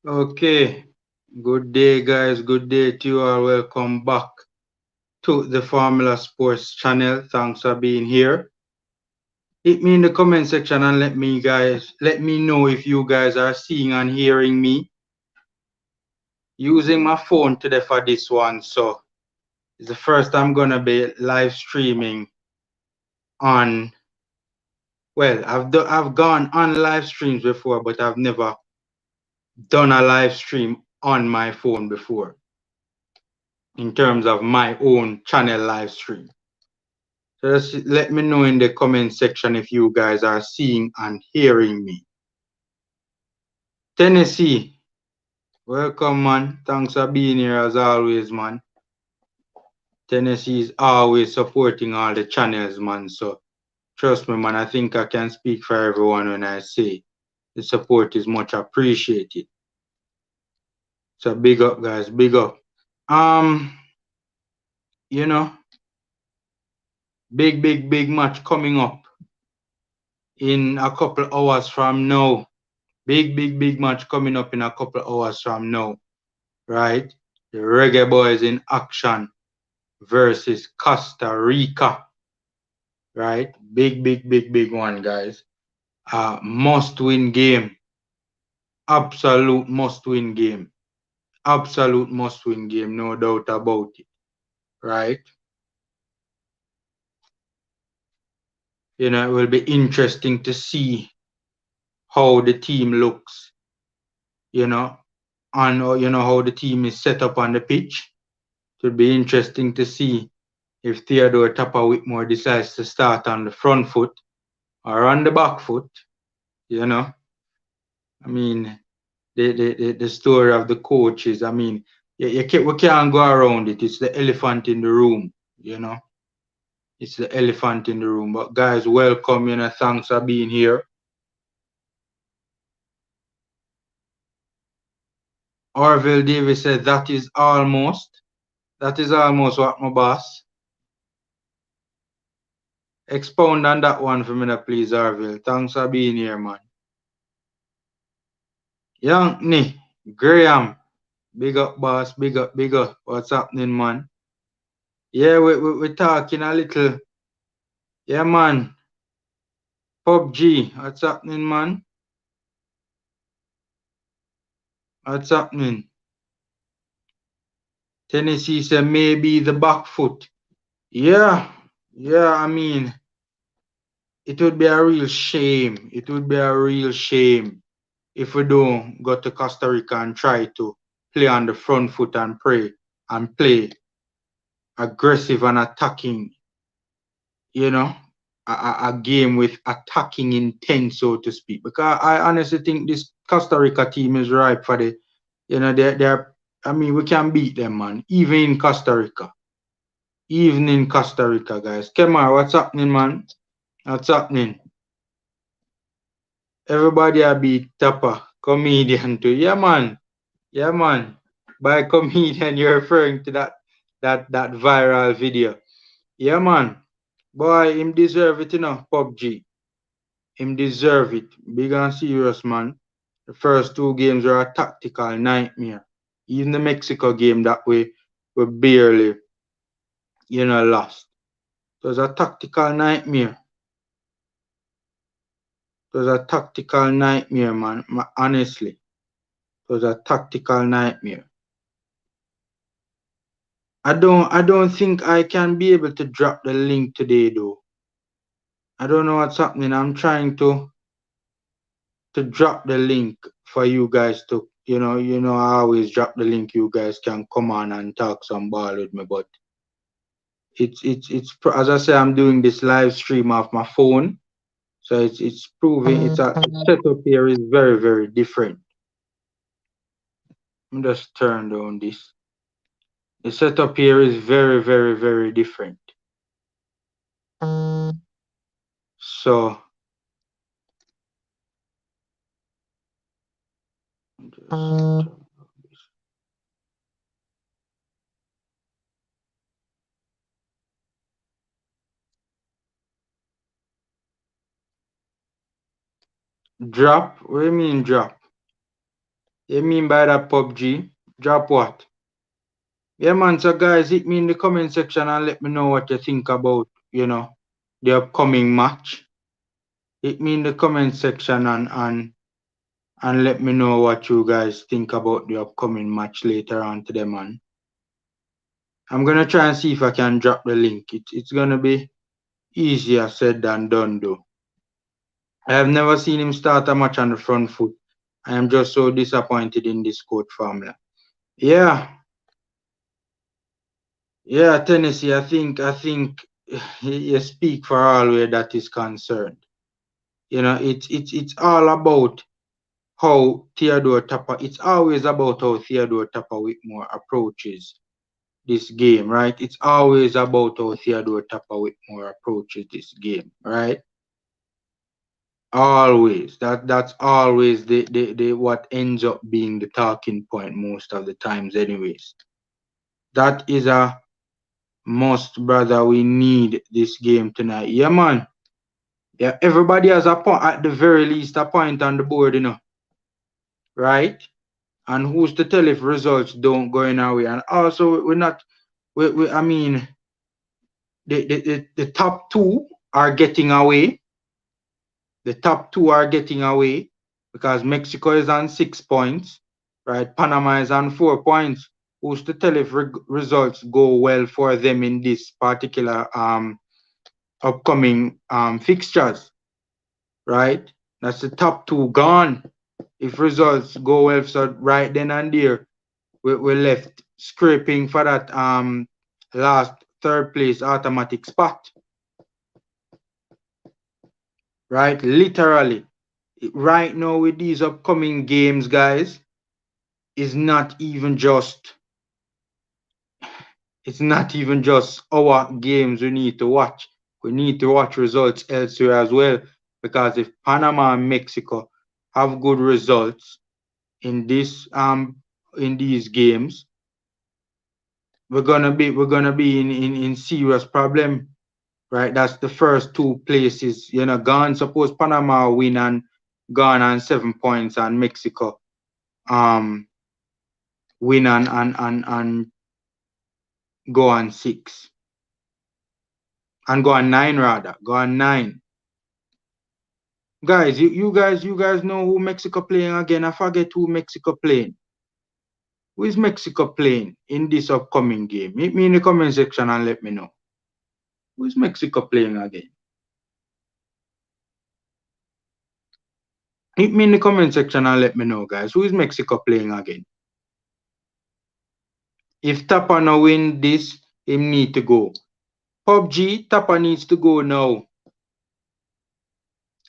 Okay, good day, guys. Good day to you all. Welcome back to the Formula Sports channel. Thanks for being here. Hit me in the comment section and let me know if you guys are seeing and hearing me. Using my phone today for this one, so it's the first I'm gonna be live streaming on. Well, I've gone on live streams before, but I've never done a live stream on my phone before in terms of my own channel live stream. So just let me know in the comment section if you guys are seeing and hearing me. Tennessee, welcome, man. Thanks for being here as always, man. Tennessee is always supporting all the channels, man. So trust me, man. I think I can speak for everyone when I say the support is much appreciated. So big up, guys. Big up. You know, big match coming up in a couple hours from now. Big match coming up in a couple hours from now, right? The Reggae Boyz in action versus Costa Rica, right? Big one, guys. Must-win game. Absolute must-win game. Absolute must-win game, no doubt about it, right? You know, it will be interesting to see how the team looks, you know, and how the team is set up on the pitch. It will be interesting to see if Theodore Tapper Whitmore decides to start on the front foot or on the back foot. You know, I mean, the story of the coaches. I mean, we can't go around it. It's the elephant in the room. You know, it's the elephant in the room. But guys, welcome. You know, thanks for being here. Orville Davis said that is almost what my boss. Expound on that one for me, please, Orville. Thanks for being here, man. Young Graham, big up, boss. Big up. What's happening, man? Yeah, we're talking a little. Yeah, man. PUBG, what's happening, man? What's happening? Tennessee said maybe the back foot. Yeah, I mean, it would be a real shame. It would be a real shame if we don't go to Costa Rica and try to play on the front foot and play aggressive and attacking, you know, a game with attacking intent, so to speak. Because I honestly think this Costa Rica team is ripe for the, they're, I mean, we can beat them, man, even in Costa Rica. Even in Costa Rica, guys. Kemar, what's happening, man? What's happening? Everybody I beat Tapper, comedian too. Yeah, man. Yeah, man. By comedian, you're referring to that viral video. Yeah, man. Boy, him deserve it, PUBG. Him deserve it. Big and serious, man. The first two games were a tactical nightmare. Even the Mexico game that we barely, lost. It was a tactical nightmare. It was a tactical nightmare, man. Honestly. It was a tactical nightmare. I don't think I can be able to drop the link today, though. I don't know what's happening. I'm trying to drop the link for you guys to, I always drop the link. You guys can come on and talk some ball with me, but it's as I say, I'm doing this live stream off my phone, so it's proving the setup here is very different. Let me just turn down this. The setup here is very different. So drop? What do you mean drop? You mean by that PUBG? Drop what? Yeah, man. So, guys, hit me in the comment section and let me know what you think about, the upcoming match. Hit me in the comment section and let me know what you guys think about the upcoming match later on today, man. I'm gonna try and see if I can drop the link. It's gonna be easier said than done, though. I have never seen him start a match on the front foot. I am just so disappointed in this coach formula. Yeah, yeah, Tennessee. I think you speak for all where that is concerned. It's all about how Theodore Tapper. It's always about how Theodore Tapper Whitmore approaches this game, right? It's always about how Theodore Tapper Whitmore approaches this game, right? Always. That's always the what ends up being the talking point most of the times, anyways. That is a must, brother. We need this game tonight. Yeah, man. Yeah, everybody has a point, at the very least, a point on the board, right? And who's to tell if results don't go in our way? And also, we're not, I mean, the top two are getting away. The top two are getting away because Mexico is on 6 points, right? Panama is on 4 points. Who's to tell if results go well for them in this particular upcoming fixtures, right? That's the top two gone. If results go well, so right then and there, we're left scraping for that last third place automatic spot, right? Literally, right now with these upcoming games, guys, is not even just it's not even just our games we need to watch. We need to watch results elsewhere as well. Because if Panama and Mexico have good results in in these games, we're gonna be in serious problem. Right? That's the first two places, gone. Suppose Panama win and gone on 7 points and Mexico um win and go on 6 and go on 9, rather go on 9. Guys, you guys know who Mexico playing again? I forget who Mexico playing. Who is Mexico playing in this upcoming game? Hit me in the comment section and let me know. Who is Mexico playing again? Hit me in the comment section and let me know, guys. Who is Mexico playing again? If Tapa no win this, him need to go. PUBG, Tapa needs to go now.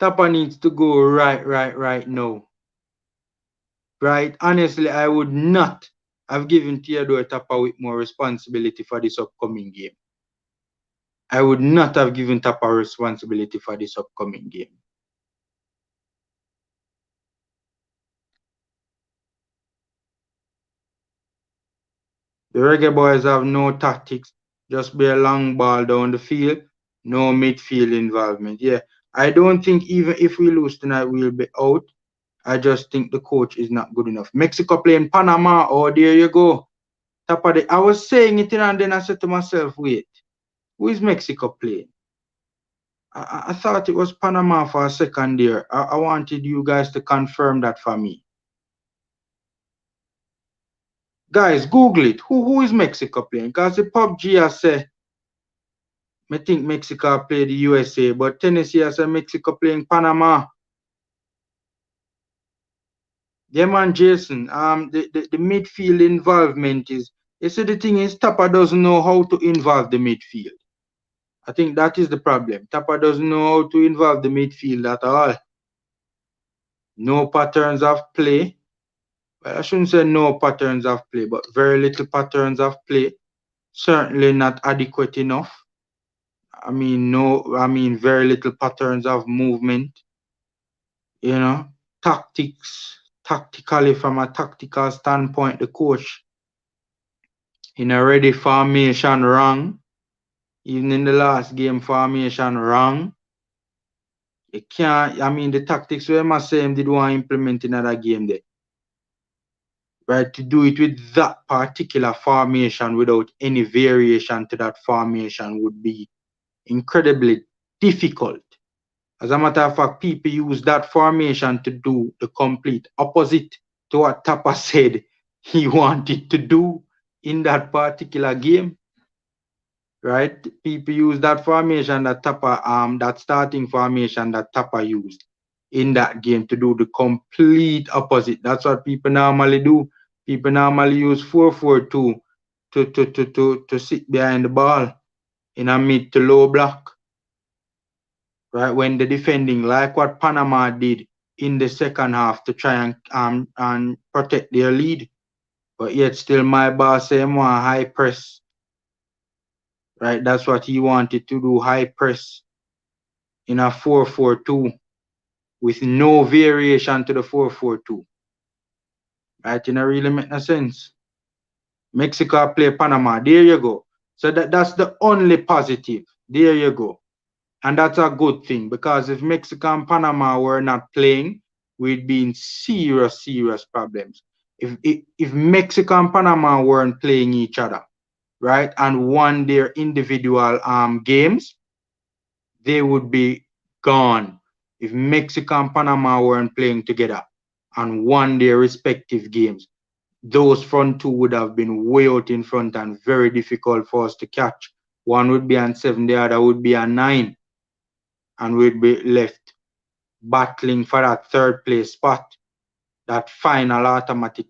Tapa needs to go right now. Right? Honestly, I would not have given Theodore Tapa with more responsibility for this upcoming game. I would not have given Tapa responsibility for this upcoming game. The Reggae Boys have no tactics, just be a long ball down the field, no midfield involvement. Yeah, I don't think even if we lose tonight, we'll be out. I just think the coach is not good enough. Mexico playing Panama. Oh, there you go. I was saying it and then I said to myself, wait, who is Mexico playing? I thought it was Panama for a second there. I wanted you guys to confirm that for me. Guys, Google it. Who is Mexico playing? Because the PUBG has said, I think Mexico play the USA, but Tennessee has said Mexico playing Panama. Yeah, man, Jason. The midfield involvement is, you see, the thing is, Tapa doesn't know how to involve the midfield. I think that is the problem. Tapa doesn't know how to involve the midfield at all. No patterns of play. Well, I shouldn't say no patterns of play, but very little patterns of play. Certainly not adequate enough. I mean, very little patterns of movement. Tactically, from a tactical standpoint, the coach in a ready formation wrong. Even in the last game, formation wrong. You can't, the tactics we must say him did want to implement in another game there. right? To do it with that particular formation without any variation to that formation would be incredibly difficult. As a matter of fact, people use that formation to do the complete opposite to what Tapa said he wanted to do in that particular game. Right? People use that formation that Tapa, that starting formation that Tapa used in that game to do the complete opposite. That's what people normally do. People normally use 4-4-2 to sit behind the ball in a mid to low block. Right? When the defending, like what Panama did in the second half to try and protect their lead. But yet still my boss say want high press. Right? That's what he wanted to do, high press in a 4-4-2 with no variation to the 4-4-2. Right? It don't really make no sense. Mexico play Panama. There you go. So that's the only positive. There you go. And that's a good thing, because if Mexico and Panama were not playing, we'd be in serious, serious problems. If Mexico and Panama weren't playing each other, right, and won their individual games, they would be gone. If Mexico and Panama weren't playing together and won their respective games, those front two would have been way out in front and very difficult for us to catch. One would be on 7, the other would be on 9. And we'd be left battling for that third place spot, that final automatic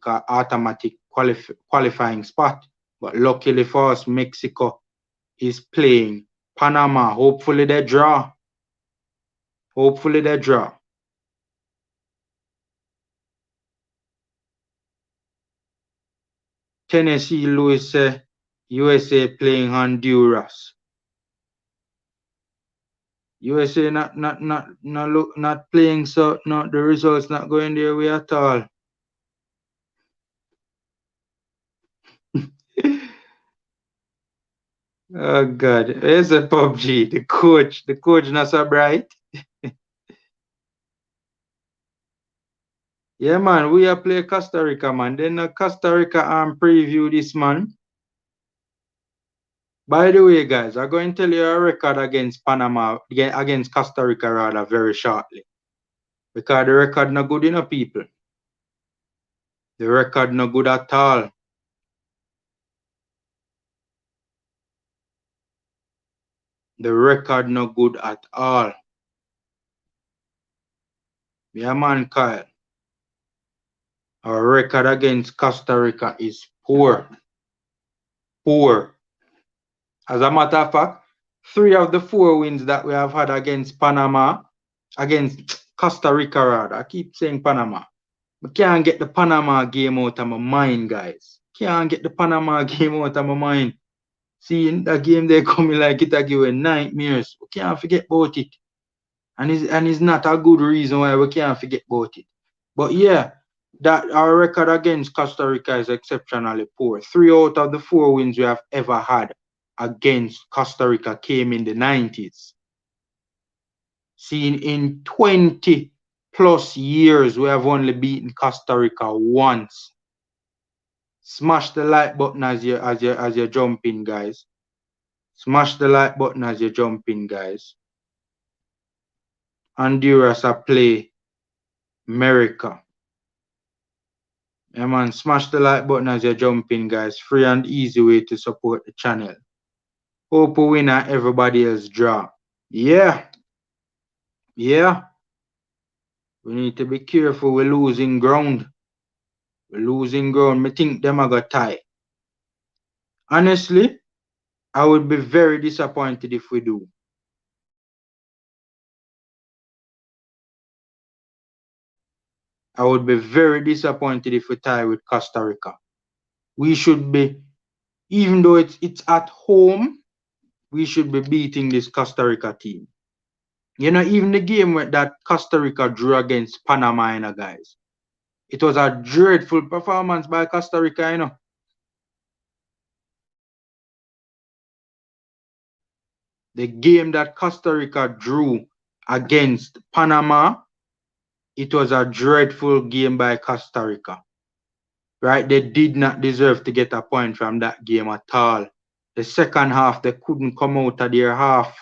qualifying spot. But luckily for us, Mexico is playing Panama. Hopefully they draw. Hopefully they draw. Tennessee Lewis USA playing Honduras. USA not playing, so not the results not going their way at all. Oh God, where's the PUBG? The coach not so bright. Yeah man, we are play Costa Rica man. Then Costa Rica preview this man. By the way, guys, I'm going to tell you a record against Panama, against Costa Rica rather, very shortly. Because the record not good enough, people. The record not good at all. The record not good at all. Yeah, man, Kyle. Our record against Costa Rica is poor. Poor. As a matter of fact, 3 of the 4 wins that we have had against Panama, against Costa Rica rather, I keep saying Panama. I can't get the Panama game out of my mind, guys. Can't get the Panama game out of my mind. Seeing that game they coming like it give you nightmares. We can't forget about it. And it's not a good reason why we can't forget about it. But yeah, that our record against Costa Rica is exceptionally poor. 3 out of the 4 wins we have ever had against Costa Rica came in the 90s. Seen in 20 plus years, we have only beaten Costa Rica once. Smash the like button as you jump in, guys. Smash the like button as you jump in, guys. Honduras a play America. Yeah man, smash the like button as you jump in, guys. Free and easy way to support the channel. Hope we win and everybody else draw. Yeah. Yeah. We need to be careful. We're losing ground. We're losing ground. I think them are gonna tie. Honestly, I would be very disappointed if we do. I would be very disappointed if we tie with Costa Rica. We should be, even though it's at home, we should be beating this Costa Rica team. You know, even the game that Costa Rica drew against Panama, you know, guys. It was a dreadful performance by Costa Rica, you know. The game that Costa Rica drew against Panama, it was a dreadful game by Costa Rica. right? They did not deserve to get a point from that game at all. The second half, they couldn't come out of their half,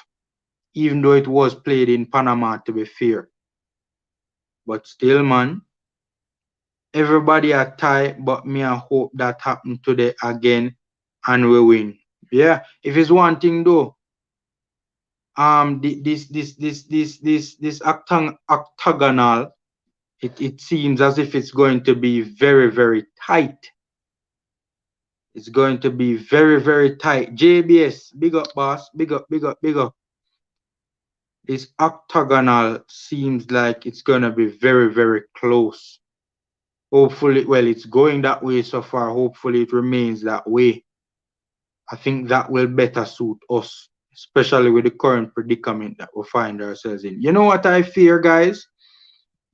even though it was played in Panama, to be fair. But still, man, everybody a tie, but me I hope that happen today again and we win. Yeah, if it's one thing though, this octagonal, it seems as if it's going to be very, very tight. It's going to be very, very tight. JBS, big up, boss. Big up, big up, big up. This octagonal seems like it's going to be very, very close. Hopefully, well, it's going that way so far. Hopefully, it remains that way. I think that will better suit us, especially with the current predicament that we find ourselves in. You know what I fear, guys?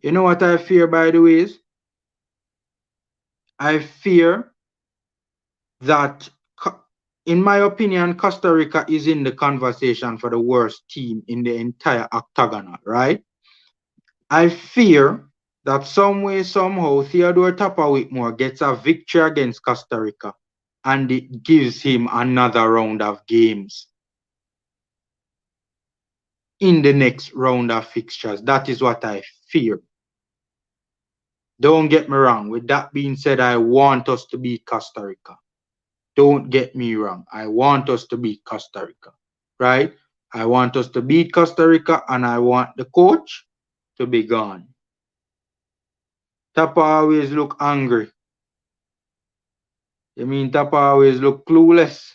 You know what I fear, by the way, is I fear that, in my opinion, Costa Rica is in the conversation for the worst team in the entire octagonal, right? I fear that some way, somehow, Theodore Tapa Whitmore gets a victory against Costa Rica and it gives him another round of games in the next round of fixtures. That is what I fear. Don't get me wrong. With that being said, I want us to beat Costa Rica. Don't get me wrong. I want us to beat Costa Rica, right? I want us to beat Costa Rica and I want the coach to be gone. Tapa always look angry. You mean Tapa always look clueless?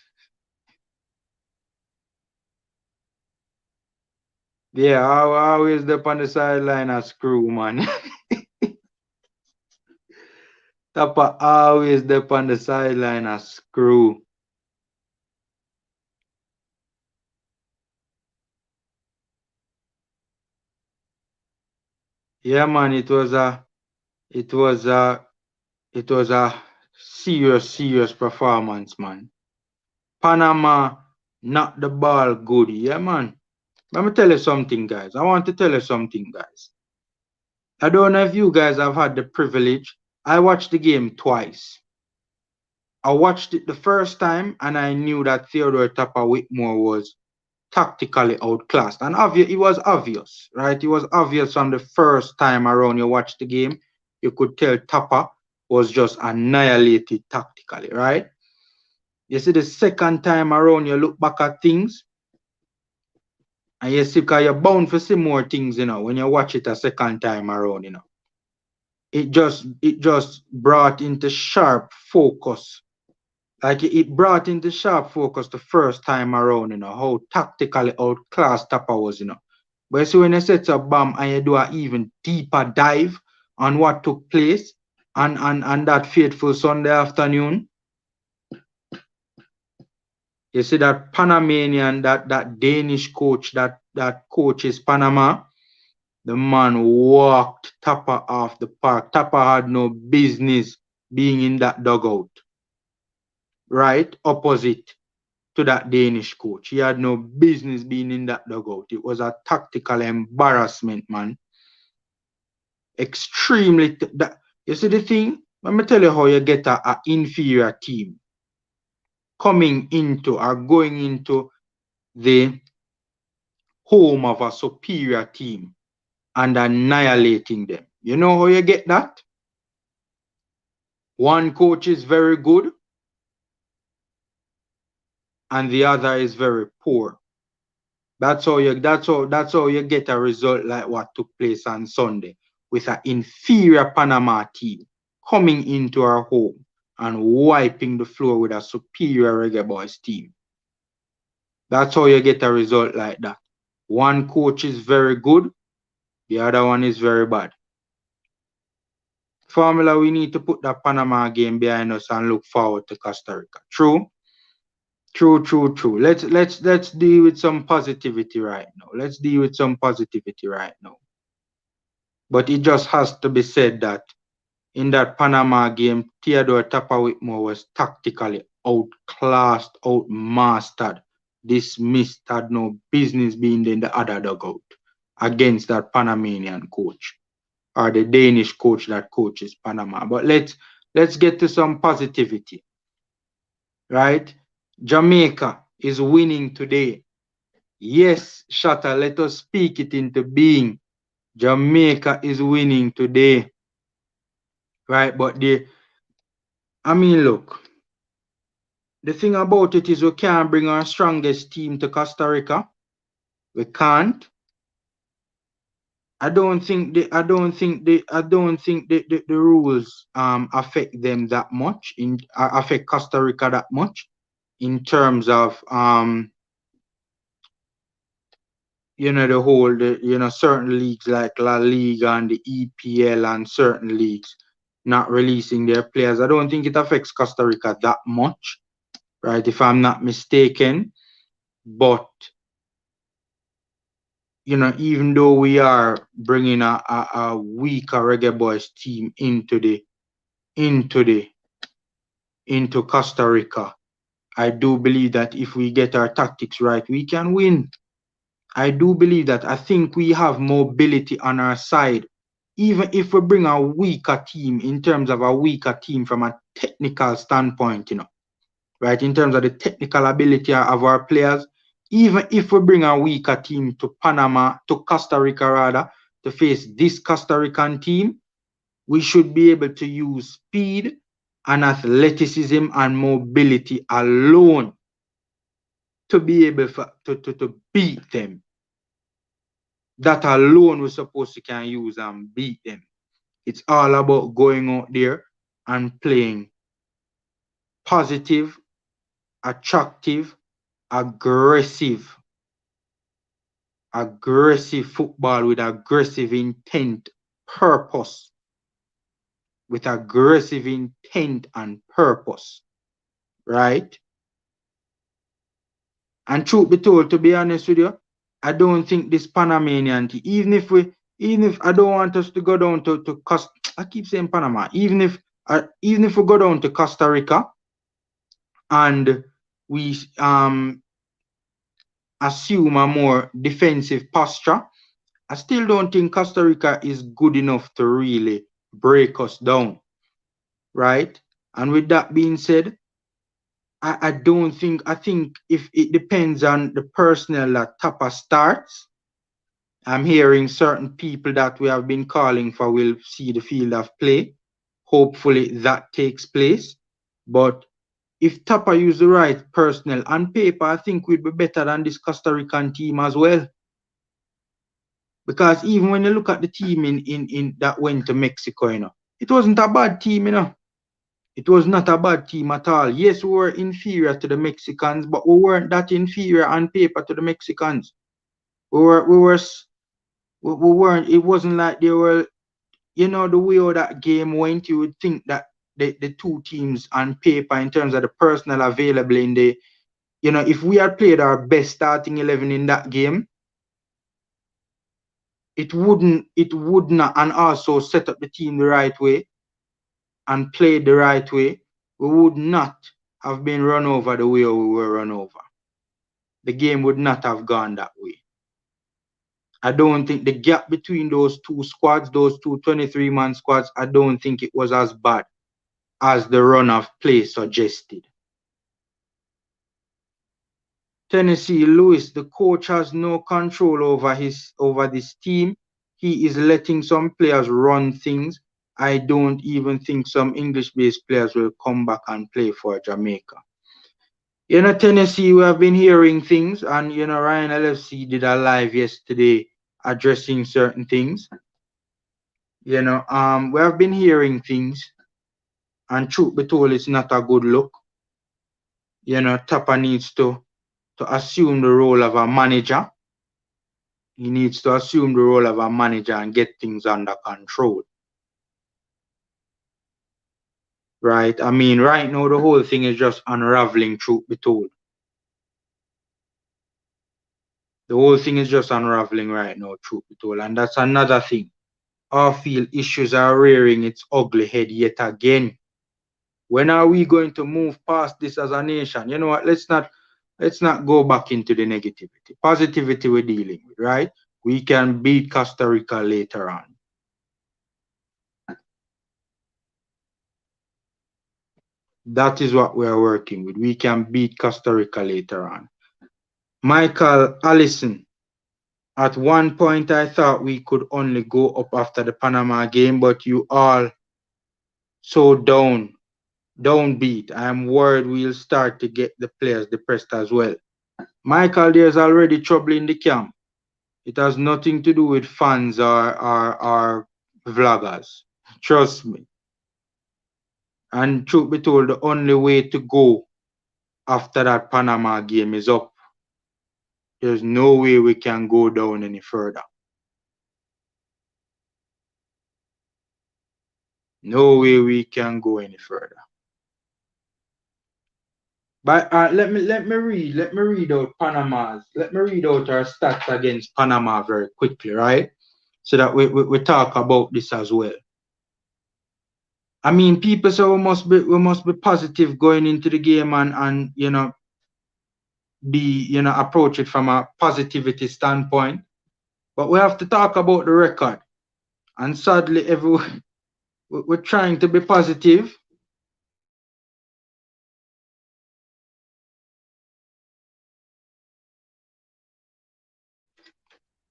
Yeah, I always up on the sideline as screw, man. Tapa always up on the sideline as screw. Yeah, man, it was a serious performance, man. Panama knocked the ball good. Yeah, man. Let me tell you something, guys. I want to tell you something, guys. I don't know if you guys have had the privilege. I watched the game twice. I watched it the first time and I knew that Theodore Tapa Whitmore was tactically outclassed. And it was obvious, right? It was obvious from the first time around you watched the game. You could tell Tapa was just annihilated tactically, right? You see, the second time around, you look back at things and you see, because you're bound to see more things, when you watch it a second time around, It just brought into sharp focus. Like it brought into sharp focus the first time around, how tactically outclassed Tapa was, But you see, when you set up BAM and you do an even deeper dive on what took place on that fateful Sunday afternoon, you see that Panamanian, that Danish coach, that coaches Panama, the man walked Tapa off the park. Tapa had no business being in that dugout, right? Opposite to that Danish coach. He had no business being in that dugout. It was a tactical embarrassment, man. Extremely. You see the thing? Let me tell you how you get an inferior team coming into or going into the home of a superior team and annihilating them. You know how you get that? One coach is very good and the other is very poor. That's how you get a result like what took place on Sunday with an inferior Panama team coming into our home and wiping the floor with a superior Reggae Boyz team. That's how you get a result like that. One coach is very good, the other one is very bad. Formula, we need to put that Panama game behind us and look forward to Costa Rica. True? True. Let's deal with some positivity right now. But it just has to be said that in that Panama game, Theodore Tapa Whitmore was tactically outclassed, outmastered, dismissed, had no business being in the other dugout against that Panamanian coach or the Danish coach that coaches Panama. But let's let's get to some positivity, right? Jamaica is winning today. Yes, Shatta, let us speak it into being. Jamaica is winning today, right? But look, the thing about it is we can't bring our strongest team to Costa Rica. We can't. I don't think the rules affect them that much affect Costa Rica that much in terms of certain leagues like La Liga and the EPL and certain leagues not releasing their players. I don't think it affects Costa Rica that much, right? If I'm not mistaken. But even though we are bringing a weaker Reggae Boyz team into Costa Rica, I do believe that if we get our tactics right, we can win. I do believe that. I think we have mobility on our side. Even if we bring a weaker team in terms of a weaker team from a technical standpoint, right? In terms of the technical ability of our players, even if we bring a weaker team to Costa Rica rather, to face this Costa Rican team, we should be able to use speed and athleticism and mobility alone to be able to beat them. That alone we're supposed to can use and beat them. It's all about going out there and playing positive, attractive, aggressive football with aggressive intent, purpose. With aggressive intent and purpose, right? And truth be told, to be honest with you, I don't think this Panamanian team, even if I don't want us to go down to Costa, I keep saying Panama, even if we go down to Costa Rica and we assume a more defensive posture, I still don't think Costa Rica is good enough to really break us down, right? And with that being said, I think if it depends on the personnel that Tapa starts, I'm hearing certain people that we have been calling for will see the field of play. Hopefully that takes place. But if Tapa use the right personnel on paper, I think we'd be better than this Costa Rican team as well. Because even when you look at the team in that went to Mexico, it wasn't a bad team, It was not a bad team at all. Yes, we were inferior to the Mexicans, but we weren't that inferior on paper to the Mexicans. We weren't. It wasn't like they were. The way how that game went, you would think that the two teams on paper, in terms of the personnel available in the, if we had played our best starting 11 in that game, it would not, and also set up the team the right way and played the right way, we would not have been run over the way we were run over. The game would not have gone that way. I don't think the gap between those two squads, those two 23-man squads, I don't think it was as bad as the run of play suggested. Tennessee Lewis, the coach has no control over this team. He is letting some players run things. I don't even think some English-based players will come back and play for Jamaica. Tennessee, we have been hearing things, and Ryan LFC did a live yesterday addressing certain things. We have been hearing things, and truth be told, it's not a good look. Tapa needs to assume the role of a manager. He needs to assume the role of a manager and get things under control. Right? Right now, the whole thing is just unraveling, truth be told. The whole thing is just unraveling right now, truth be told. And that's another thing. Off-field issues are rearing its ugly head yet again. When are we going to move past this as a nation? You know what? Let's not go back into the negativity. Positivity we're dealing with, right? We can beat Costa Rica later on. That is what we are working with. We can beat Costa Rica later on. Michael Allison. At one point, I thought we could only go up after the Panama game, but you all so downbeat. I am worried we'll start to get the players depressed as well. Michael, there's already trouble in the camp. It has nothing to do with fans or vloggers. Trust me. And truth be told, the only way to go after that Panama game is up. There's no way we can go down any further. No way we can go any further. But let me read out Panama's. Let me read out our stats against Panama very quickly, right? So that we talk about this as well. I mean, people say we must be positive going into the game and approach it from a positivity standpoint. But we have to talk about the record. And sadly, we're trying to be positive.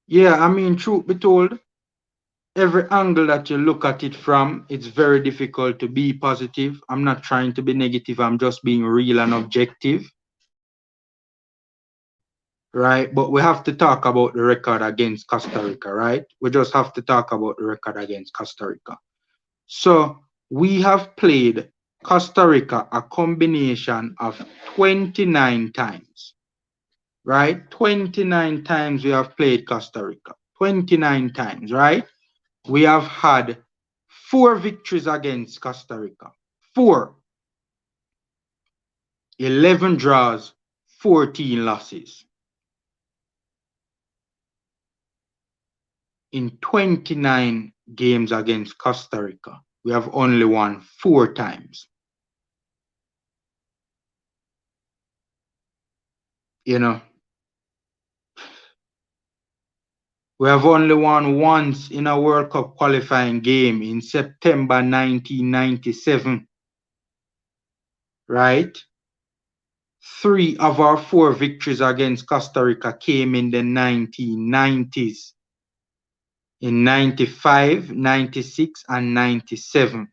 Yeah, I mean, truth be told, every angle that you look at it from, it's very difficult to be positive. I'm not trying to be negative. I'm just being real and objective. Right? But we have to talk about the record against Costa Rica, right? We just have to talk about the record against Costa Rica. So we have played Costa Rica a combination of 29 times, right? 29 times we have played Costa Rica. 29 times, right? We have had 4 victories against Costa Rica. 4. 11 draws, 14 losses. In 29 games against Costa Rica, we have only won 4 times. You know, we have only won once in a World Cup qualifying game in September 1997, right? 3 of our 4 victories against Costa Rica came in the 1990s, in 95, 96, and 97.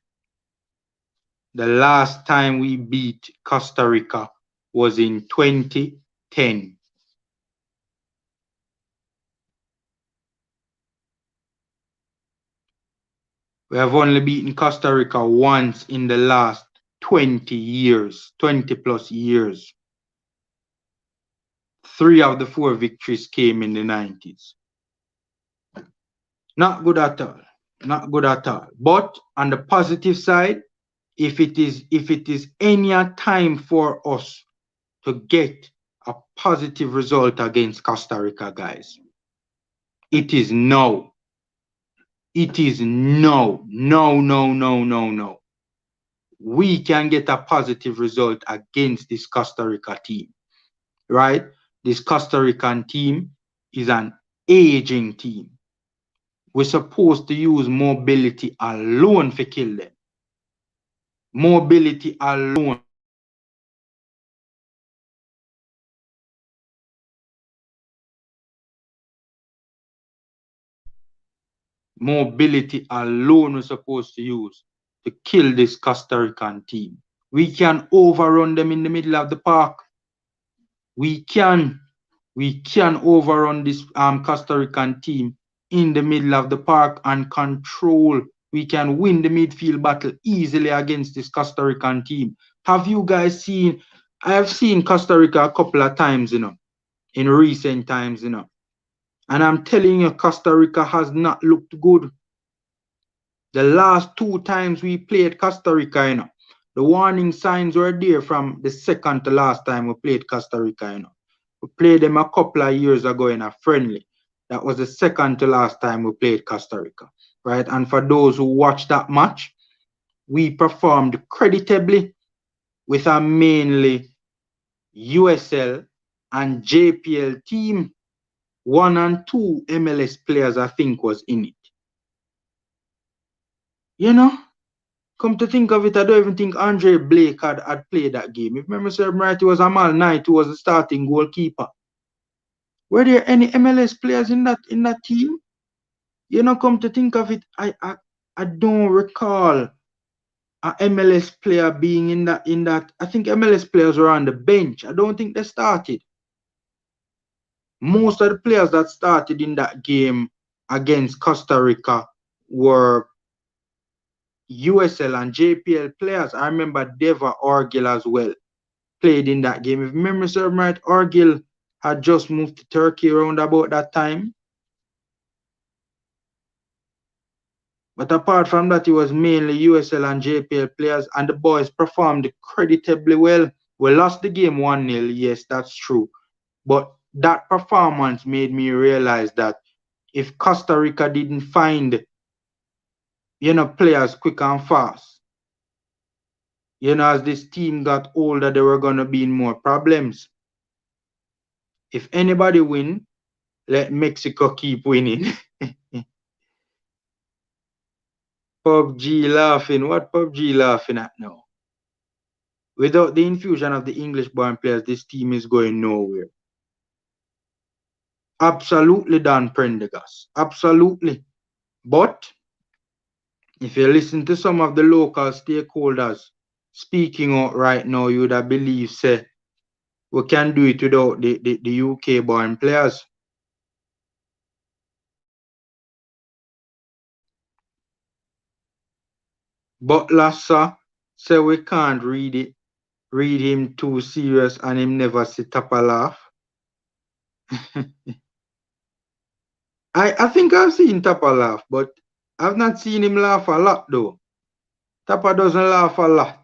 The last time we beat Costa Rica was in 2010. We have only beaten Costa Rica once in the last 20 years, 20 plus years. 3 of the 4 victories came in the 90s. Not good at all. Not good at all. But on the positive side, if it is any time for us to get a positive result against Costa Rica, guys, it is no. It is no. No. We can get a positive result against this Costa Rica team, right? This Costa Rican team is an aging team. We're supposed to use mobility alone to kill them. Mobility alone. Mobility alone we're supposed to use to kill this Costa Rican team. We can overrun them in the middle of the park. We can overrun this Costa Rican team in the middle of the park and control. We can win the midfield battle easily against this Costa Rican team. Have you guys seen? I have seen Costa Rica a couple of times, in recent times, and I'm telling you, Costa Rica has not looked good. The last 2 times we played Costa Rica, the warning signs were there from the second to last time we played Costa Rica, We played them a couple of years ago in a friendly. That was the second to last time we played Costa Rica, right? And for those who watched that match, we performed creditably with a mainly USL and JPL team. 1 and 2 MLS players, I think, was in it. come to think of it, I don't even think Andre Blake had played that game. If memory serves me right, it was Amal Knight who was the starting goalkeeper. Were there any MLS players in that team? You know, come to think of it, I don't recall a MLS player being in that. I think MLS players were on the bench. I don't think they started. Most of the players that started in that game against Costa Rica were USL and JPL players. I remember Deva Orgil as well played in that game. If memory serves me right, Orgil had just moved to Turkey around about that time. But apart from that, it was mainly USL and JPL players, and the boys performed creditably well. We lost the game 1-0, yes, that's true. But that performance made me realize that if Costa Rica didn't find, players quick and fast, as this team got older, they were going to be in more problems. If anybody win, let Mexico keep winning. PUBG laughing. What PUBG laughing at now? Without the infusion of the English-born players, this team is going nowhere. Absolutely, Dan Prendergast. Absolutely. But if you listen to some of the local stakeholders speaking out right now, you would have believed, say, we can do it without the UK-born players. But Lassa say we can't read him too serious and him never see Tapa laugh. I think I've seen Tapa laugh, but I've not seen him laugh a lot though. Tapa doesn't laugh a lot.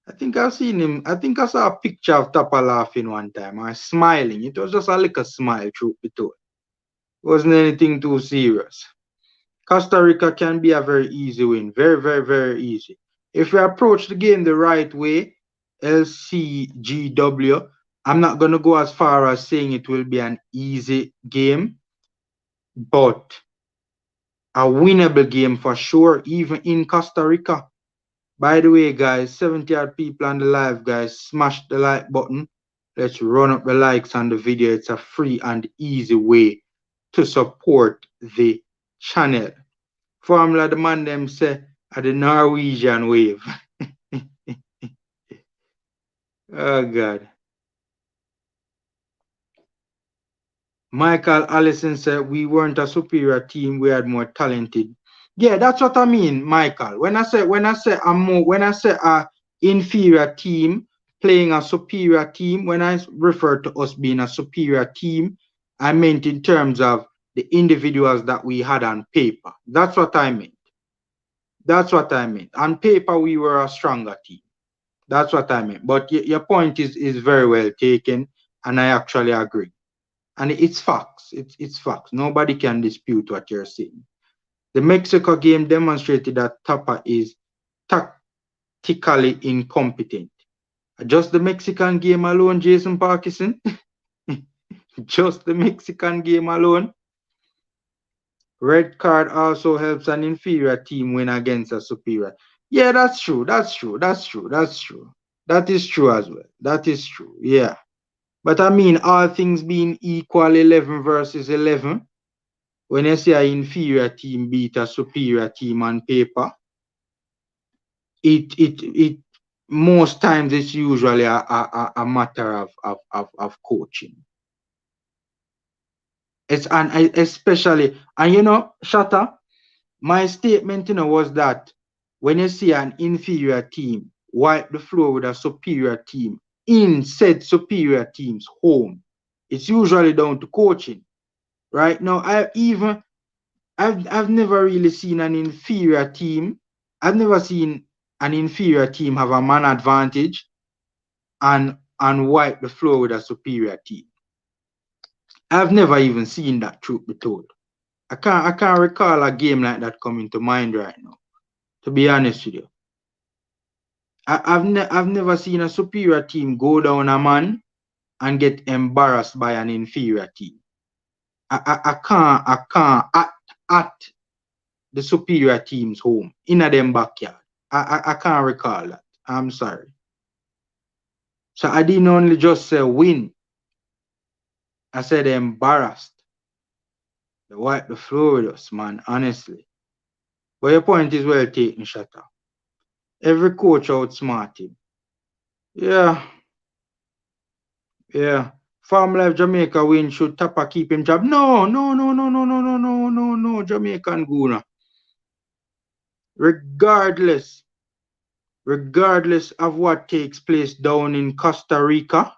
I think I've seen him. I think I saw a picture of Tapa laughing one time or smiling. It was just a little smile, truth be told. It wasn't anything too serious. Costa Rica can be a very easy win. Very, very, very easy. If we approach the game the right way, LCGW, I'm not going to go as far as saying it will be an easy game, but a winnable game for sure, even in Costa Rica. By the way, guys, 70-odd people on the live, guys, smash the like button. Let's run up the likes on the video. It's a free and easy way to support the channel. Formula the man them say at the Norwegian wave. Oh God. Michael Allison said we weren't a superior team, we had more talented. Yeah, that's what I mean, Michael. When I say a inferior team playing a superior team, when I refer to us being a superior team, I meant in terms of the individuals that we had on paper. That's what I meant. That's what I meant. On paper, we were a stronger team. That's what I meant. But your point is very well taken, and I actually agree. And it's facts. It's facts. Nobody can dispute what you're saying. The Mexico game demonstrated that Tapa is tactically incompetent. Just the Mexican game alone, Jason Parkinson? Just the Mexican game alone? Red card also helps an inferior team win against a superior. Yeah, that's true. That's true. That's true. That's true. That is true as well. That is true. Yeah. But I mean, all things being equal, 11 versus 11, when you see an inferior team beat a superior team on paper, it most times it's usually a matter of coaching. It's especially, and Shatta, my statement, was that when you see an inferior team wipe the floor with a superior team in said superior team's home, it's usually down to coaching. Right now, I've never really seen an inferior team. I've never seen an inferior team have a man advantage and wipe the floor with a superior team. I've never even seen that, truth be told. I can't recall a game like that coming to mind right now, to be honest with you. I've never seen a superior team go down a man and get embarrassed by an inferior team. I can't at the superior team's home, in a them backyard. I can't recall that. I'm sorry. So I didn't only just say win. I said embarrassed. They wiped the floor with us, man, honestly. But your point is well taken, Shatta. Every coach outsmart him. Yeah, yeah. Farm Life Jamaica win. Should Tapa keep him job? No, no, no, no, no, no, no, no, no, no. Jamaican Guna. Regardless, regardless of what takes place down in Costa Rica,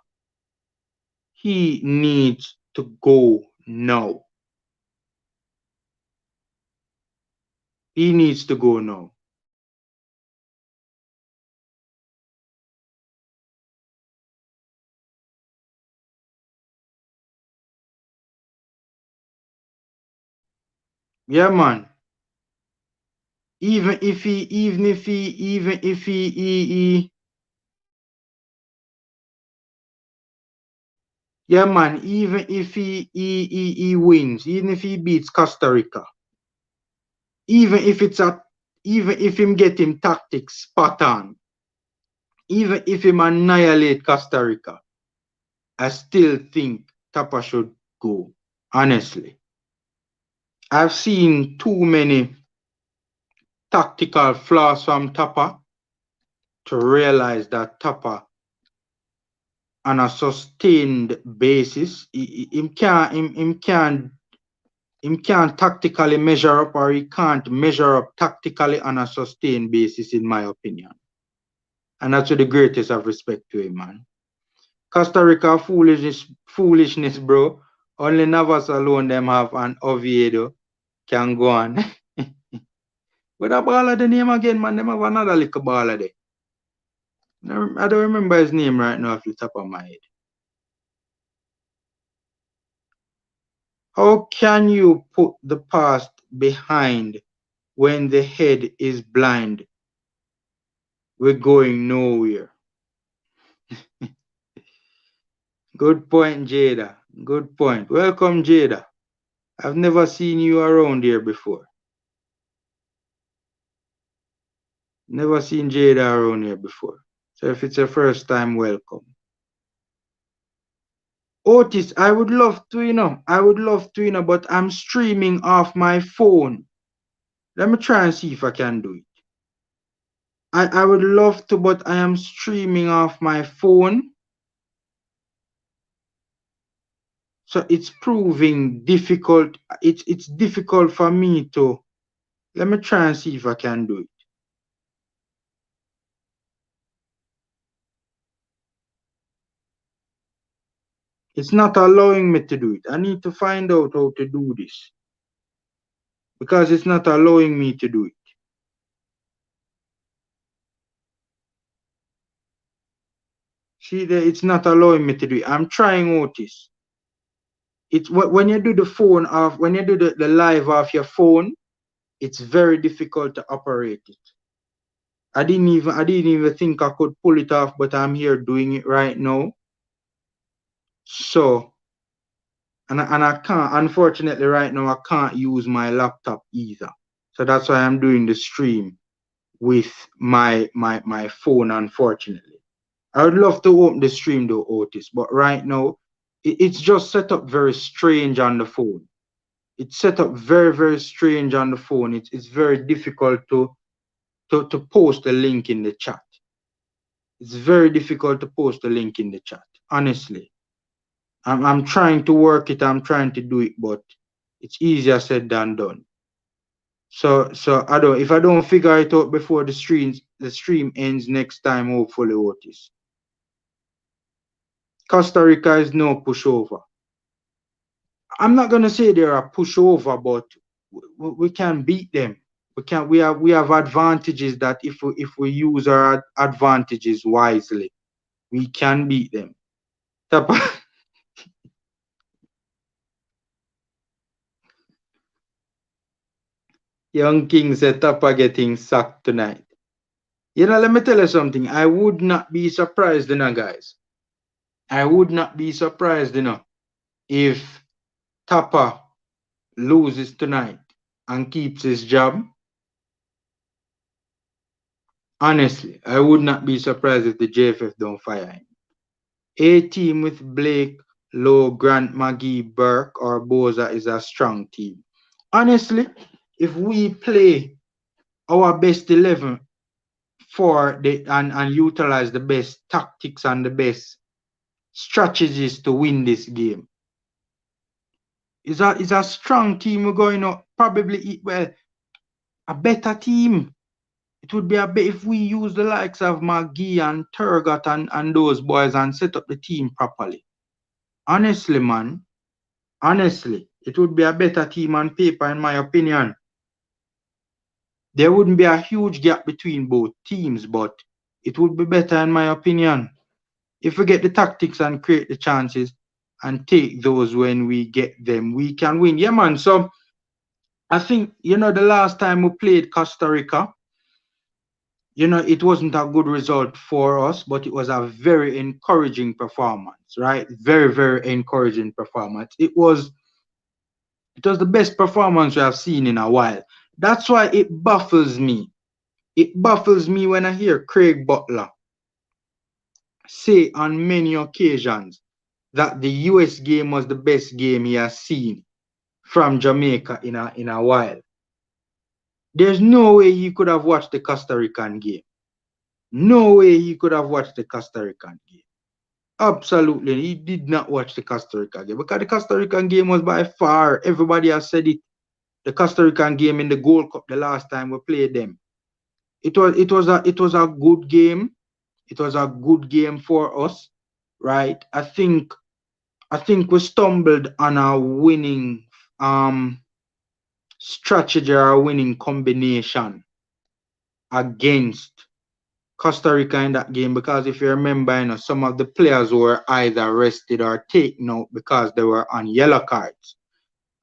he needs to go now. He needs to go now. Yeah, man. Even if he yeah, man, even if he wins, even if he beats Costa Rica, even if it's a, even if him get him tactics spot on, even if him annihilate Costa Rica, I still think Tapa should go. Honestly, I've seen too many tactical flaws from Tapa to realize that Tapa, on a sustained basis, him can't tactically measure up, or he can't measure up tactically on a sustained basis, in my opinion. And that's with the greatest of respect to him, man. Costa Rica foolishness, bro. Only Navas alone them have an Oviedo can go on. But a baller the name again, man. Them have another little baller there. I don't remember his name right now off the top of my head. How can you put the past behind when the head is blind? We're going nowhere. Good point, Jada. Good point. Welcome, Jada. I've never seen you around here before. Never seen Jada around here before. So if it's your first time, welcome. Otis, I would love to, but I'm streaming off my phone. Let me try and see if I can do it. I would love to, but I am streaming off my phone. So it's proving difficult. It's difficult for me to. Let me try and see if I can do it. It's not allowing me to do it. I need to find out how to do this, because it's not allowing me to do it. See there, it's not allowing me to do it. I'm trying, Otis. It's when you do the phone off, when you do the live off your phone, it's very difficult to operate it. I didn't even think I could pull it off, but I'm here doing it right now. So, and I can't, unfortunately, right now I can't use my laptop either. So that's why I'm doing the stream with my phone, unfortunately. I would love to open the stream though, Otis, but right now it's just set up very strange on the phone. It's set up very, very strange on the phone. It's very difficult to post a link in the chat. It's very difficult to post a link in the chat, honestly. I'm trying to work it, I'm trying to do it, but it's easier said than done. So if I don't figure it out before the stream ends next time, hopefully, Otis. Costa Rica is no pushover. I'm not gonna say they're a pushover, but we can beat them. We have advantages that if we use our advantages wisely, we can beat them. Tapa. Young King said Tapa getting sacked tonight. Let me tell you something. I would not be surprised, guys. I would not be surprised, if Tapa loses tonight and keeps his job. Honestly, I would not be surprised if the JFF don't fire him. A team with Blake, Lowe, Grant, Magee, Burke, or Boza is a strong team. Honestly, if we play our best 11 and utilize the best tactics and the best strategies to win this game, is a strong team we're going to probably well a better team. It would be a bit if we use the likes of McGee and Turgot and those boys and set up the team properly. Honestly, man, honestly, it would be a better team on paper, in my opinion. There wouldn't be a huge gap between both teams, but it would be better, in my opinion. If we get the tactics and create the chances and take those when we get them, we can win. Yeah, man. So I think, the last time we played Costa Rica, it wasn't a good result for us, but it was a very encouraging performance, right? Very, very encouraging performance. It was the best performance we have seen in a while. That's why it baffles me. It baffles me when I hear Craig Butler say on many occasions that the US game was the best game he has seen from Jamaica in a while. There's no way he could have watched the Costa Rican game. No way he could have watched the Costa Rican game. Absolutely, he did not watch the Costa Rica game because the Costa Rican game was by far, everybody has said it, the Costa Rican game in the Gold Cup the last time we played them. It was a good game. It was a good game for us, right? I think we stumbled on a winning strategy or a winning combination against Costa Rica in that game because if you remember, some of the players were either rested or taken out because they were on yellow cards,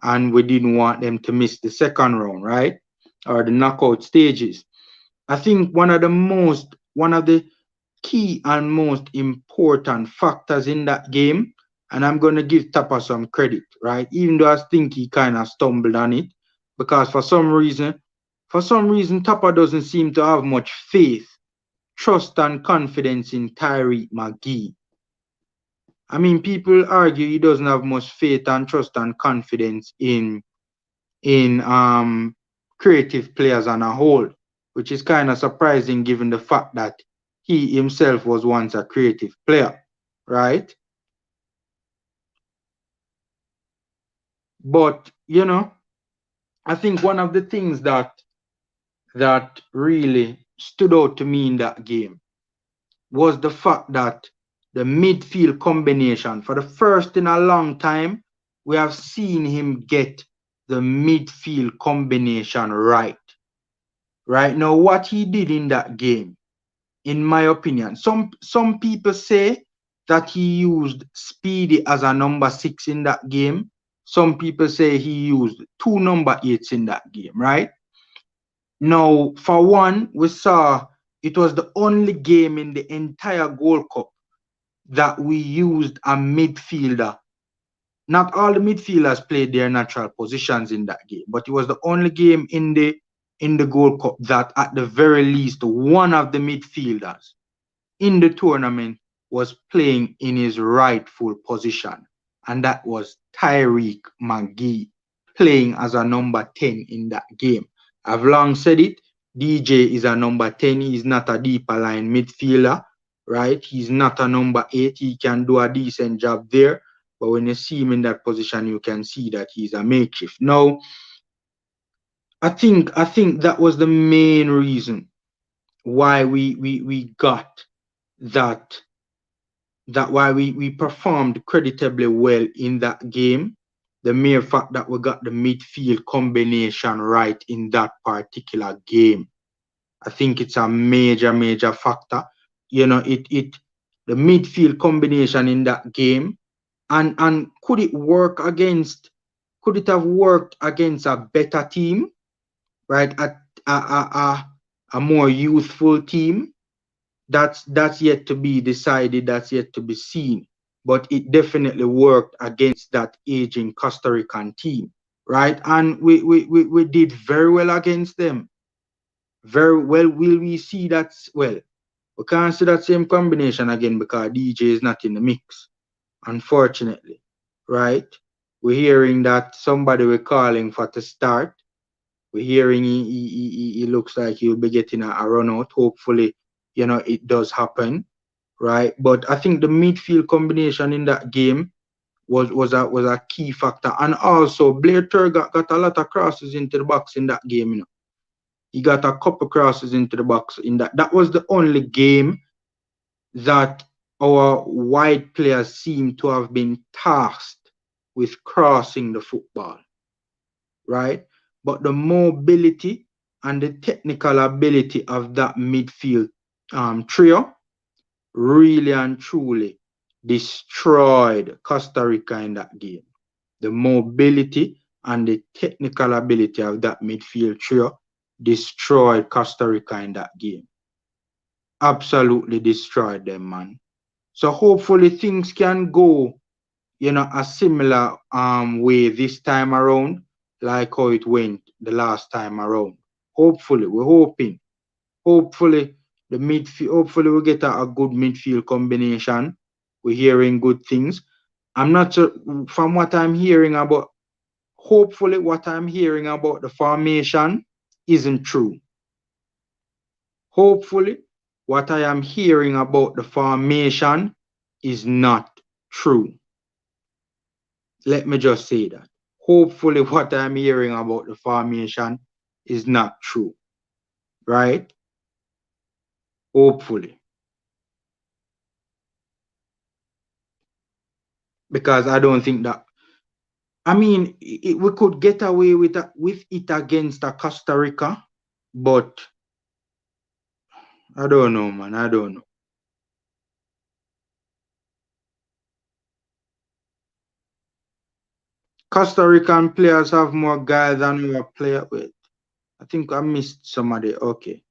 and we didn't want them to miss the second round, right? Or the knockout stages. I think one of the key and most important factors in that game, and I'm gonna give Tapa some credit, right? Even though I think he kind of stumbled on it, because for some reason, Tapa doesn't seem to have much faith, trust, and confidence in Tyreek McGee. I mean, people argue he doesn't have much faith and trust and confidence in creative players on a whole, which is kind of surprising given the fact that he himself was once a creative player, right? But I think one of the things that really stood out to me in that game was the fact that the midfield combination, for the first in a long time, we have seen him get the midfield combination right. Right now, what he did in that game, in my opinion, some people say that he used Speedy as a number 6 in that game. Some people say he used 2 number 8s in that game, right? Now, for one, we saw it was the only game in the entire Gold Cup that we used a midfielder. Not all the midfielders played their natural positions in that game, but it was the only game in the Gold Cup that at the very least one of the midfielders in the tournament was playing in his rightful position, and that was Tyreek McGee playing as a number 10 in that game. I've long said it, DJ is a number 10, he's not a deeper line midfielder, right? He's not a number 8, he can do a decent job there, but when you see him in that position, you can see that he's a makeshift. Now, I think that was the main reason why we got that why we performed creditably well in that game. The mere fact that we got the midfield combination right in that particular game, I think it's a major factor. The midfield combination in that game, and could it have worked against a better team, right? A more youthful team? That's yet to be decided, that's yet to be seen. But it definitely worked against that aging Costa Rican team, right? And we did very well against them. Very well, will we see that? Well, we can't see that same combination again because DJ is not in the mix, unfortunately, right? We're hearing that somebody we're calling for to start. We're hearing he looks like he'll be getting a run out. Hopefully, it does happen, right? But I think the midfield combination in that game was a key factor. And also, Blair Turgot got a lot of crosses into the box in that game. He got a couple crosses into the box in that. That was the only game that our white players seem to have been tasked with crossing the football, right? But the mobility and the technical ability of that midfield trio really and truly destroyed Costa Rica in that game. The mobility and the technical ability of that midfield trio destroyed Costa Rica in that game. Absolutely destroyed them, man. So hopefully things can go, a similar way this time around, like how it went the last time around. Hopefully, we're hoping. Hopefully the midfield. Hopefully we get a good midfield combination. We're hearing good things. I'm not sure from what I'm hearing about. Hopefully, what I'm hearing about the formation isn't true. Hopefully, what I am hearing about the formation is not true. Let me just say that. Hopefully, what I'm hearing about the formation is not true. Right? Hopefully. Because I don't think that. I mean, we could get away with it against Costa Rica, but I don't know, man. I don't know. Costa Rican players have more guile than our player with. I think I missed somebody. Okay.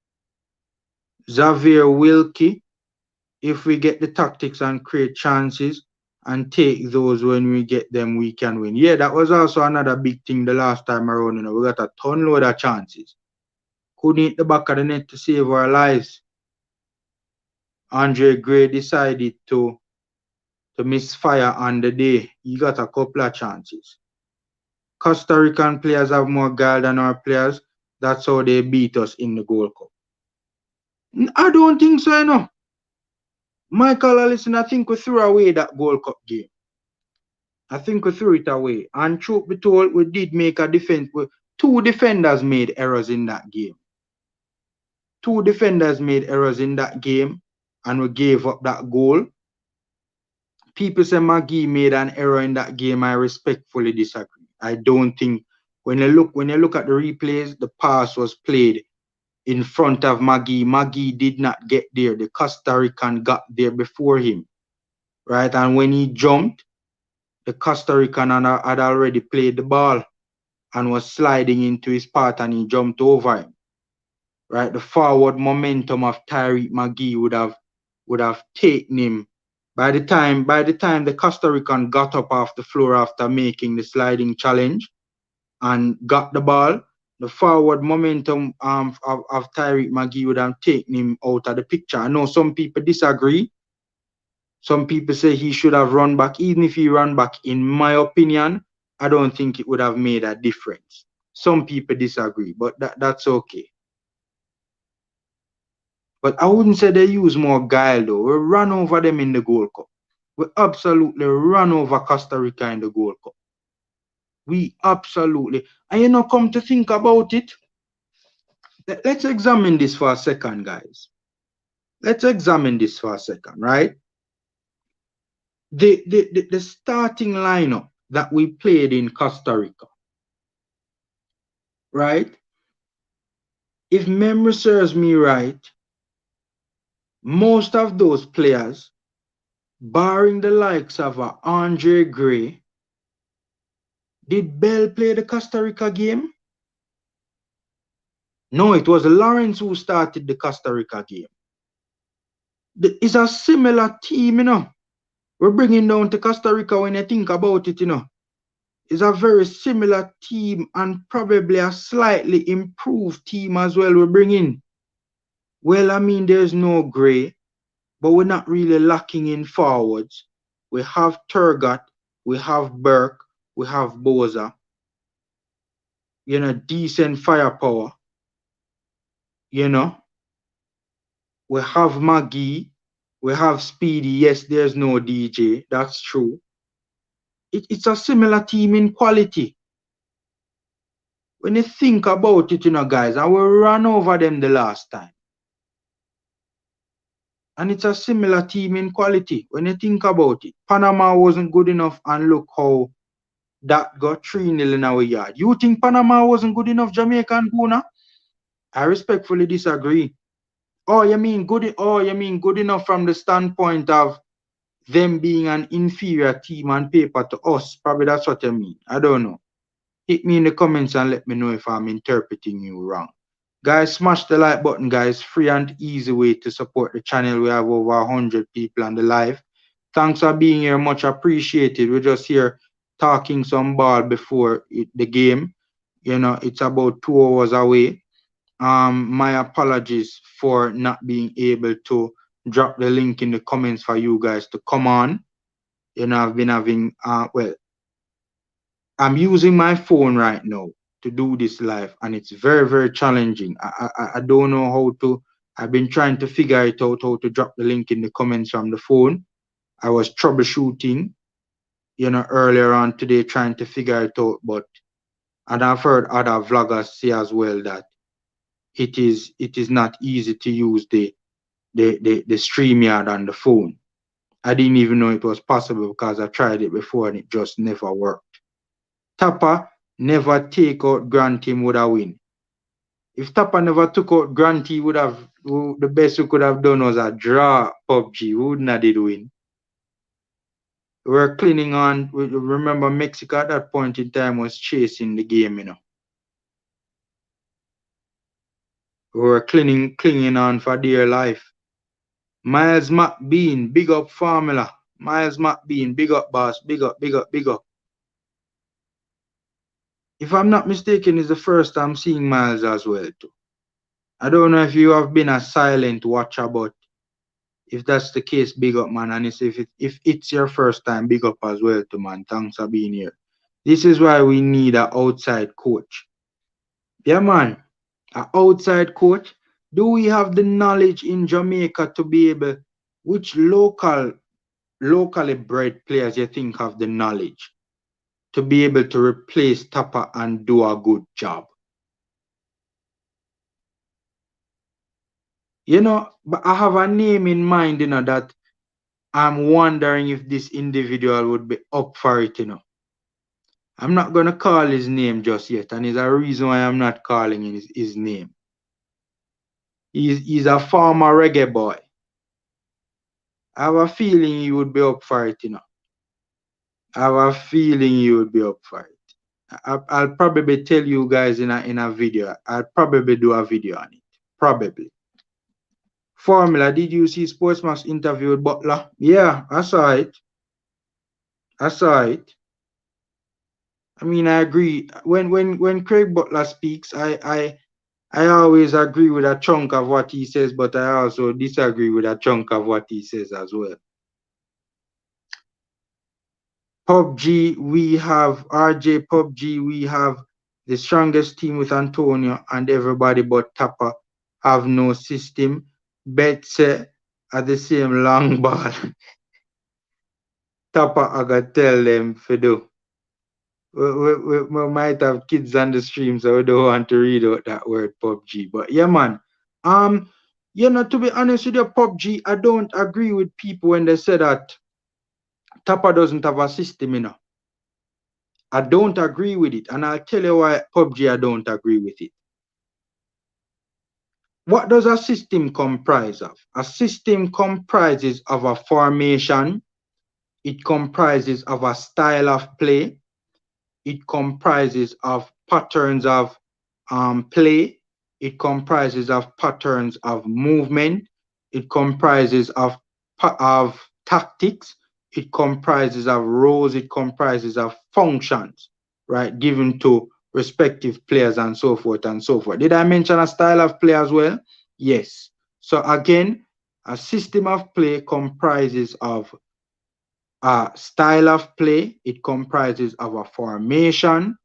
Xavier Wilkie, if we get the tactics and create chances and take those when we get them, we can win. Yeah, that was also another big thing the last time around. We got a ton load of chances. Couldn't hit the back of the net to save our lives. Andre Gray decided to misfire on the day. He got a couple of chances. Costa Rican players have more guile than our players. That's how they beat us in the Gold Cup. I don't think so, Michael Allison, I think we threw away that Gold Cup game. I think we threw it away. And truth be told, we did make a defense. Two defenders made errors in that game. Two defenders made errors in that game, and we gave up that goal. People say McGee made an error in that game. I respectfully disagree. I don't think when you look at the replays, the pass was played in front of McGee. McGee did not get there. The Costa Rican got there before him, right? And when he jumped, the Costa Rican had already played the ball and was sliding into his path, and he jumped over him, right? The forward momentum of Tyreek McGee would have taken him. By the time the Costa Rican got up off the floor after making the sliding challenge and got the ball, the forward momentum of Tyreek McGee would have taken him out of the picture. I know some people disagree. Some people say he should have run back. Even if he ran back, in my opinion, I don't think it would have made a difference. Some people disagree, but that's okay. But I wouldn't say they use more guile, though. We ran over them in the Gold Cup. We absolutely ran over Costa Rica in the Gold Cup. We absolutely. And come to think about it, let's examine this for a second, guys. Let's examine this for a second, right? The starting lineup that we played in Costa Rica, right? If memory serves me right, most of those players, barring the likes of Andre Gray, did Bell play the Costa Rica game? No, it was Lawrence who started the Costa Rica game. It's a similar team, We're bringing down to Costa Rica when you think about it, It's a very similar team and probably a slightly improved team as well we're bringing. Well, I mean, there's no gray, but we're not really lacking in forwards. We have Turgot, we have Burke, we have Boza, decent firepower, you know. We have Maggie, we have Speedy. Yes, there's no DJ, that's true. It's a similar team in quality. When you think about it, guys, and we ran over them the last time. And it's a similar team in quality. When you think about it, Panama wasn't good enough, and look how that got 3-0 in our yard. You think Panama wasn't good enough, Jamaica and Guna? I respectfully disagree. Oh, you mean good enough from the standpoint of them being an inferior team on paper to us? Probably that's what you mean. I don't know. Hit me in the comments and let me know if I'm interpreting you wrong. Guys, smash the like button, guys. Free and easy way to support the channel. We have over 100 people on the live. Thanks for being here. Much appreciated. We're just here talking some ball before the game. It's about 2 hours away. My apologies for not being able to drop the link in the comments for you guys to come on. I've been having, I'm using my phone right now to do this live, and it's very, very challenging. I don't know how to. I've been trying to figure it out, how to drop the link in the comments from the phone. I was troubleshooting, earlier on today, trying to figure it out, and I've heard other vloggers say as well that it is not easy to use the StreamYard on the phone. I didn't even know it was possible because I tried it before and it just never worked. Tapper never take out Grant, him would have win. If Tapper never took out Grant, he would have, the best we could have done was a draw PUBG. We wouldn't have did win. We were clinging on. Remember, Mexico at that point in time was chasing the game, We were clinging on for dear life. Miles McBean, big up Formula. Miles McBean, big up boss, big up, big up, big up. If I'm not mistaken, it's the first time seeing Miles as well too. I don't know if you have been a silent watcher, but if that's the case, big up, man. And if it's your first time, big up as well too, man. Thanks for being here. This is why we need an outside coach. Yeah, man. An outside coach. Do we have the knowledge in Jamaica to be able, which locally bred players you think have the knowledge to be able to replace Tapper and do a good job? But I have a name in mind, that I'm wondering if this individual would be up for it, I'm not going to call his name just yet, and there's a reason why I'm not calling his name. He's a former reggae boy. I have a feeling he would be up for it, I have a feeling he would be up for it. I'll probably tell you guys in a video. I'll probably do a video on it. Probably. Formula, did you see Sportsman's interview with Butler? Yeah, I saw it. I mean, I agree. When Craig Butler speaks, I always agree with a chunk of what he says, but I also disagree with a chunk of what he says as well. PUBG, we have RJ PUBG, we have the strongest team with Antonio and everybody but Tapper have no system. Bets at the same long ball. Tapper, I gotta tell them for do. We might have kids on the stream, so we don't want to read out that word PUBG. But yeah, man. To be honest with you, PUBG, I don't agree with people when they say that Tapper doesn't have a system, I don't agree with it, and I'll tell you why PUBG I don't agree with it. What does a system comprise of? A system comprises of a formation, it comprises of a style of play, it comprises of patterns of play, it comprises of patterns of movement, it comprises of tactics, it comprises of roles, it comprises of functions, right, given to respective players and so forth and so forth. Did I mention a style of play as well? Yes. So again, a system of play comprises of a style of play, it comprises of a formation,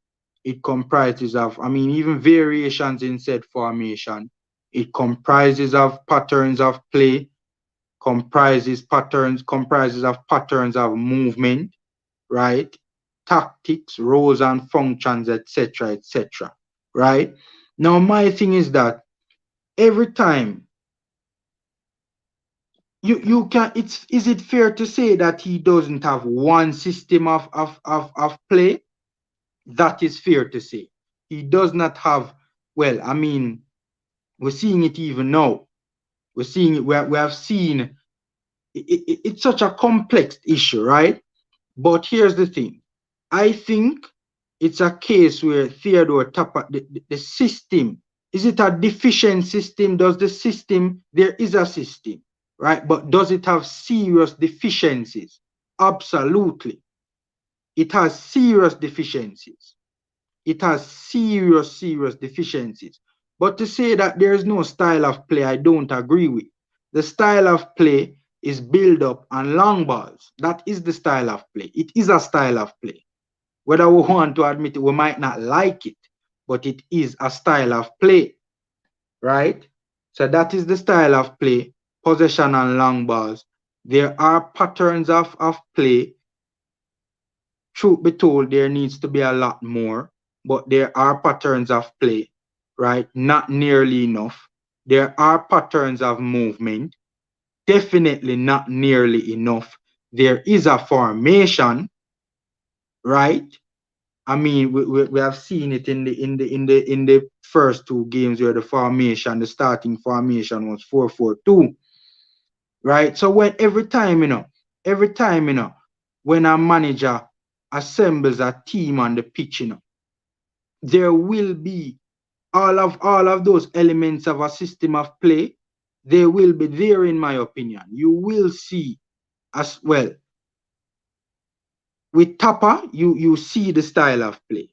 it comprises of, I mean, even variations in said formation. It comprises of patterns of play, comprises of patterns of movement, right? Tactics, roles and functions, etc., etc. Right? Now, my thing is that every time you can, it's is it fair to say that he doesn't have one system of play? That is fair to say. He does not have, well, I mean, we're seeing it even now. We're seeing it, we have seen it's such a complex issue, right? But here's the thing. I think it's a case where Theodore Tapper, the system, is it a deficient system? Does the system, there is a system, right? But does it have serious deficiencies? Absolutely. It has serious deficiencies. It has serious deficiencies. But to say that there is no style of play, I don't agree with. The style of play is build up and long balls. That is the style of play. It is a style of play. Whether we want to admit it, we might not like it, but it is a style of play, right? So that is the style of play, possession and long balls. There are patterns of play. Truth be told, there needs to be a lot more, but there are patterns of play, right? Not nearly enough. There are patterns of movement, definitely not nearly enough. There is a formation, right? I mean, we have seen it in the first two games where the formation, the starting formation was 4-4-2, right? So when every time, when a manager assembles a team on the pitch, there will be all of those elements of a system of play. They will be there, in my opinion. You will see as well. With Tapper, you see the style of play,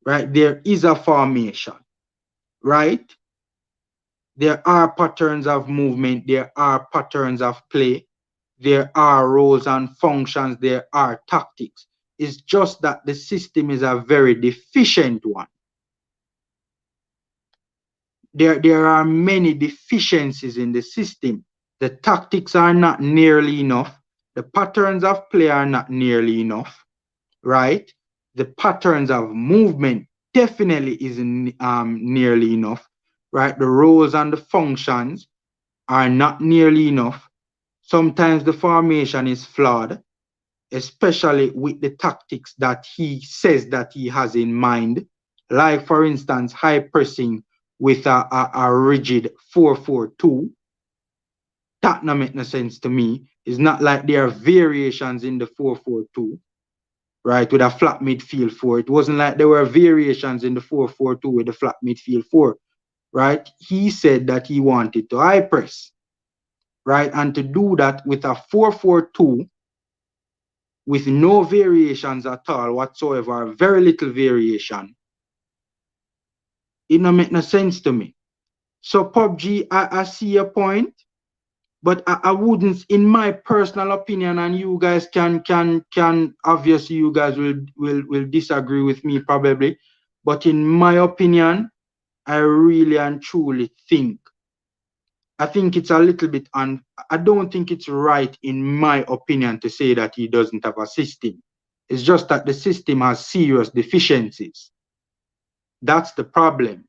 right? There is a formation, right? There are patterns of movement, there are patterns of play, there are roles and functions, there are tactics. It's just that the system is a very deficient one. There are many deficiencies in the system. The tactics are not nearly enough. The patterns of play are not nearly enough, right? The patterns of movement definitely isn't nearly enough, right? The roles and the functions are not nearly enough. Sometimes the formation is flawed, especially with the tactics that he says that he has in mind. Like, for instance, high pressing with a rigid 4-4-2. That not make no sense to me. It's not like there are variations in the 4-4-2, right, with a flat midfield 4. It wasn't like there were variations in the 4-4-2 with a flat midfield 4, right? He said that he wanted to high press, right? And to do that with a 4-4-2 with no variations at all whatsoever, very little variation, it don't make no sense to me. So PUBG, I see your point, but I wouldn't, in my personal opinion, and you guys can obviously you guys will disagree with me probably, but in my opinion, I really and truly think, I think it's a little bit I don't think it's right, in my opinion, to say that he doesn't have a system. It's just that the system has serious deficiencies. That's the problem.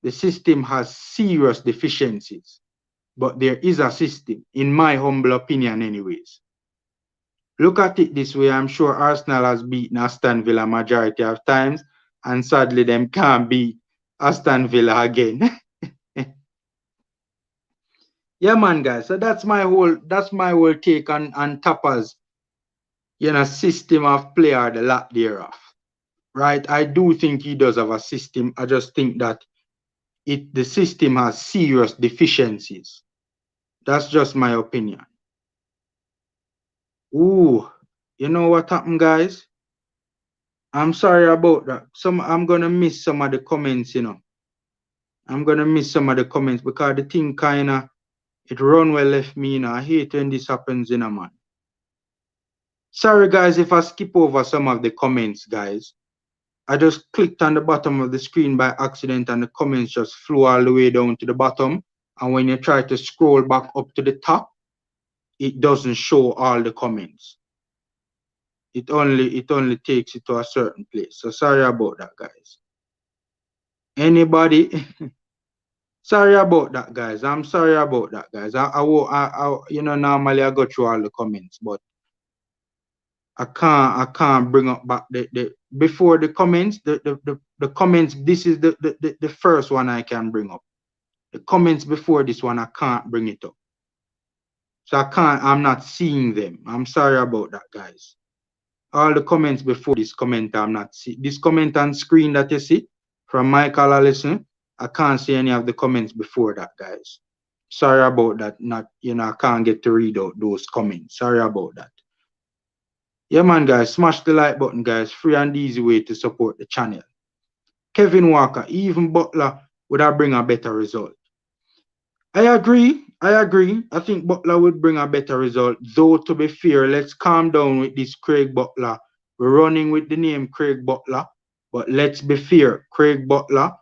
The system has serious deficiencies, but there is a system, in my humble opinion anyways. Look at it this way, I'm sure Arsenal has beaten Aston Villa majority of times, and sadly them can't beat Aston Villa again. Yeah, man, guys. So that's my whole take on Tapper's, system of play, or the lack thereof. Right? I do think he does have a system. I just think that the system has serious deficiencies. That's just my opinion. Ooh, you know what happened, guys? I'm sorry about that. I'm gonna miss some of the comments, I'm gonna miss some of the comments because the thing kinda it run well left me, you know. I hate when this happens, you know, man. Sorry guys if I skip over some of the comments, guys. I just clicked on the bottom of the screen by accident and the comments just flew all the way down to the bottom. And when you try to scroll back up to the top, it doesn't show all the comments. It only takes you to a certain place. So sorry about that, guys. Anybody? Sorry about that, guys. I'm sorry about that, guys. You know, normally I go through all the comments, but I can't bring up back the before the comments, the comments. This is the first one I can bring up. The comments before this one, I can't bring it up. So I'm not seeing them. I'm sorry about that, guys. All the comments before this comment, I'm not seeing. This comment on screen that you see from Michael Allison, I can't see any of the comments before that, guys. Sorry about that. Not, you know, I can't get to read out those comments. Sorry about that. Yeah, man, guys, smash the like button, guys. Free and easy way to support the channel. Kevin Walker, even Butler would have bring a better result. I agree. I think Butler would bring a better result. Though, to be fair, let's calm down with this Craig Butler. We're running with the name Craig Butler. But let's be fair, Craig Butler,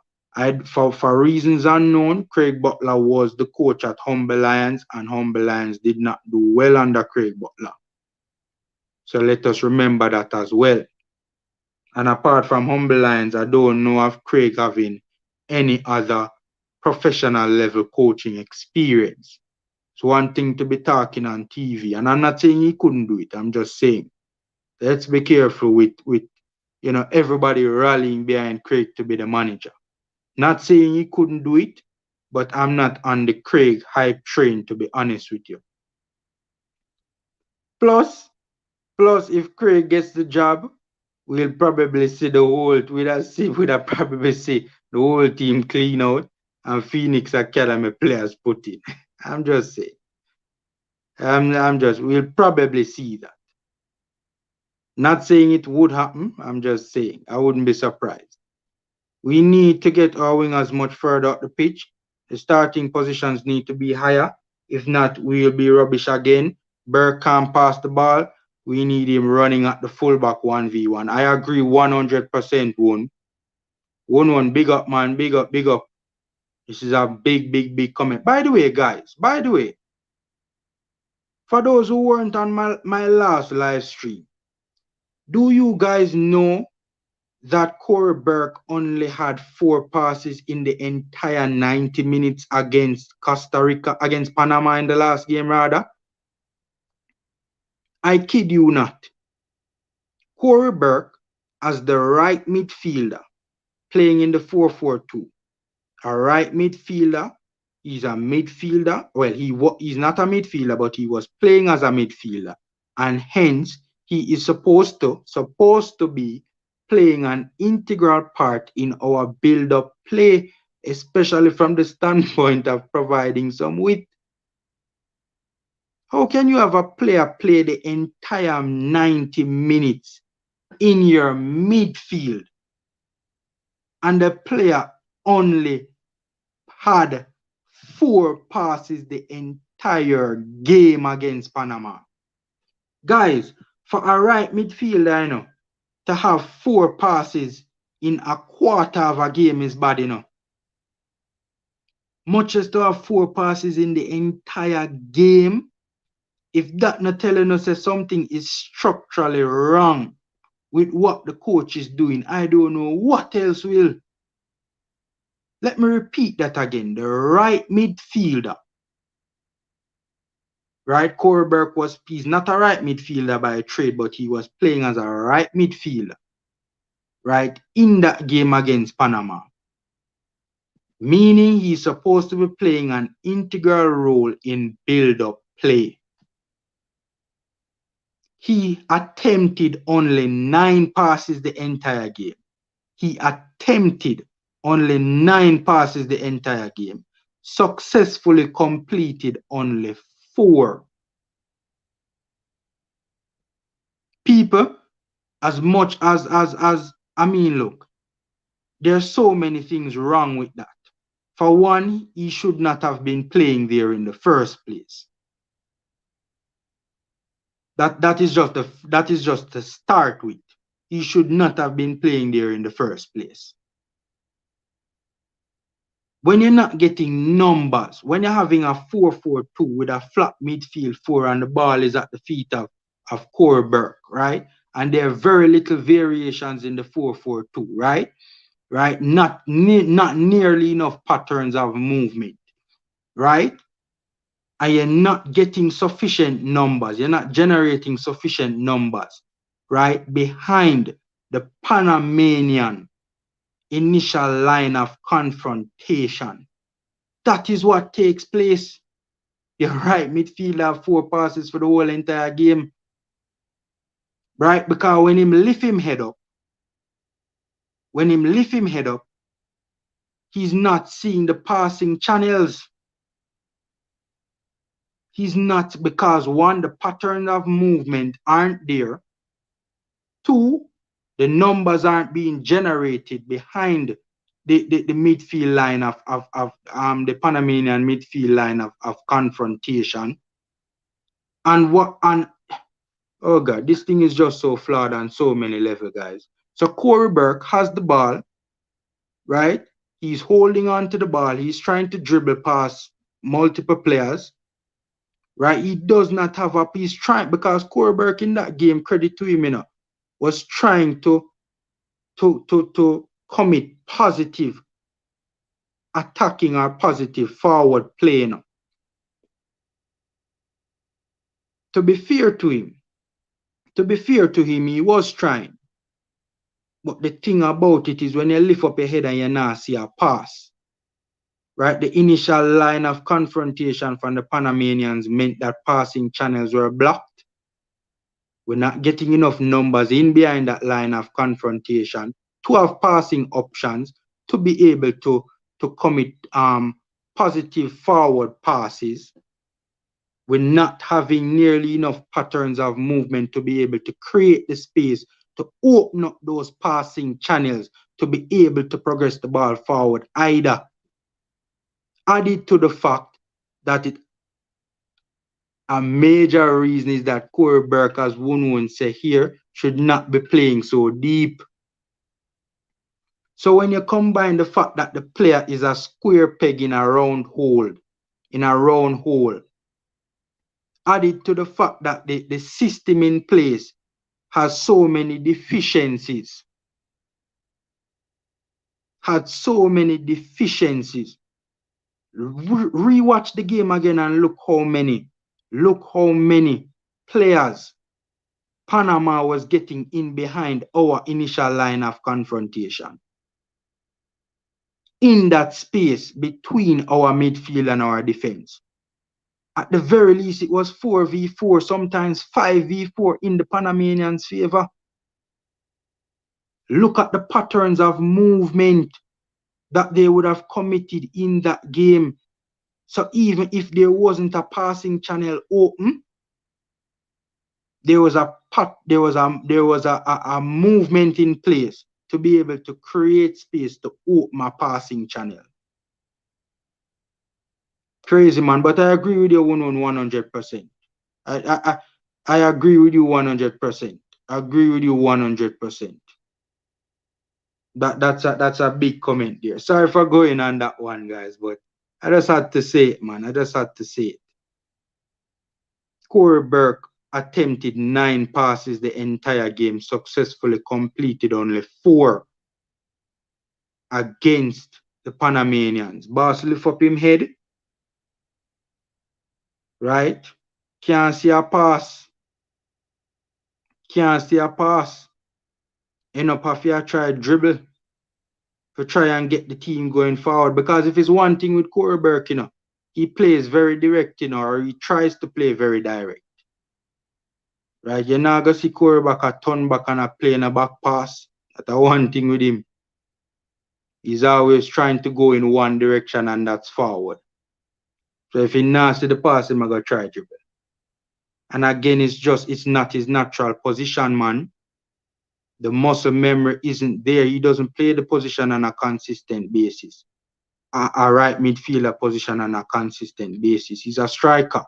for reasons unknown, Craig Butler was the coach at Humble Lions, and Humble Lions did not do well under Craig Butler. So let us remember that as well. And apart from Humble Lions, I don't know of Craig having any other professional level coaching experience. It's one thing to be talking on TV, and I'm not saying he couldn't do it. I'm just saying let's be careful with you know, everybody rallying behind Craig to be the manager. Not saying he couldn't do it, but I'm not on the Craig hype train, to be honest with you. Plus, if Craig gets the job, we'll probably see the whole, we'll probably see the whole team clean out and Phoenix Academy players put in. I'm just saying. We'll probably see that. Not saying it would happen. I'm just saying I wouldn't be surprised. We need to get our wingers much further up the pitch. The starting positions need to be higher. If not, we'll be rubbish again. Burke can't pass the ball. We need him running at the fullback 1v1. I agree 100%, one. 1-1, big up, man. Big up, big up. This is a big comment. By the way, guys, for those who weren't on my last live stream, do you guys know that Corey Burke only had 4 passes in the entire 90 minutes against Costa Rica, against Panama in the last game, rather? I kid you not. Corey Burke, as the right midfielder, playing in the 4-4-2, a right midfielder, he's a midfielder. Well, he's not a midfielder, but he was playing as a midfielder. And hence, he is supposed to be playing an integral part in our build-up play, especially from the standpoint of providing some width. How can you have a player play the entire 90 minutes in your midfield and the player only had 4 passes the entire game against Panama? Guys, for a right midfielder, you know, to have 4 passes in a quarter of a game is bad, you know. Much as to have 4 passes in the entire game, if that not telling us that something is structurally wrong with what the coach is doing, I don't know what else will. Let me repeat that again. The right midfielder, right? Corey Burke he's not a right midfielder by trade, but he was playing as a right midfielder, right, in that game against Panama. Meaning he's supposed to be playing an integral role in build-up play. He attempted only 9 passes the entire game. He attempted only 9 passes the entire game. Successfully completed only 4. People, as much as I mean, look, there's so many things wrong with that. For one, he should not have been playing there in the first place. That is just to start with. He should not have been playing there in the first place. When you're not getting numbers, when you're having a 4-4-2 with a flat midfield four and the ball is at the feet of Burke, right? And there are very little variations in the 4-4-2, right? Right? Not nearly enough patterns of movement, right? And you're not getting sufficient numbers. You're not generating sufficient numbers, right? Behind the Panamanian initial line of confrontation. That is what takes place. You're right, midfield have 4 passes for the whole entire game. Right? Because when him lift him head up, he's not seeing the passing channels. He's not, because one, the pattern of movement aren't there. Two, the numbers aren't being generated behind the midfield line of the Panamanian midfield line of confrontation. And oh God, this thing is just so flawed on so many levels, guys. So Corey Burke has the ball, right? He's holding on to the ball. He's trying to dribble past multiple players, right? He does not have a piece trying, because Corey Burke in that game, credit to him, was trying to commit positive attacking or positive forward play. To be fair to him, he was trying. But the thing about it is, when you lift up your head and you not see a pass, right? The initial line of confrontation from the Panamanians meant that passing channels were blocked. We're not getting enough numbers in behind that line of confrontation to have passing options to be able to commit positive forward passes. We're not having nearly enough patterns of movement to be able to create the space to open up those passing channels to be able to progress the ball forward either. Added to the fact that a major reason is that Corey Burke, as Wun say here, should not be playing so deep. So when you combine the fact that the player is a square peg in a round hole, added to the fact that the system in place has so many deficiencies, rewatch the game again and look how many players Panama was getting in behind our initial line of confrontation. In that space between our midfield and our defense. At the very least, it was 4v4, sometimes 5v4 in the Panamanians' favor. Look at the patterns of movement that they would have committed in that game. So even if there wasn't a passing channel open, there was a movement in place to be able to create space to open a passing channel. Crazy, man, but I agree with you 100%. I agree with you 100%. I agree with you 100%. That's a big comment there. Sorry for going on that one, guys, but I just had to say it, man. I just had to say it. Corey Burke attempted 9 passes the entire game, successfully completed only 4 against the Panamanians. Boss lift up him head, right? Can't see a pass. End up have to try dribble to try and get the team going forward. Because if it's one thing with Corey Burke, he plays very direct, or he tries to play very direct. Right? You're not going to see Corey Burke a turn back and a play in a back pass. That's one thing with him. He's always trying to go in one direction, and that's forward. So if he not see the pass, he's going to try dribble. And again, it's not his natural position, man. The muscle memory isn't there. He doesn't play the position on a consistent basis. a right midfielder position on a consistent basis. He's a striker.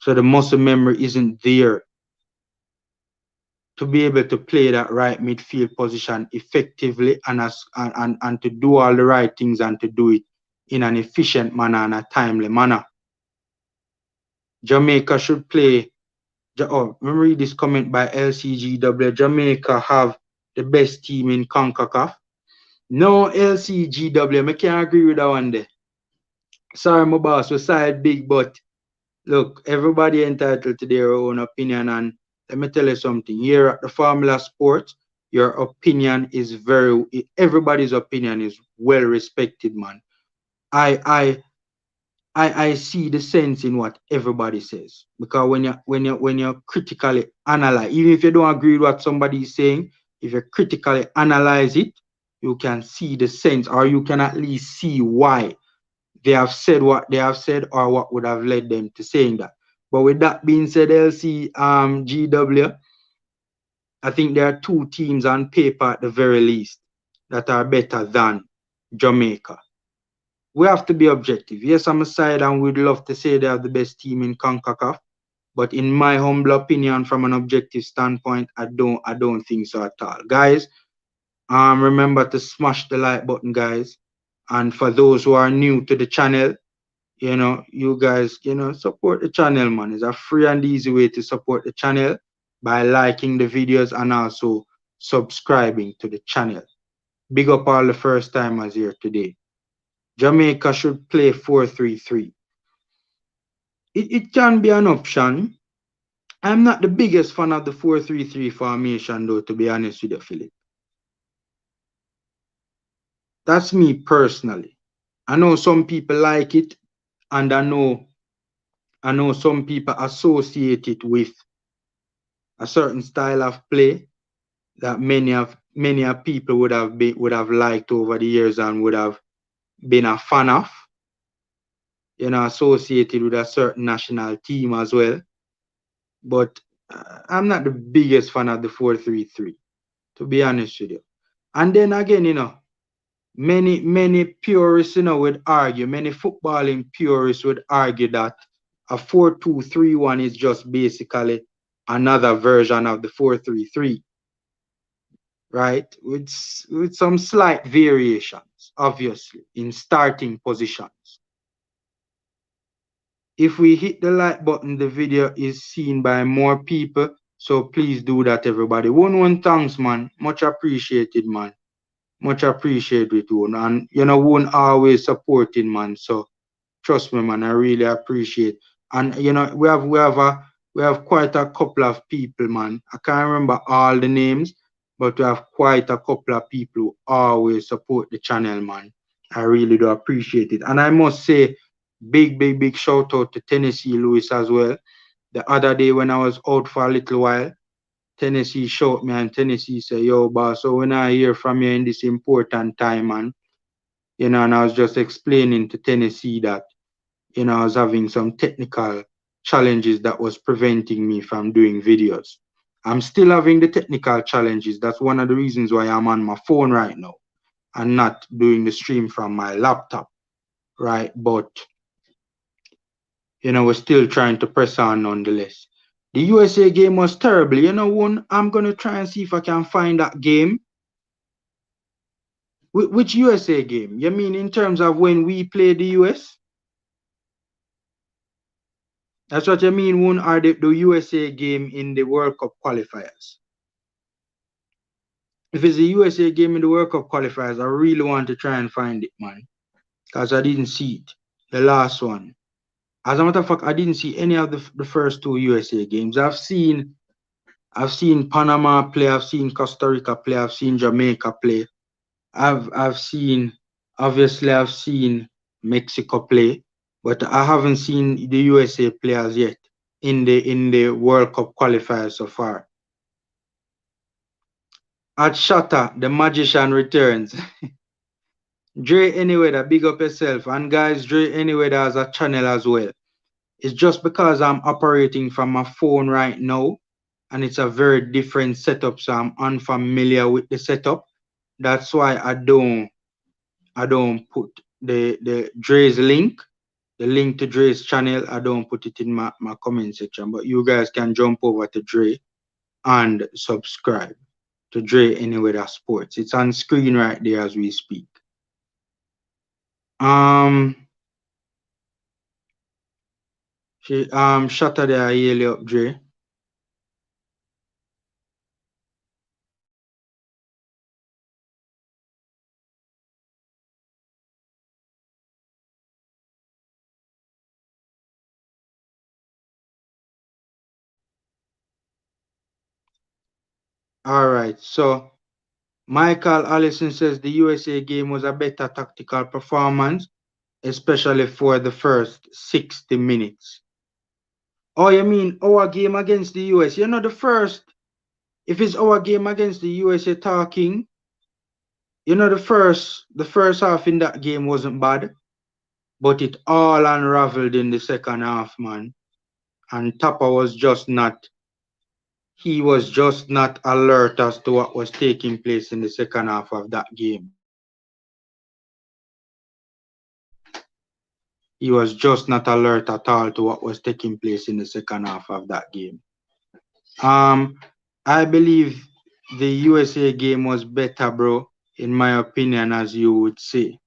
So the muscle memory isn't there to be able to play that right midfield position effectively and to do all the right things and to do it in an efficient manner and a timely manner. Jamaica should play. Oh, let me read this comment by LCGW. Jamaica have the best team in CONCACAF. No, LCGW, I can't agree with that one there. Sorry, my boss, we side big, but look, everybody entitled to their own opinion. And let me tell you something. Here at the Formula Sports, your opinion is everybody's opinion is well respected, man. I see the sense in what everybody says, because when you critically analyze, even if you don't agree with what somebody is saying, if you critically analyze it, you can see the sense, or you can at least see why they have said what they have said, or what would have led them to saying that. But with that being said, GW, I think there are two teams on paper at the very least that are better than Jamaica. We have to be objective. Yes, I'm a side and we'd love to say they are the best team in CONCACAF. But in my humble opinion, from an objective standpoint, I don't think so at all. Guys, remember to smash the like button, guys. And for those who are new to the channel, you guys, support the channel, man. It's a free and easy way to support the channel by liking the videos and also subscribing to the channel. Big up all the first timers here today. Jamaica should play 4-3-3. It can be an option. I'm not the biggest fan of the 4-3-3 formation, though, to be honest with you, Philip. That's me personally. I know some people like it, and I know some people associate it with a certain style of play that many people would have liked over the years and would have been a fan of, associated with a certain national team as well. But I'm not the biggest fan of the 4-3-3, to be honest with you. And then again, many purists, would argue, many footballing purists would argue that a 4-2-3-1 is just basically another version of the 4-3-3. Right? With some slight variations, obviously, in starting positions. If we hit the like button, the video is seen by more people. So please do that, everybody. One thanks, man. Much appreciated, man. Much appreciated, one. And one always supporting, man. So trust me, man. I really appreciate. And we have quite a couple of people, man. I can't remember all the names, but we have quite a couple of people who always support the channel, man. I really do appreciate it. And I must say, big shout out to Tennessee Lewis as well. The other day when I was out for a little while, Tennessee showed me, and Tennessee said, yo, boss, so when I hear from you in this important time, man, and I was just explaining to Tennessee that, I was having some technical challenges that was preventing me from doing videos. I'm still having the technical challenges. That's one of the reasons why I'm on my phone right now and not doing the stream from my laptop, right? But we're still trying to press on nonetheless. The USA game was terrible. I'm going to try and see if I can find that game. Which USA game? You mean in terms of when we played the US? That's what you mean, one are the USA game in the World Cup qualifiers. If it's the USA game in the World Cup qualifiers, I really want to try and find it, man. Because I didn't see it. The last one. As a matter of fact, I didn't see any of the first two USA games. I've seen Panama play, I've seen Costa Rica play, I've seen Jamaica play. I've seen Mexico play, but I haven't seen the USA players yet in the World Cup qualifiers so far. At Shatter, the magician returns. Dre Anyway, big up yourself. And guys, Dre Anyway has a channel as well. It's just because I'm operating from my phone right now, and it's a very different setup, so I'm unfamiliar with the setup. That's why I don't I don't put the Dre's link, the link to Dre's channel. I don't put it in my comment section, but you guys can jump over to Dre and subscribe to Dre Anywhere Sports. It's on screen right there as we speak. Shutter there, I up Dre. All right, so Michael Allison says the USA game was a better tactical performance, especially for the first 60 minutes. Oh, you mean our game against the US? You know, if it's our game against the USA talking, you know, the first half in that game wasn't bad, but it all unraveled in the second half, man. And Tapa was just not alert as to what was taking place in the second half of that game. He was just not alert at all to what was taking place in the second half of that game. I believe the USA game was better, bro, in my opinion, as you would say.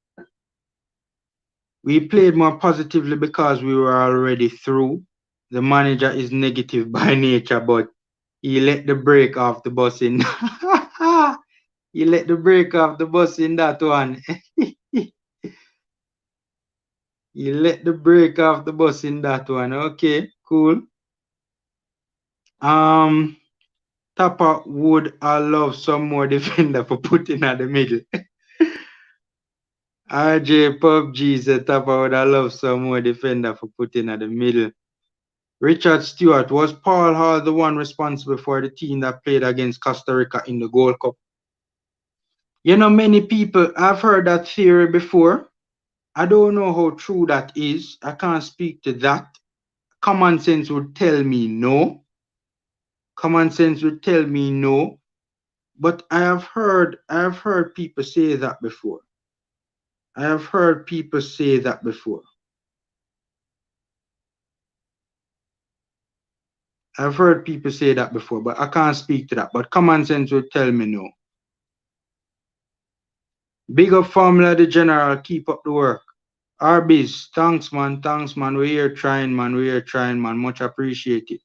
We played more positively because we were already through. The manager is negative by nature, but he let the brake off the bus in. He let the brake off the bus in that one. He let the brake off the bus in that one. Okay, cool. Tapa would I love some more defender for putting at the middle. RJ PUBG said Tapa would I love some more defender for putting at the middle. Richard Stewart, was Paul Hall the one responsible for the team that played against Costa Rica in the Gold Cup? You know, many people, I've heard that theory before. I don't know how true that is. I can't speak to that. Common sense would tell me no. Common sense would tell me no. But I have heard people say that before. I have heard people say that before. I've heard people say that before, but I can't speak to that. But common sense would tell me no. Big up Formula the General, keep up the work. Arby's, thanks man. We're here trying, man. Much appreciated.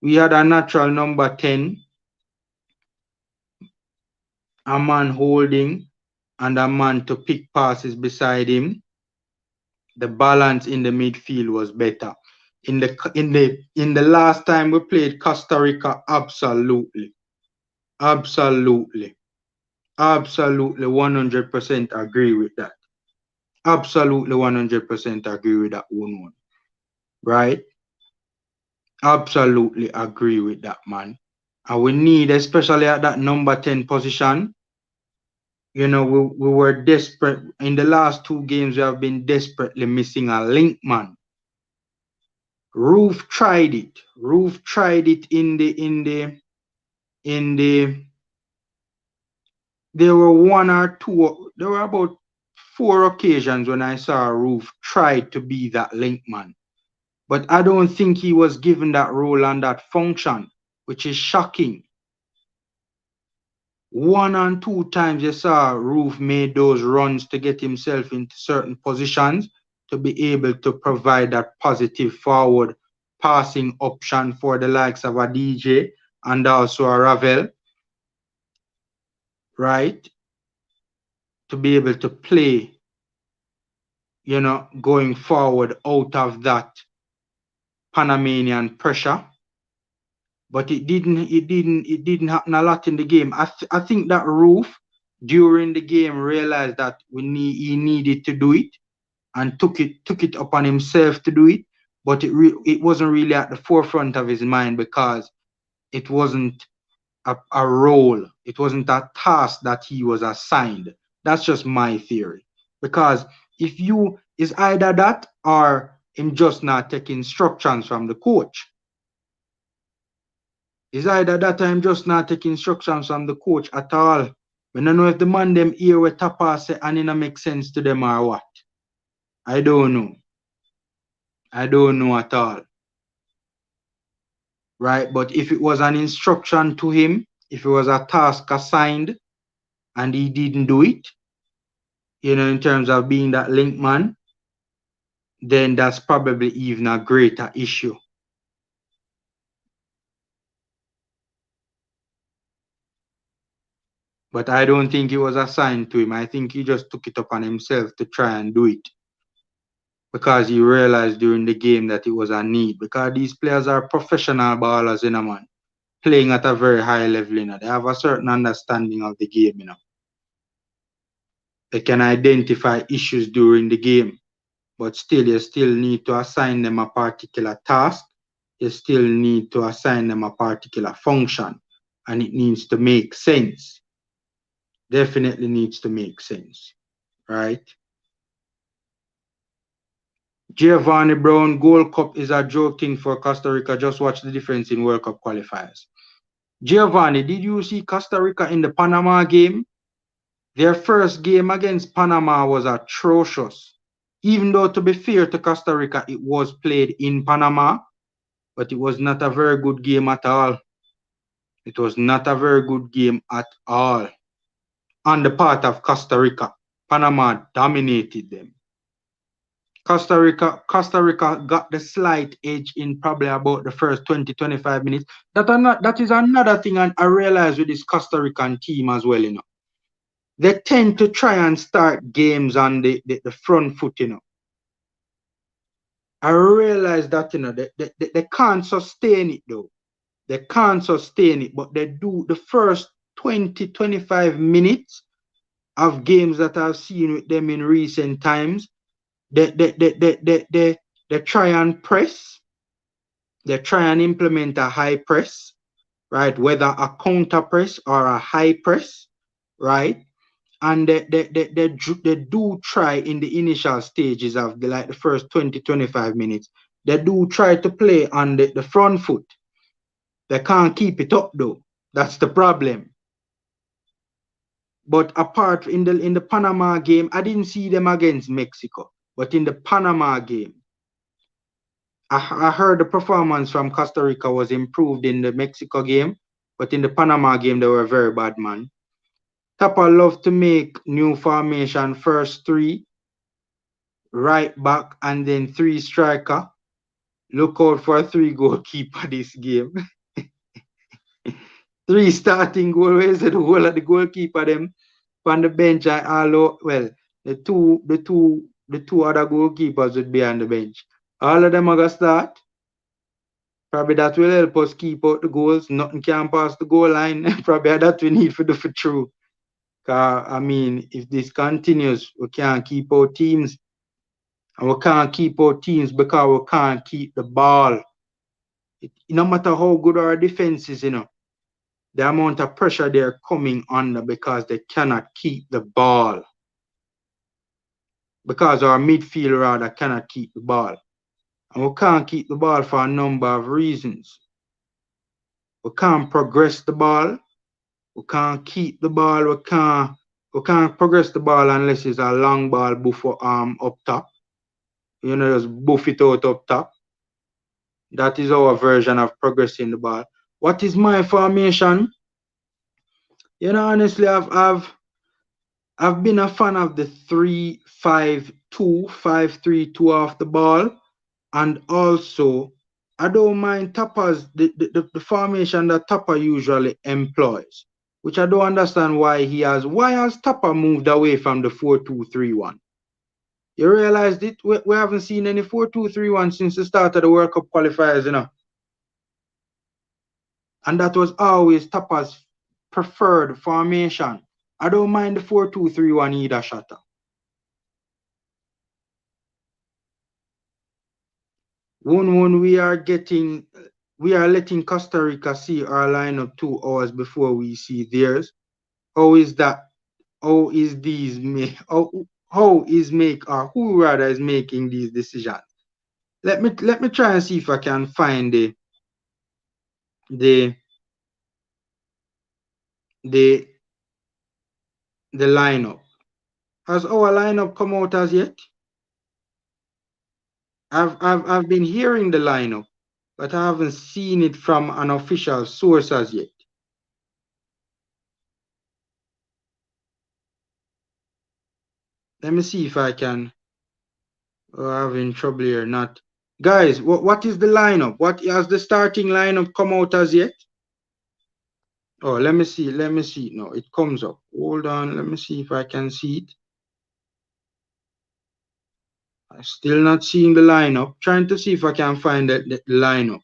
We had a natural number 10, a man holding, and a man to pick passes beside him. The balance in the midfield was better. In the last time we played Costa Rica, absolutely, 100% agree with that. Absolutely 100% agree with that one. Right? Absolutely agree with that, man. And we need, especially at that number 10 position, you know, we were desperate. In the last two games, we have been desperately missing a link, man. Roof tried it there were about 4 occasions when I saw Roof tried to be that link man. But I don't think he was given that role and that function, which is shocking. 1 and 2 times you saw Roof made those runs to get himself into certain positions to be able to provide that positive forward passing option for the likes of a DJ and also a Ravel, right? To be able to play, you know, going forward out of that Panamanian pressure. But it didn't happen a lot in the game. I think that Roof during the game realized that he needed to do it and took it upon himself to do it. But it wasn't really at the forefront of his mind because it wasn't a role. It wasn't a task that he was assigned. That's just my theory. Because it's either that or him just not taking instructions from the coach. It's either that or him just not taking instructions from the coach at all. I don't know if the man them hear what Tapa say and it not make sense to them or what. I don't know. I don't know at all. Right? But if it was an instruction to him, if it was a task assigned and he didn't do it, in terms of being that link man, then that's probably even a greater issue. But I don't think it was assigned to him. I think he just took it upon himself to try and do it. Because he realized during the game that it was a need. Because these players are professional ballers, man. Playing at a very high level, They have a certain understanding of the game, They can identify issues during the game. But still, you still need to assign them a particular task. You still need to assign them a particular function. And it needs to make sense. Definitely needs to make sense. Right? Giovanni Brown, Gold Cup is a joking for Costa Rica. Just watch the difference in World Cup qualifiers. Giovanni, did you see Costa Rica in the Panama game? Their first game against Panama was atrocious. Even though, to be fair to Costa Rica, it was played in Panama, but it was not a very good game at all. It was not a very good game at all. On the part of Costa Rica, Panama dominated them. Costa Rica got the slight edge in probably about the first 20-25 minutes. That is another thing I realize with this Costa Rican team as well, They tend to try and start games on the front foot, I realize that, they can't sustain it though. They can't sustain it, but they do the first 20-25 minutes of games that I've seen with them in recent times. They try and press. They try and implement a high press, right? Whether a counter press or a high press, right? And they do try in the initial stages of the first 20-25 minutes. They do try to play on the front foot. They can't keep it up though. That's the problem. But apart in the Panama game, I didn't see them against Mexico. But in the Panama game, I heard the performance from Costa Rica was improved in the Mexico game, but in the Panama game, they were very bad, man. Tapa love to make new formation, first 3, right back, and then 3 striker. Look out for a 3 goalkeeper this game. 3 starting goal, where's the whole of the goalkeeper them on the bench? The two other goalkeepers would be on the bench. All of them are gonna start. Probably that will help us keep out the goals. Nothing can pass the goal line. Probably that we need to do for true. I mean, if this continues, we can't keep our teams. And we can't keep our teams because we can't keep the ball. No matter how good our defense is, the amount of pressure they're coming under because they cannot keep the ball. Because our midfield rather cannot keep the ball. And we can't keep the ball for a number of reasons. We can't progress the ball. We can't keep the ball. We can't progress the ball unless it's a long ball before up top. Just buff it out up top. That is our version of progressing the ball. What is my formation? Honestly, I've been a fan of the 3-5-2, 5-3-2 off the ball. And also, I don't mind Tapa's the formation that Tapa usually employs, which I don't understand why has Tapa moved away from the 4-2-3-1? You realize it? We haven't seen any 4-2-3-1 since the start of the World Cup qualifiers, And that was always Tapa's preferred formation. I don't mind the 4-2-3-1 either, Shatta. When we are letting Costa Rica see our lineup 2 hours before we see theirs. How is that? Who rather is making these decisions? Let me try and see if I can find the the lineup. Has our lineup come out as yet? I've been hearing the lineup, but I haven't seen it from an official source as yet. Let me see if I can. Oh, I'm having trouble here. Not guys. What is the lineup? What has the starting lineup come out as yet? Oh, let me see. Let me see. No, it comes up. Hold on. Let me see if I can see it. I'm still not seeing the lineup. Trying to see if I can find the lineup.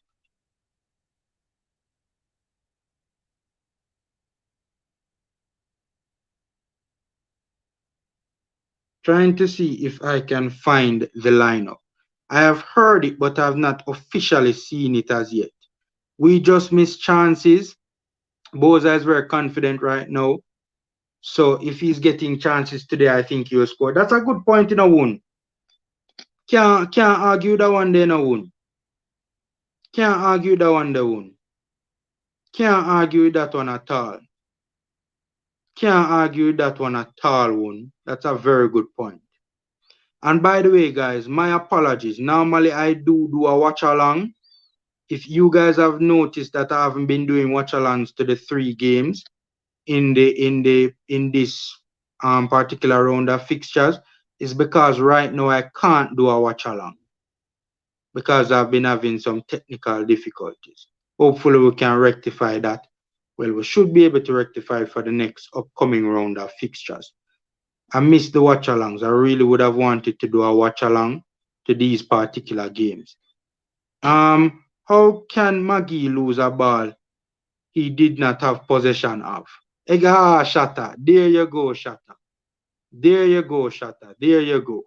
Trying to see if I can find the lineup. I have heard it, but I have not officially seen it as yet. We just missed chances. Boza is very confident right now. So if he's getting chances today, I think he'll score. That's a good point in a one. Can't argue that one there in a one. Can't argue that one there one. Can't argue with that one at all. Can't argue with that one at all one. That's a very good point. And by the way, guys, my apologies. Normally I do a watch along. If you guys have noticed that I haven't been doing watch alongs to the 3 games in this particular round of fixtures, is because right now I can't do a watch along because I've been having some technical difficulties. Hopefully we can rectify that. Well, we should be able to rectify for the next upcoming round of fixtures. I missed the watch alongs. I really would have wanted to do a watch along to these particular games. How can Maggie lose a ball he did not have possession of? Ega Shatta. There you go, Shatta. There you go, Shatta. There you go.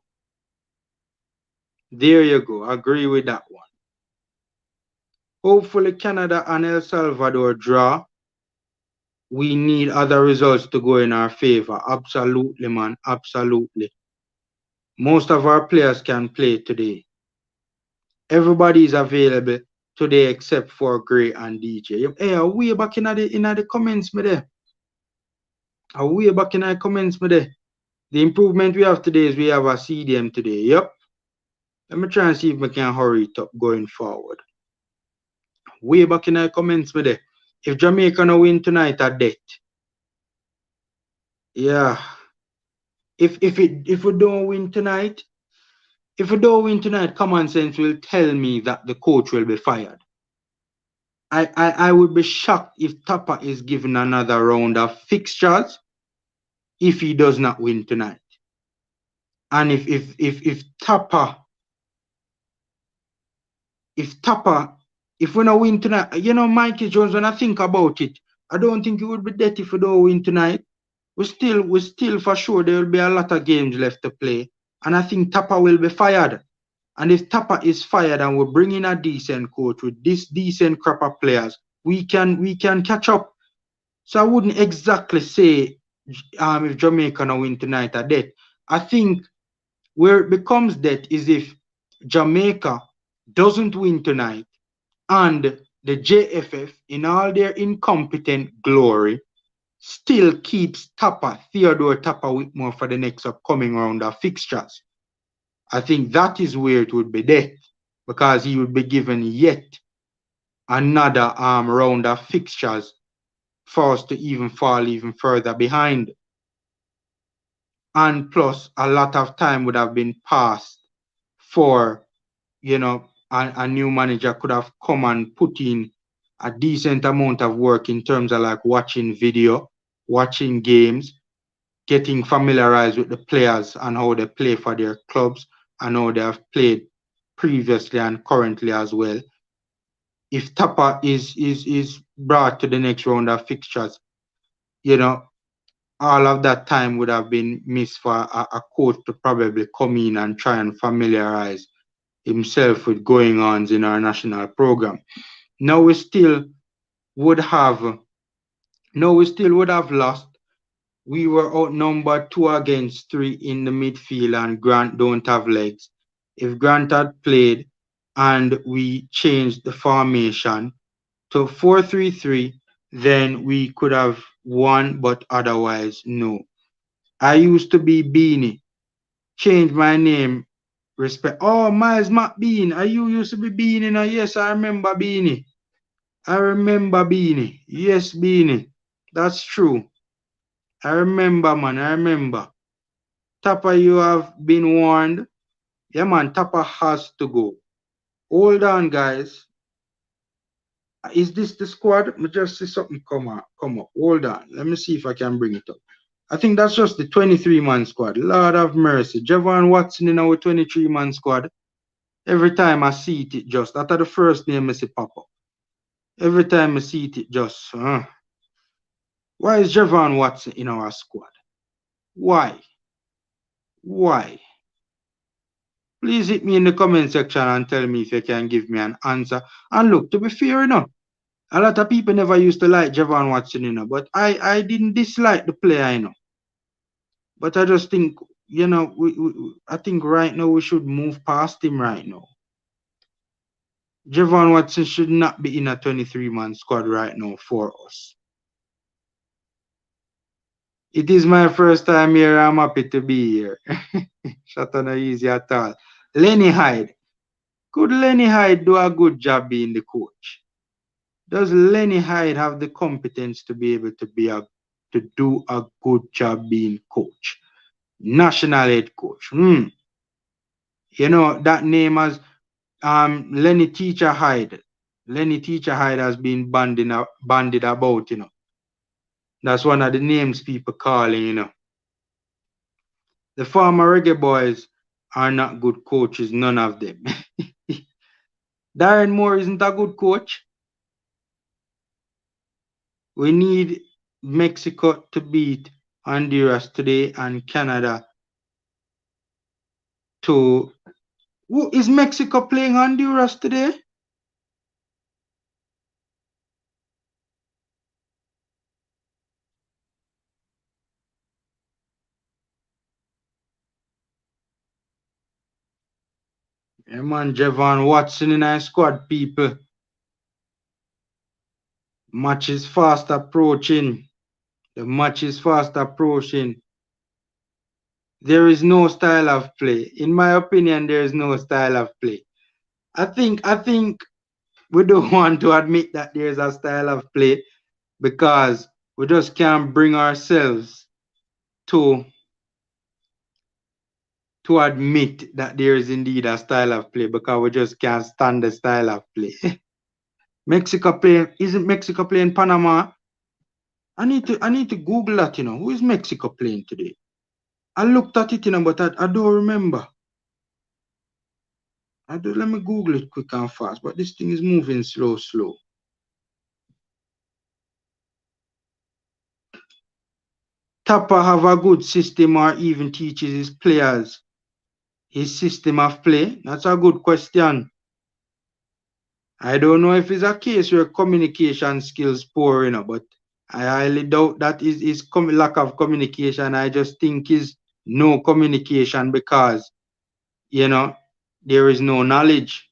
There you go. Agree with that one. Hopefully Canada and El Salvador draw. We need other results to go in our favor. Absolutely, man. Absolutely. Most of our players can play today. Everybody is available today except for Gray and DJ. Hey, are we back in the comments, me there? Are we back in the comments, me there? The improvement we have today is we have a CDM today. Yep. Let me try and see if we can hurry it up going forward. Way back in the comments, me there. If Jamaica no win tonight, a debt. Yeah. If we don't win tonight, common sense will tell me that the coach will be fired. I would be shocked if Tapa is given another round of fixtures if he does not win tonight. And if Tapa, if we don't win tonight, you know, Mikey Jones, when I think about it, I don't think it would be dead if we don't win tonight. We still for sure there will be a lot of games left to play. And I think Tapa will be fired. And if Tapa is fired and we bring in a decent coach with this decent crop of players, we can catch up. So I wouldn't exactly say if Jamaica no win tonight are dead. I think where it becomes dead is if Jamaica doesn't win tonight and the JFF, in all their incompetent glory, still keeps Theodore Tapa Whitmore for the next upcoming round of fixtures. I think that is where it would be death, because he would be given yet another round of fixtures for us to even fall even further behind. And plus, a lot of time would have been passed for, you know, a new manager could have come and put in a decent amount of work in terms of like watching video, watching games, getting familiarized with the players and how they play for their clubs and how they have played previously and currently as well. If Tapa is brought to the next round of fixtures, you know, all of that time would have been missed for a coach to probably come in and try and familiarize himself with going on in our national program. Now we still would have lost. We were outnumbered 2-3 in the midfield, and Grant don't have legs. If Grant had played and we changed the formation to 4-3-3, then we could have won, but otherwise, no. I used to be Beanie. Change my name. Respect. Oh, Miles McBean. You used to be Beanie now? Yes, I remember Beanie. I remember Beanie. Yes, Beanie. That's true. I remember, man. I remember. Tapper, you have been warned. Yeah, man. Tapper has to go. Hold on, guys. Is this the squad? Me just see something come up. Come up. Hold on. Let me see if I can bring it up. I think that's just the 23-man squad. Lord have mercy. Javon Watson in our 23-man squad. Every time I see it, just after the first name I see pop up. Every time I see it, just why is Javon Watson in our squad? Why? Why? Please hit me in the comment section and tell me if you can give me an answer. And look, to be fair enough, a lot of people never used to like Javon Watson, but I didn't dislike the player, But I just think, I think right now we should move past him right now. Javon Watson should not be in a 23-man squad right now for us. It is my first time here. I'm happy to be here. Shut on easy at all. Lenny Hyde. Could Lenny Hyde do a good job being the coach? Does Lenny Hyde have the competence to be able to do a good job being coach? National head coach. That name as Lenny Teacher Hyde. Lenny Teacher Hyde has been bandied about, That's one of the names people calling, The former Reggae Boys are not good coaches, none of them. Darren Moore isn't a good coach. We need Mexico to beat Honduras today and Canada to... Is Mexico playing Honduras today? Yeah, man, Javon Watson in our squad, people. Match is fast approaching. The match is fast approaching. There is no style of play. In my opinion, there is no style of play. I think we don't want to admit that there's a style of play because we just can't bring ourselves to admit that there is indeed a style of play because we just can't stand the style of play. Isn't Mexico playing Panama? I need to Google that, Who is Mexico playing today? I looked at it, but I don't remember. Let me Google it quick and fast, but this thing is moving slow. Tapper have a good system or even teaches his players his system of play? That's a good question. I don't know if it's a case where communication skills poor, but I highly doubt that is lack of communication. I just think is no communication because, there is no knowledge.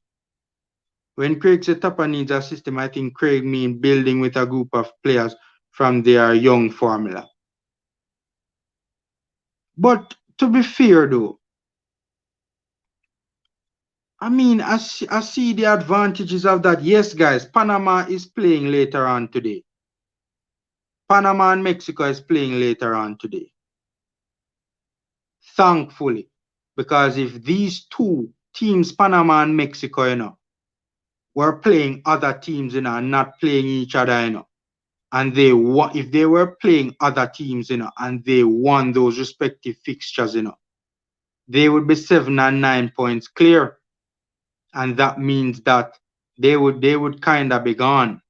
When Craig said Tapper needs a system, I think Craig means building with a group of players from their young formula. But to be fair though, I see the advantages of that. Yes, guys, Panama is playing later on today. Panama and Mexico is playing later on today. Thankfully, because if these two teams, Panama and Mexico, were playing other teams, and not playing each other, and if they were playing other teams, and they won those respective fixtures, they would be 7 and 9 points clear. And that means that they would kind of be gone.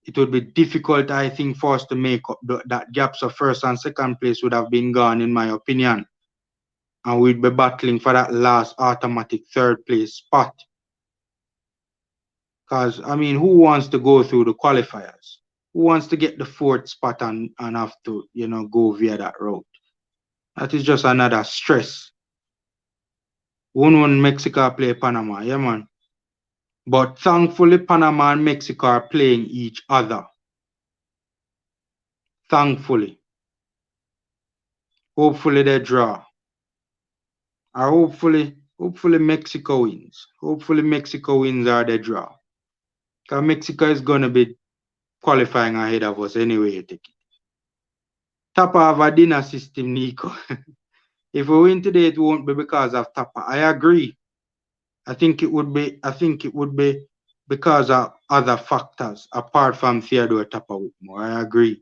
It would be difficult, I think, for us to make up that gap. So first and second place would have been gone, in my opinion. And we'd be battling for that last automatic third place spot. Because, who wants to go through the qualifiers? Who wants to get the fourth spot and have to, go via that route? That is just another stress. 1-1 Mexico play Panama, yeah, man. But thankfully, Panama and Mexico are playing each other. Thankfully. Hopefully they draw. Or hopefully Mexico wins. Hopefully Mexico wins or they draw. Because Mexico is gonna be qualifying ahead of us anyway, you take it. Tapa have a dinner system, Nico. If we win today, it won't be because of Tapa. I agree. I think it would be because of other factors apart from Theodore Tapa Whitmore. I agree.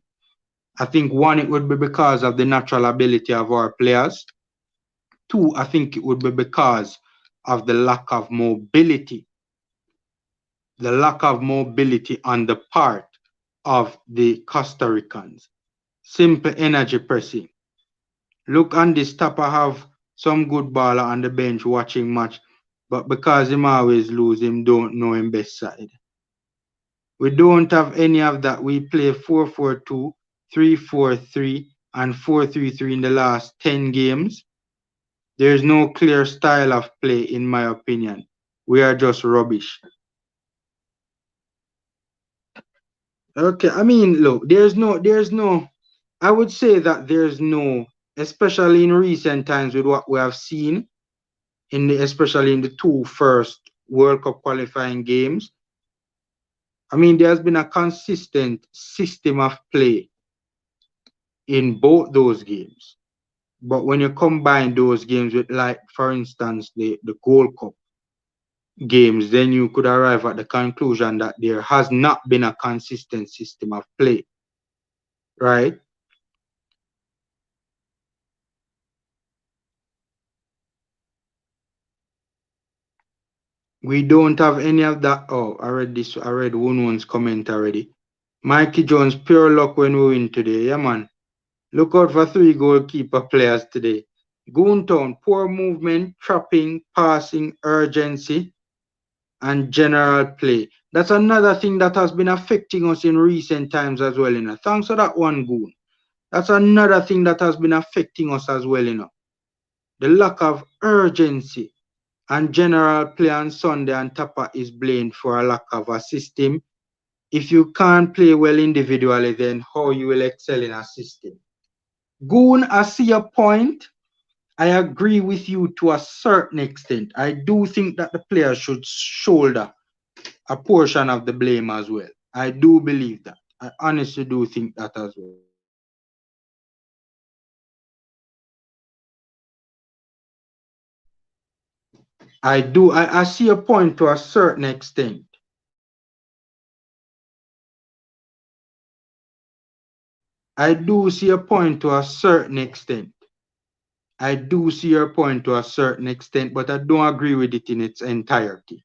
I think one, it would be because of the natural ability of our players. Two, I think it would be because of the lack of mobility. The lack of mobility on the part of the Costa Ricans. Simple energy pressing. Look on this Tapa have some good baller on the bench watching match, but because him always lose, him don't know him best side. We don't have any of that. We play 4-4-2, 3-4-3, and 4-3-3 in the last 10 games. There's no clear style of play, in my opinion. We are just rubbish. Okay, I mean, look, I would say that there's no, especially in recent times with what we have seen, especially in the two first World Cup qualifying games. I mean, there's been a consistent system of play in both those games. But when you combine those games with, like, for instance, the Gold Cup games, then you could arrive at the conclusion that there has not been a consistent system of play, right? We don't have any of that. Oh, I read this. I read One's comment already. Mikey Jones, pure luck when we win today. Yeah, man. Look out for 3 goalkeeper players today. Goontown, poor movement, trapping, passing, urgency, and general play. That's another thing that has been affecting us in recent times as well, you know. Thanks for that one, Goon. That's another thing that has been affecting us as well, you know. The lack of urgency and general play on Sunday, and Tapa is blamed for a lack of a system. If you can't play well individually, then how you will excel in a system? Goon, I see your point. I agree with you to a certain extent. I do think that the players should shoulder a portion of the blame as well. I do believe that. I honestly do think that as well. I do. I see a point to a certain extent. I do see a point to a certain extent. I do see your point to a certain extent, but I don't agree with it in its entirety.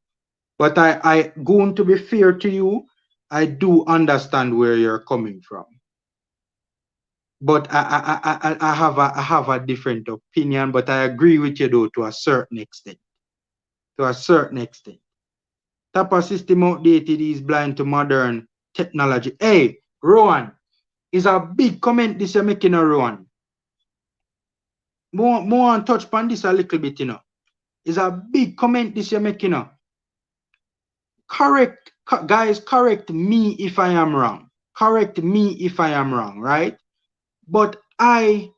But I going to be fair to you, I do understand where you're coming from. But I have a different opinion, but I agree with you though to a certain extent. To a certain extent. Tapa system outdated, is blind to modern technology. Hey, Rowan, is a big comment this you're making, Rowan. More on touch upon this a little bit, you know. Is a big comment this you're making, you know. Correct, guys, correct me if I am wrong. Correct me if I am wrong, right? But I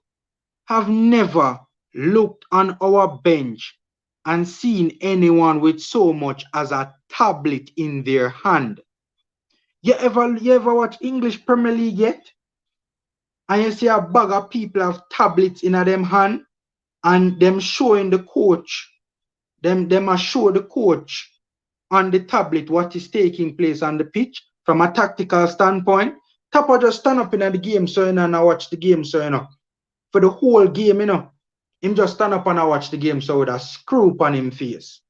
have never looked on our bench and seen anyone with so much as a tablet in their hand. You ever watch English Premier League yet? And you see a bag of people have tablets in them hand and them showing the coach, them are show the coach on the tablet what is taking place on the pitch from a tactical standpoint. Tapa just stand up in the game, so you know, and I watch the game, so you know. For the whole game, you know, him just stand up and I watch the game, so with a screw on him face.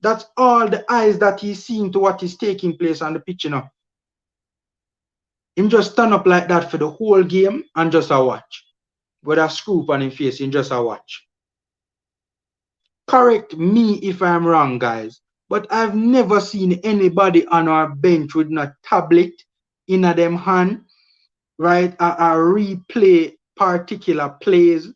That's all the eyes that he's seeing to what is taking place on the pitch, you know. Him just stand up like that for the whole game and just a watch. With a screw on him face, him just a watch. Correct me if I'm wrong, guys, but I've never seen anybody on our bench with a tablet in a them hand, right? A replay particular plays,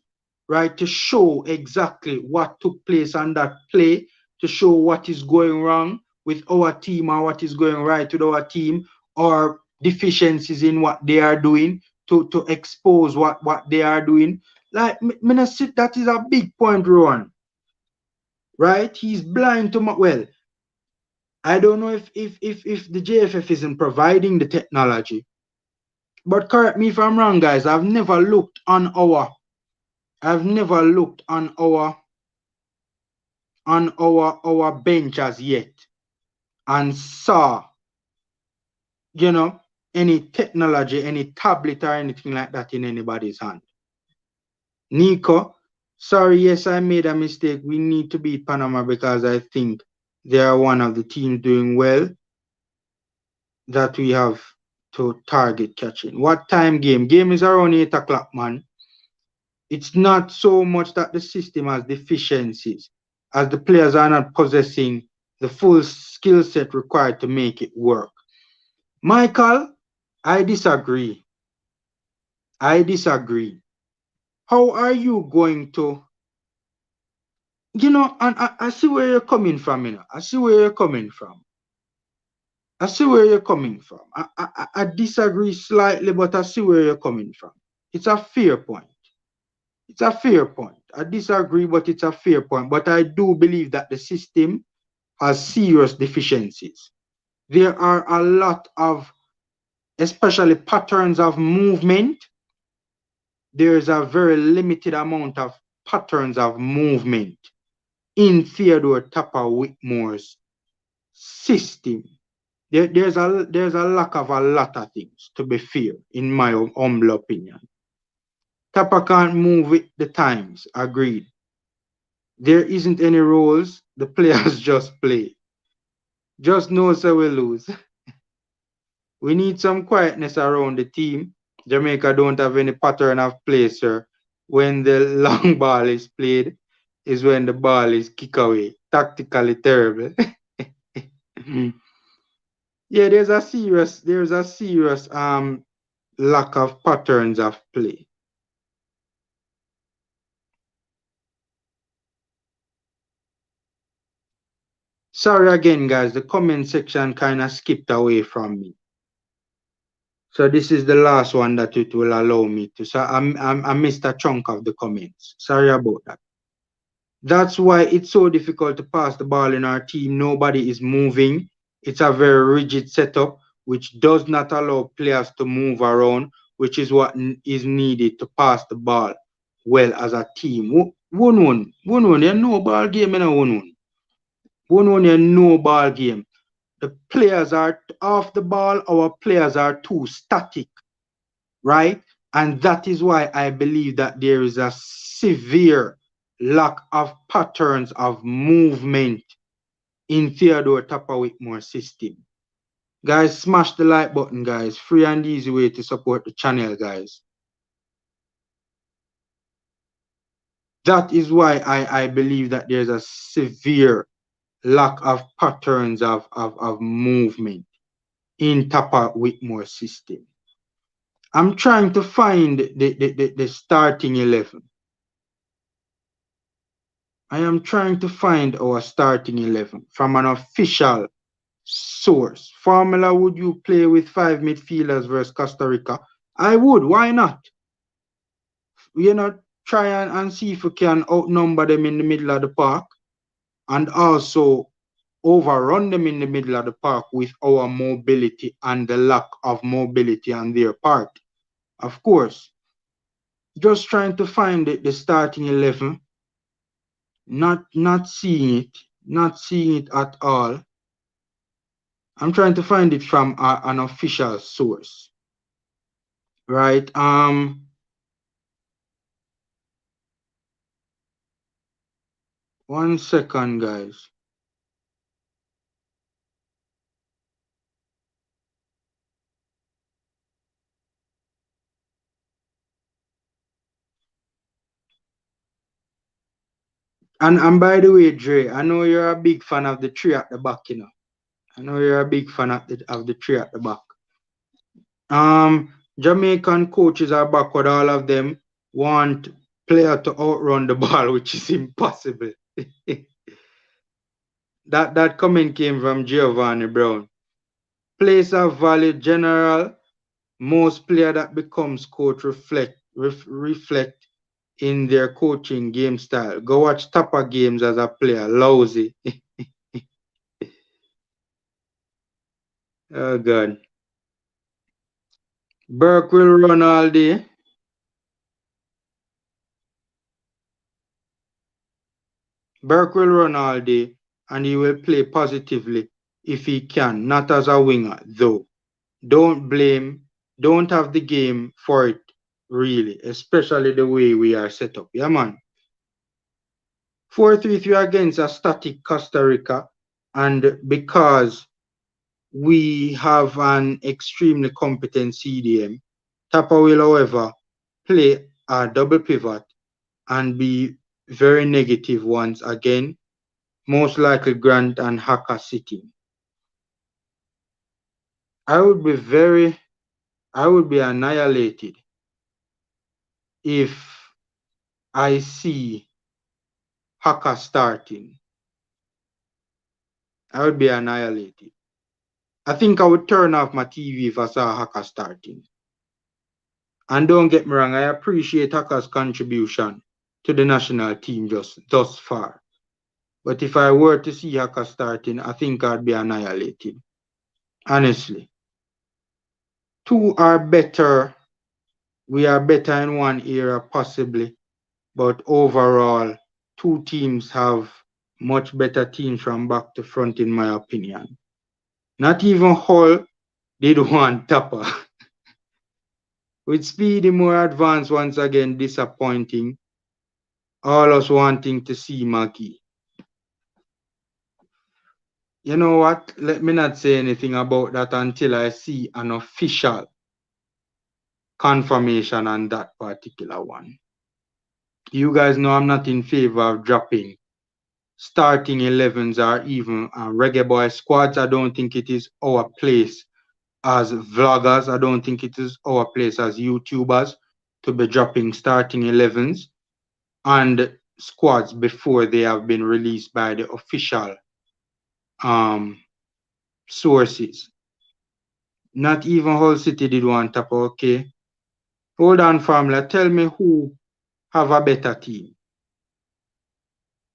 right, to show exactly what took place on that play, to show what is going wrong with our team or what is going right with our team, or deficiencies in what they are doing, to expose what they are doing. Like, that is a big point, Rowan. Right? He's blind to well. I don't know if the JFF isn't providing the technology, but correct me if I'm wrong, guys. I've never looked on our bench as yet and saw, any technology, any tablet or anything like that in anybody's hand. Nico, sorry, yes, I made a mistake. We need to beat Panama because I think they are one of the teams doing well that we have to target catching. What time game? Game is around 8 o'clock, man. It's not so much that the system has deficiencies, as the players are not possessing the full skill set required to make it work. Michael, I disagree. How are you going to, and I see where you're coming from, I see where you're coming from. I disagree slightly, but I see where you're coming from. It's a fair point. I disagree, but it's a fair point. But I do believe that the system has serious deficiencies. There are a lot of, especially patterns of movement. There's a very limited amount of patterns of movement in Theodore Tapper Whitmore's system. There's a lack of a lot of things, to be fair, in my humble opinion. Tapper can't move with the times, agreed. There isn't any roles, the players just play. Just know so we lose. We need some quietness around the team. Jamaica don't have any pattern of play, sir. When the long ball is played, is when the ball is kicked away. Tactically terrible. Yeah, there's a serious lack of patterns of play. Sorry again, guys, the comment section kind of skipped away from me. So this is the last one that it will allow me to. So I missed a chunk of the comments. Sorry about that. That's why it's so difficult to pass the ball in our team. Nobody is moving. It's a very rigid setup, which does not allow players to move around, which is what is needed to pass the ball well as a team. One, you know ball game, you know, one, you know ball game. The players are off the ball, our players are too static, right? And that is why I believe that there is a severe lack of patterns of movement in Theodore Tapper Whitmore system. Guys, smash the like button, guys. Free and easy way to support the channel, guys. That is why I believe that there's a severe lack of patterns of movement in Tapper Whitmore system. I'm trying to find the starting 11. I am trying to find our starting 11 from an official source. Formula, would you play with 5 midfielders versus Costa Rica? I would. Why not? Try and see if we can outnumber them in the middle of the park and also overrun them in the middle of the park with our mobility and the lack of mobility on their part. Of course, just trying to find the starting 11. Not seeing it at all. I'm trying to find it from an official source, right? 1 second, guys. And by the way, Dre, I know you're a big fan of the three at the back, I know you're a big fan of the three at the back. Jamaican coaches are back, but all of them want player to outrun the ball, which is impossible. That comment came from Giovanni Brown. Place of value general. Most player that becomes coach reflect in their coaching game style. Go watch Tapa games as a player. Lousy. Oh God. Burke will run all day. Burke will run all day and he will play positively if he can, not as a winger, though. Don't have the game for it, really, especially the way we are set up. Yeah, man. 4-3-3 against a static Costa Rica, and because we have an extremely competent CDM, Tapa will, however, play a double pivot and be very negative once again, most likely Grant and Haka sitting. I would be annihilated if I see Haka starting. I would be annihilated. I think I would turn off my TV if I saw Haka starting. And don't get me wrong, I appreciate Haka's contribution to the national team just thus far. But if I were to see Haka starting, I think I'd be annihilated. Honestly. Two are better. We are better in one era, possibly. But overall, two teams have much better teams from back to front, in my opinion. Not even Hull did want Tapa. With Speedy more advanced, once again disappointing. All us wanting to see Maggie. You know what? Let me not say anything about that until I see an official confirmation on that particular one. You guys know I'm not in favor of dropping starting 11s or even Reggae Boyz squads. I don't think it is our place as vloggers. I don't think it is our place as YouTubers to be dropping starting 11s and squads before they have been released by the official sources. Not even Hull City did want Tapa, okay? Hold on, family. Tell me who have a better team.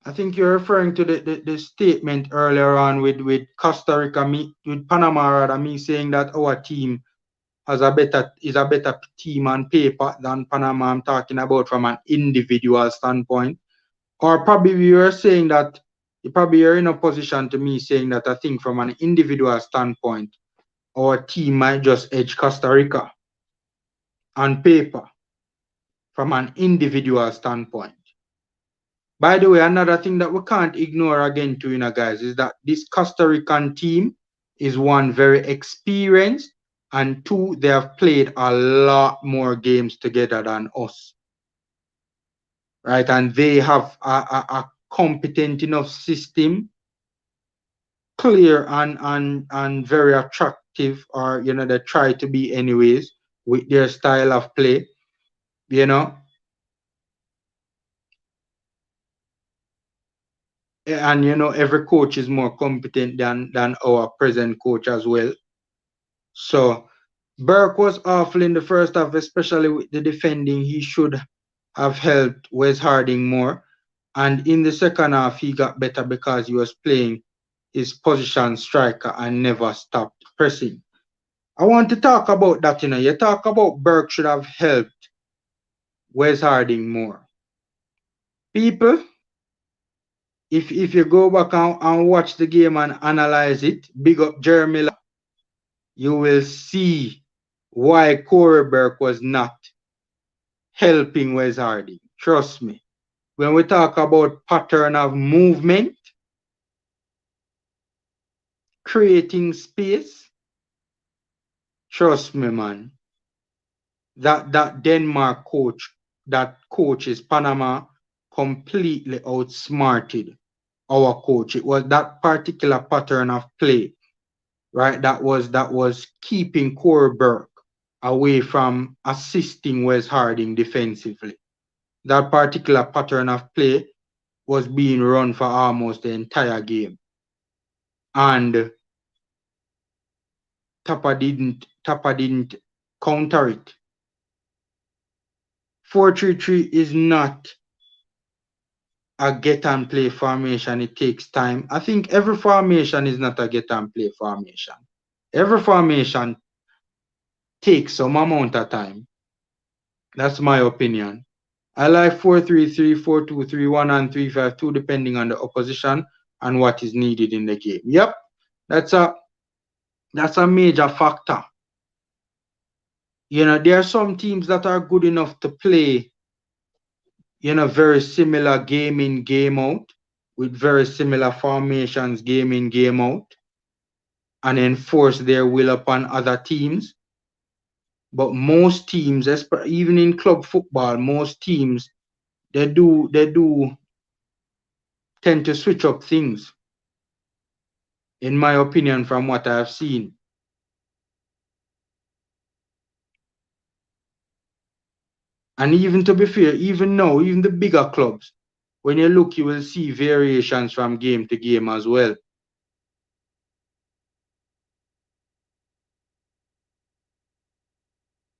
I think you're referring to the statement earlier on with Costa Rica, with Panama, rather, me saying that our team is a better team on paper than Panama. I'm talking about from an individual standpoint. Or probably you were saying that you're in a position to me saying that I think from an individual standpoint, our team might just edge Costa Rica on paper from an individual standpoint. By the way, another thing that we can't ignore again too, guys, is that this Costa Rican team is one, very experienced, and two, they have played a lot more games together than us. Right? And they have a competent enough system, clear and very attractive, or they try to be anyways with their style of play. And every coach is more competent than our present coach as well. So Burke was awful in the first half, especially with the defending. He should have helped Wes Harding more. And in the second half, he got better because he was playing his position striker and never stopped pressing. I want to talk about that. You talk about Burke should have helped Wes Harding more. People, if you go back and watch the game and analyze it, big up Jeremy, you will see why Corey Burke was not helping Wes Harding. Trust me. When we talk about pattern of movement, creating space, trust me, man. That Denmark coach, that coach is Panama, completely outsmarted our coach. It was that particular pattern of play, right? That was keeping Corey Burke away from assisting Wes Harding defensively. That particular pattern of play was being run for almost the entire game. And Tapa didn't counter it. 4-3-3 is not a get and play formation. It takes time. I think every formation is not a get and play formation. Every formation takes some amount of time. That's my opinion. I like 4-3-3, 4-2-3-1, and 3-5-2, depending on the opposition and what is needed in the game. Yep, that's a major factor. There are some teams that are good enough to play, very similar game in, game out, with very similar formations game in, game out, and enforce their will upon other teams. But most teams, even in club football, most teams, they do tend to switch up things, in my opinion, from what I've seen. And even to be fair, even now, even the bigger clubs, when you look, you will see variations from game to game as well.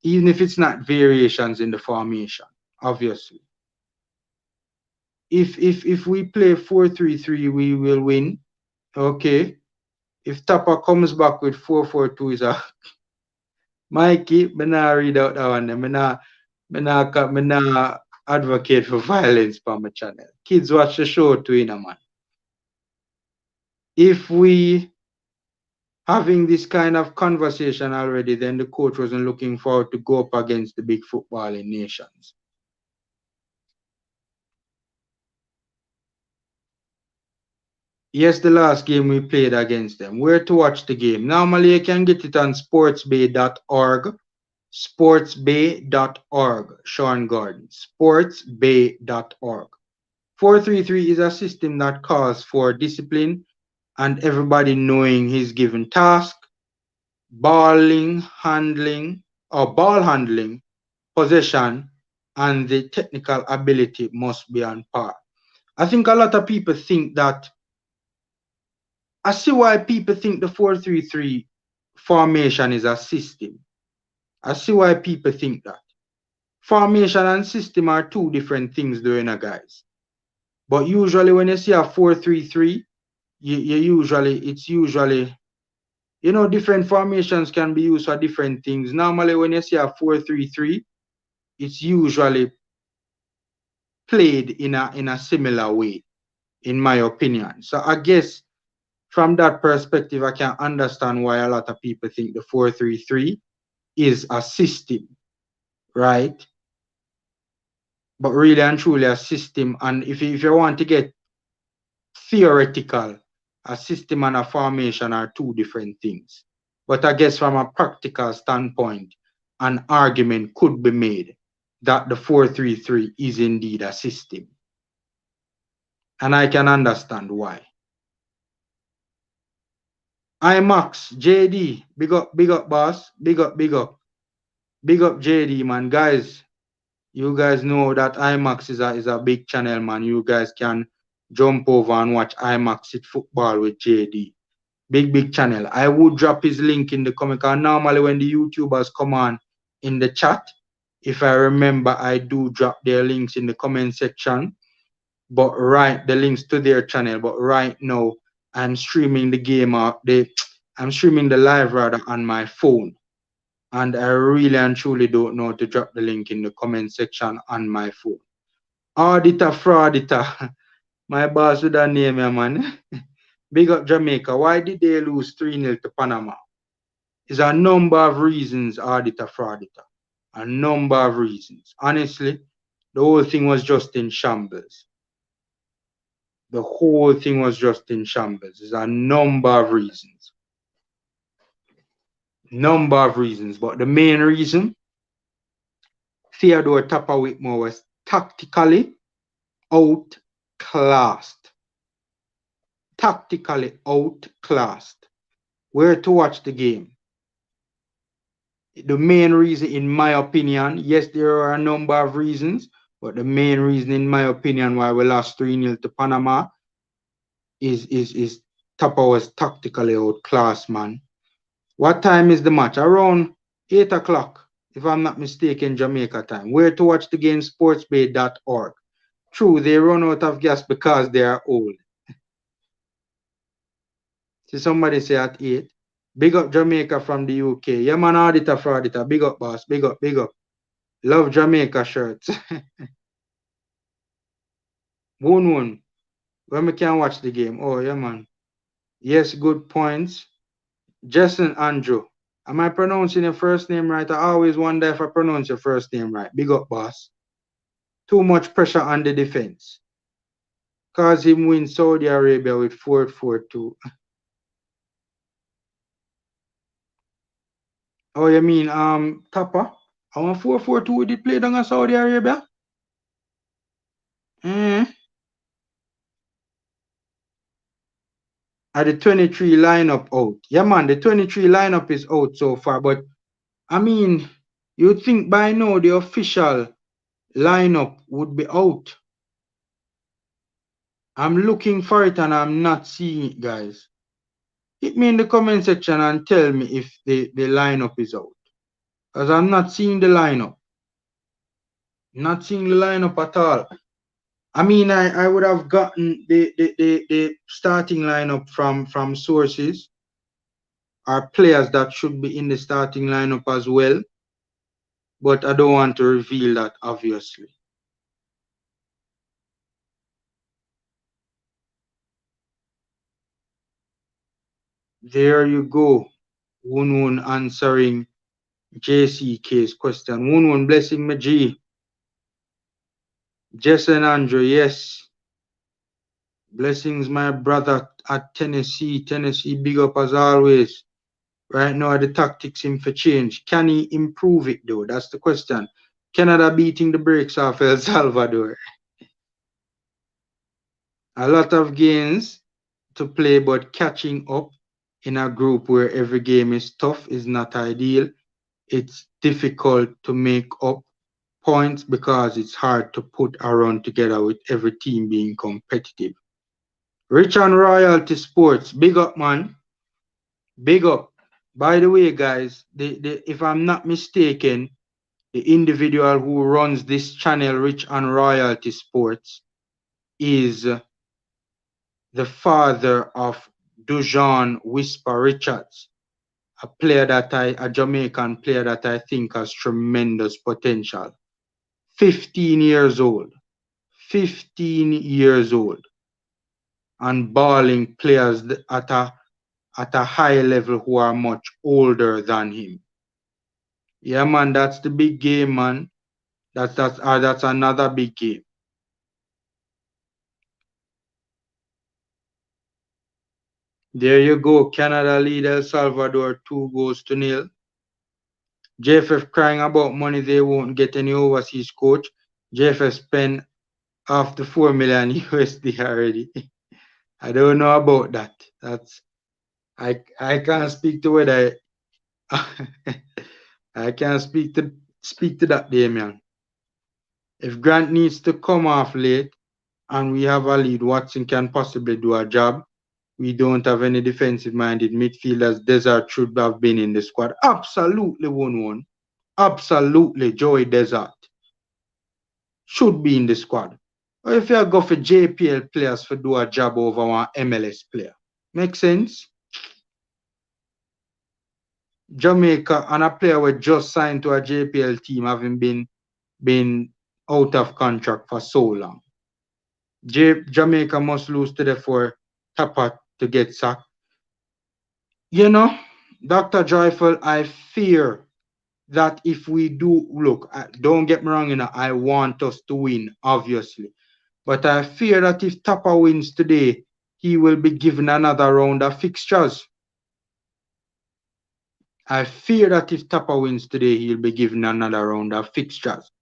Even if it's not variations in the formation, obviously. If we play 4-3-3, we will win. Okay. If Tapa comes back with 4-4-2, is a Mikey, me nah read out that one. Me nah advocate for violence on my channel. Kids watch the show too, man. If we having this kind of conversation already, then the coach wasn't looking forward to go up against the big footballing nations. Yes, the last game we played against them. Where to watch the game? Normally you can get it on sportsbay.org. Sportsbay.org, Sean Gordon. Sportsbay.org. 4-3-3 is a system that calls for discipline and everybody knowing his given task, ball handling, possession, and the technical ability must be on par. I think a lot of people think that, I see why people think the 4-3-3 formation is a system. I see why people think that. Formation and system are two different things, guys. But usually when you see a 4-3-3, it's usually, different formations can be used for different things. Normally when you see a 4-3-3, it's usually played in a similar way, in my opinion. So I guess from that perspective, I can understand why a lot of people think the 4-3-3 is a system, right? But really and truly a system, and if you want to get theoretical, a system and a formation are two different things. But I guess from a practical standpoint, an argument could be made that the 4-3-3 is indeed a system. And I can understand why. IMAX, JD, big up, boss. Big up. Big up, JD, man. Guys, you guys know that IMAX is a big channel, man. You guys can jump over and watch IMAX It Football with JD. Big channel. I would drop his link in the comment. Normally when the YouTubers come on in the chat, if I remember, I do drop their links in the comment section. But the links to their channel. But right now, I'm streaming the game I'm streaming the live rather on my phone. And I really and truly don't know to drop the link in the comment section on my phone. Auditor, frauditer. My boss with that name, man. Big up Jamaica. Why did they lose 3-0 to Panama? It's a number of reasons, auditor, frauditer. A number of reasons. Honestly, the whole thing was just in shambles. The whole thing was just in shambles. There's a number of reasons. But the main reason, Theodore Tapa Whitmore was tactically outclassed. Where to watch the game? The main reason, in my opinion, yes, there are a number of reasons, but the main reason, in my opinion, why we lost 3-0 to Panama is Tapa was tactically outclassed, man. What time is the match? Around 8 o'clock. if I'm not mistaken, Jamaica time. Where to watch the game? Sportsbay.org. True, they run out of gas because they are old. See somebody say at 8. Big up Jamaica from the UK. Yeah, man, auditor for auditor. Big up, boss. Big up, big up. Love Jamaica shirts. One. When we can watch the game. Oh, yeah, man. Yes, good points. Jason Andrew. Am I pronouncing your first name right? I always wonder if I pronounce your first name right. Big up, boss. Too much pressure on the defense. Cause him win Saudi Arabia with 4-4-2. Oh, you mean Tapa? I want 4-4-2 we did play down in Saudi Arabia? Are the 23 lineup out? Yeah, man, the 23 lineup is out so far, but I mean, you'd think by now the official lineup would be out. I'm looking for it and I'm not seeing it, guys. Hit me in the comment section and tell me if the lineup is out. Because I'm not seeing the lineup. Not seeing the lineup at all. I mean, I would have gotten the starting lineup from sources or players that should be in the starting lineup as well. But I don't want to reveal that, obviously. There you go. Woon answering JCK's question. Woon blessing me, G. Jason Andrew, yes. Blessings, my brother at Tennessee. Tennessee, big up as always. Right now, the tactics him for change. Can he improve it, though? That's the question. Canada beating the brakes off El Salvador. A lot of games to play, but catching up in a group where every game is tough is not ideal. It's difficult to make up points because it's hard to put a run together with every team being competitive. Rich and Royalty Sports, big up, man. Big up. By the way, guys, if I'm not mistaken, the individual who runs this channel, Rich and Royalty Sports, is the father of Dujon Whisper Richards, a Jamaican player that I think has tremendous potential. 15 years old. 15 years old. And balling players at a high level who are much older than him. Yeah, man, that's the big game, man. That's another big game. There you go. Canada lead El Salvador 2-0. JFF crying about money they won't get any overseas coach. JFF spent half the 4 million USD already. I don't know about that. I can't speak to whether I can't speak to that, Damian. If Grant needs to come off late and we have a lead, Watson can possibly do a job. We don't have any defensive-minded midfielders. Desert should have been in the squad. Absolutely, 1-1. Absolutely, Joey Desert should be in the squad. Or if you go for JPL players for do a job over one MLS player. Make sense? Jamaica and a player who just signed to a JPL team having been out of contract for so long. Jamaica must lose today for Tapa to get sacked. You know, Dr. Joyful, I fear that if we do, look, don't get me wrong, I want us to win, obviously. But I fear that if Tapa wins today, he will be given another round of fixtures. I fear that if Tapa wins today, he'll be given another round of fixtures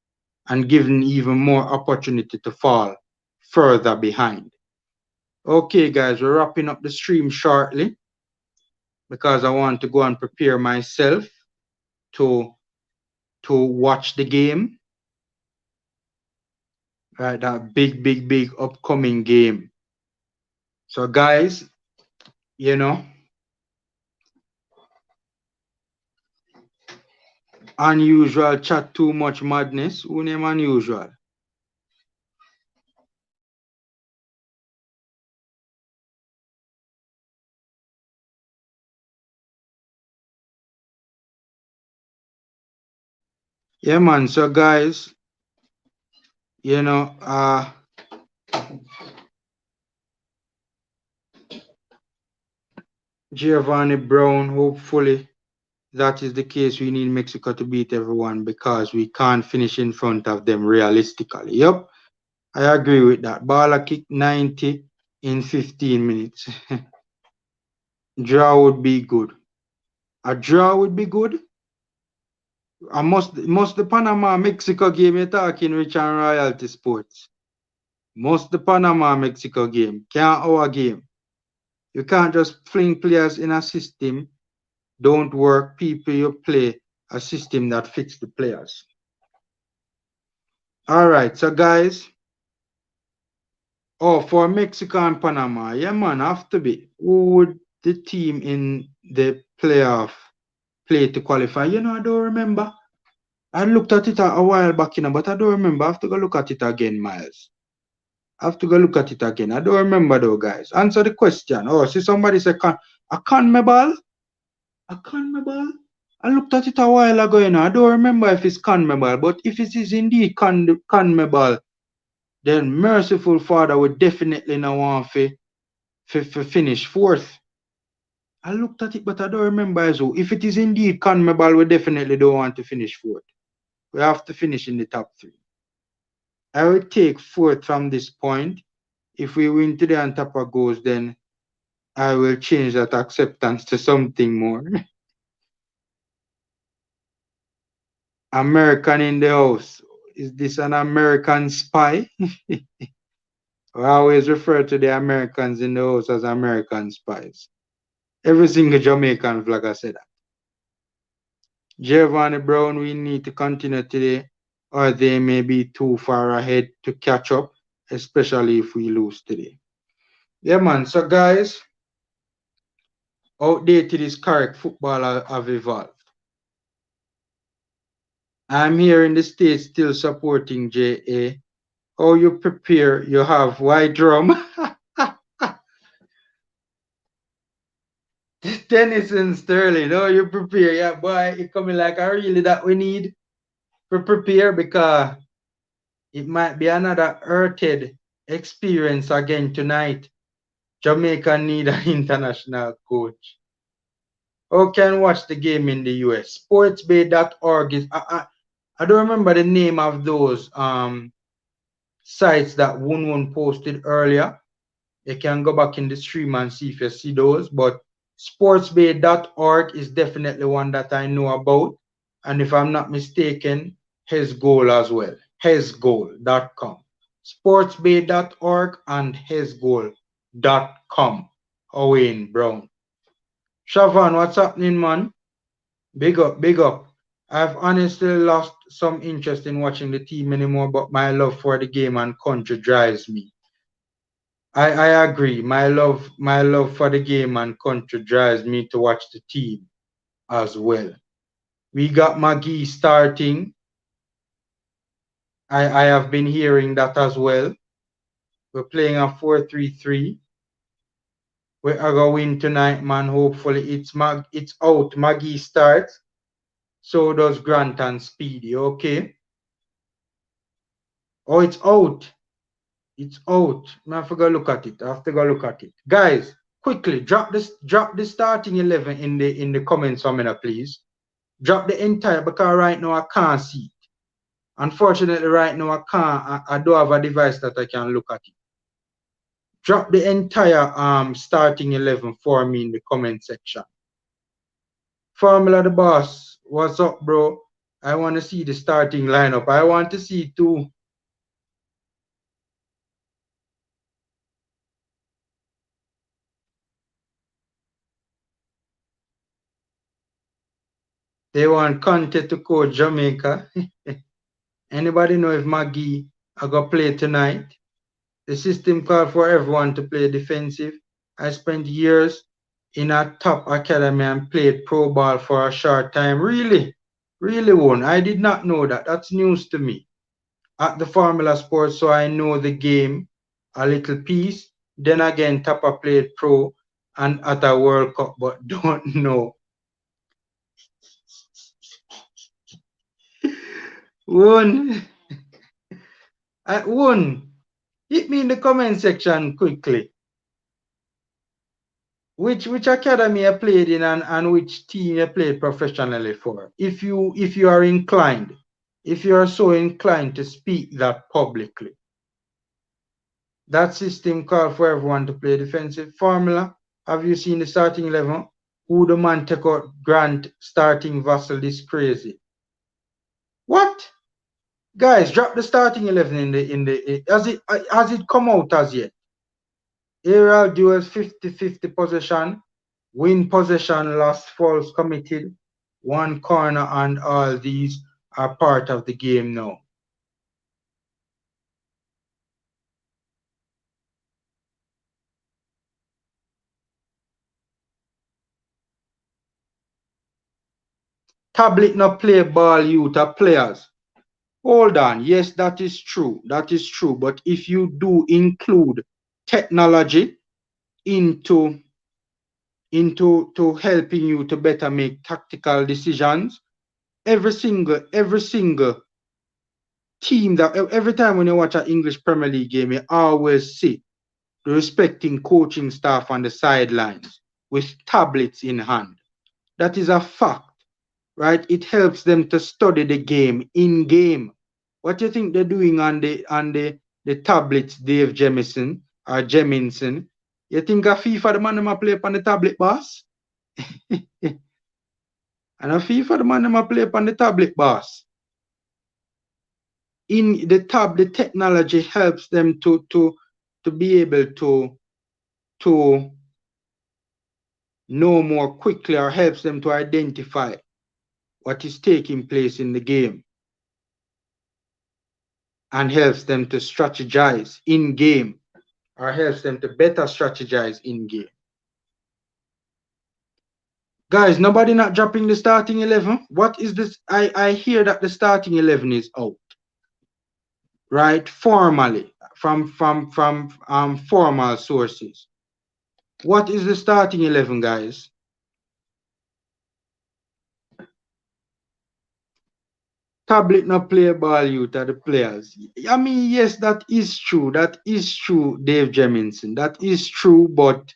and given even more opportunity to fall further behind. Okay, guys, we're wrapping up the stream shortly because I want to go and prepare myself to watch the game. Right, that big upcoming game. So, guys, you know, Unusual chat too much madness. Who name unusual? Yeah, man. So, guys, you know, Giovanni Brown, hopefully that is the case. We need Mexico to beat everyone because we can't finish in front of them realistically. Yep, I agree with that. Bala kick 90 in 15 minutes. Draw would be good. A draw would be good. I must the Panama Mexico game you're talking Rich and Royalty Sports. Must the Panama Mexico game. Can't our game. You can't just fling players in a system. Don't work people you play a system that fits the players. All right, so guys. Oh, for Mexico and Panama, yeah, man, have to be. Who would the team in the playoff play to qualify? You know, I don't remember. I looked at it a while back, but I don't remember. I have to go look at it again, Miles. I have to go look at it again. I don't remember though, guys. Answer the question. Oh, see somebody say a CONMEBOL? A CONMEBOL? I looked at it a while ago, I don't remember if it's CONMEBOL, but if it is indeed CONMEBOL, then merciful Father would definitely not want to finish fourth. I looked at it, but I don't remember as well. If it is indeed CONMEBOL, we definitely don't want to finish fourth. We have to finish in the top three. I will take fourth from this point. If we win today and Tapa goes, then I will change that acceptance to something more. American in the house. Is this an American spy? I always refer to the Americans in the house as American spies. Every single Jamaican vlogger said that. Giovanni Brown, we need to continue today, or they may be too far ahead to catch up, especially if we lose today. Yeah, man. So, guys, outdated is correct. Football have evolved. I'm here in the States still supporting JA. How you prepare? You have white drum. Tennis and Sterling. Oh, you prepare. Yeah, boy, it coming like I really that we need to prepare because it might be another hurted experience again tonight. Jamaica need an international coach. How can watch the game in the US? Sportsbay.org is I don't remember the name of those sites that Wun posted earlier. You can go back in the stream and see if you see those. But sportsbay.org is definitely one that I know about. And if I'm not mistaken, his goal as well. Hesgoal.com. Sportsbay.org and hesgoal.com. Owen Brown. Shavan, what's happening, man? Big up, big up. I've honestly lost some interest in watching the team anymore, but my love for the game and country drives me. I agree. My love for the game and country drives me to watch the team as well. We got McGee starting. I have been hearing that as well. We're playing a 4-3-3. We're gonna win tonight, man. Hopefully it's out. McGee starts. So does Grant and Speedy. Okay. Oh, it's out. It's out. I have to go look at it. I have to go look at it. Guys, quickly drop the starting 11 in the comments for me, please. Drop the entire because right now I can't see it. Unfortunately, right now I can't. I don't have a device that I can look at it. Drop the entire starting 11 for me in the comment section. Formula the boss, what's up, bro? I want to see the starting lineup. I want to see too. They want Conte to coach Jamaica. Anybody know if McGee are going to play tonight? The system called for everyone to play defensive. I spent years in a top academy and played pro ball for a short time. Really? Really won. I did not know that. That's news to me. At the Formula Sports, so I know the game a little piece. Then again, Tapa played pro and at a World Cup, but don't know. Won. I won. Hit me in the comment section quickly. Which academy you played in and which team you played professionally for? If you are inclined, if you are so inclined to speak that publicly. That system called for everyone to play defensive formula. Have you seen the starting 11? Who the man take out Grant starting Vassal this crazy? What? Guys, drop the starting 11 in the has it come out as yet? Aerial duels 50-50 possession, win possession, lost, false committed, one corner, and all these are part of the game now. Tablet not play ball youth are players. Hold on. Yes, that is true. That is true. But if you do include technology into to helping you to better make tactical decisions, every single team that every time when you watch an English Premier League game, you always see the respecting coaching staff on the sidelines with tablets in hand. That is a fact, right? It helps them to study the game in game. What do you think they're doing on the tablets, Dave Jemison or Jeminson? You think a FIFA the man them play on the tablet, boss? And a FIFA the man them play on the tablet, boss. In the tab, the technology helps them to be able to know more quickly, or helps them to identify what is taking place in the game, and helps them to strategize in game, or helps them to better strategize in game. Guys, nobody not dropping the starting 11. What is this? I hear that the starting 11 is out, right? Formally, from formal sources. What is the starting 11, guys? Tablet not play ball youth are the players. I mean, yes, that is true. That is true, Dave Jeminson. That is true, but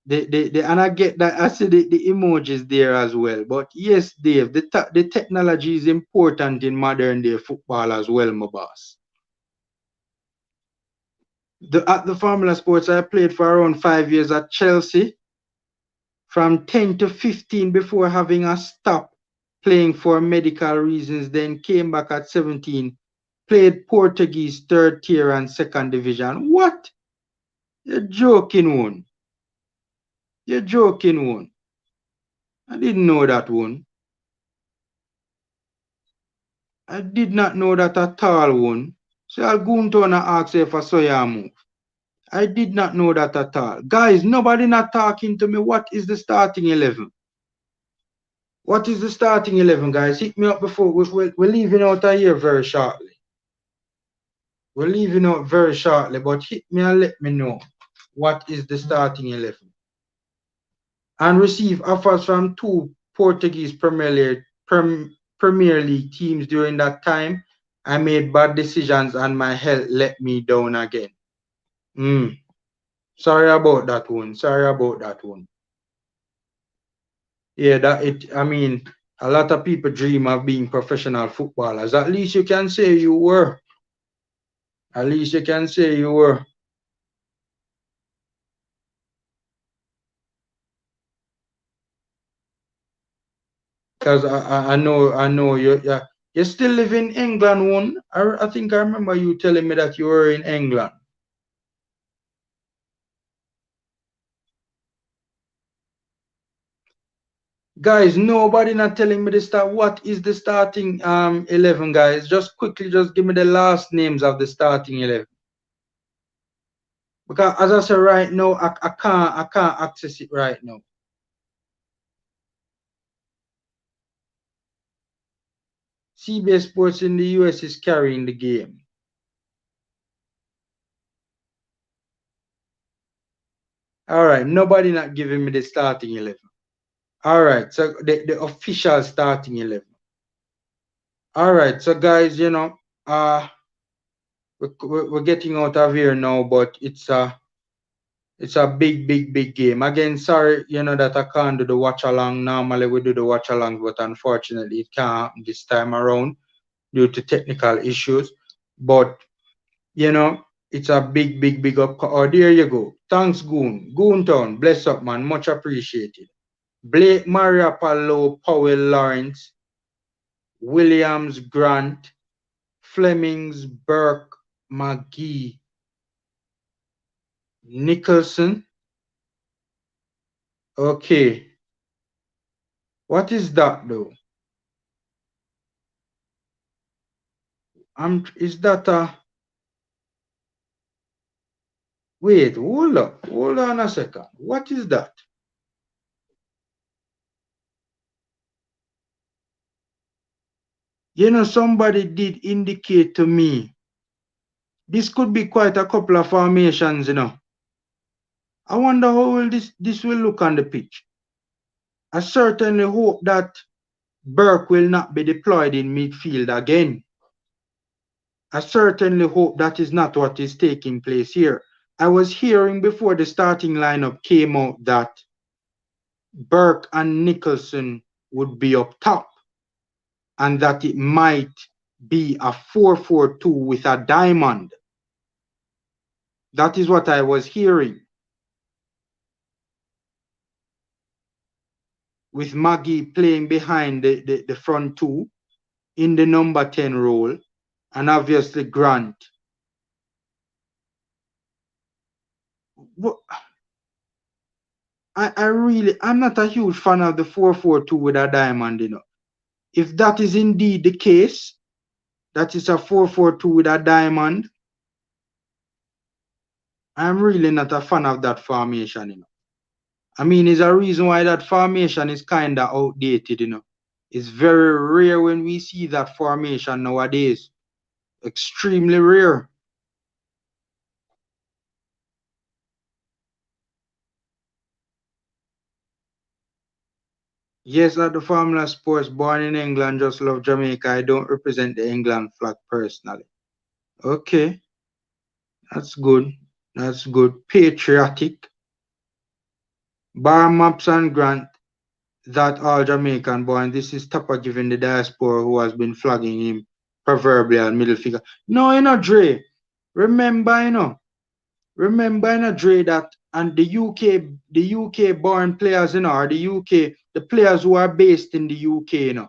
and I get that. I see the emojis there as well. But yes, Dave, the technology is important in modern day football as well, my boss. At the Formula Sports, I played for around 5 years at Chelsea, from 10 to 15 before having a stop playing for medical reasons, then came back at 17, played Portuguese third tier and second division. What? You're joking, one. You're joking, one. I didn't know that, one. I did not know that at all, one. So I'll go into and ask if I saw your move. I did not know that at all. Guys, nobody not talking to me. What is the starting 11? What is the starting 11, guys? Hit me up before. We're leaving out of here very shortly. We're leaving out very shortly, but hit me and let me know what is the starting 11. And receive offers from 2 Portuguese Premier League teams during that time. I made bad decisions and my health let me down again. Sorry about that one. Sorry about that one. Yeah, I mean, a lot of people dream of being professional footballers. At least you can say you were. At least you can say you were. Because I know you still live in England, one. I think I remember you telling me that you were in England. Guys, nobody not telling me the start. What is the starting 11, guys? Just quickly, just give me the last names of the starting 11. Because as I said right now, I can't access it right now. CBS Sports in the US is carrying the game. All right, nobody not giving me the starting 11. All right, so the official starting 11. All right, so guys, you know, we're getting out of here now, but it's a big game. Again, sorry, you know, that I can't do the watch along. Normally we do the watch along, but unfortunately it can't happen this time around due to technical issues. But you know, it's a big up. Oh, there you go. Thanks, Goon. Goontown, bless up, man. Much appreciated. Blake, Maria Paulo, Powell, Lawrence, Williams, Grant, Flemings, Burke, McGee, Nicholson. Okay. What is that though? Is that a wait, hold up, hold on a second. What is that? You know, somebody did indicate to me this could be quite a couple of formations, you know. I wonder how will this will look on the pitch. I certainly hope that Burke will not be deployed in midfield again. I certainly hope that is not what is taking place here. I was hearing before the starting lineup came out that Burke and Nicholson would be up top and that it might be a 4-4-2 with a diamond. That is what I was hearing. With Maggie playing behind the front two in the number 10 role, and obviously Grant. I'm not a huge fan of the 4-4-2 with a diamond, you know. If that is indeed the case, that is a 4-4-2 with a diamond, I'm really not a fan of that formation, you know. I mean, there's a reason why that formation is kind of outdated, you know. It's very rare when we see that formation nowadays. Extremely rare. Yes, at the Formula Sports, born in England, just love Jamaica. I don't represent the England flag personally. Okay, that's good. That's good. Patriotic. Bar Maps and Grant, that all Jamaican boy, and this is Tapa giving the diaspora who has been flagging him proverbial middle figure. No, you know, Dre. Remember, Dre, that and the UK born players, you know, or the players who are based in the UK, you know,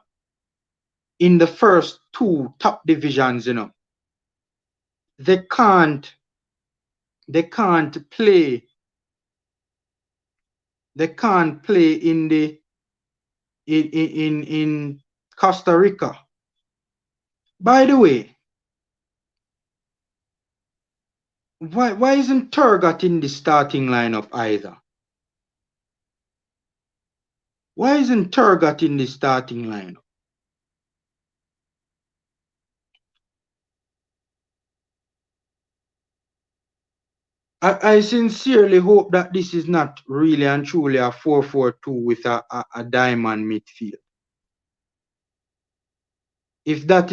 in the first two top divisions, you know, they can't play in the in Costa Rica. By the way, why isn't Turgot in the starting lineup either? Why isn't Turgot in the starting lineup? I sincerely hope that this is not really and truly a 4-4-2 with a diamond midfield. If that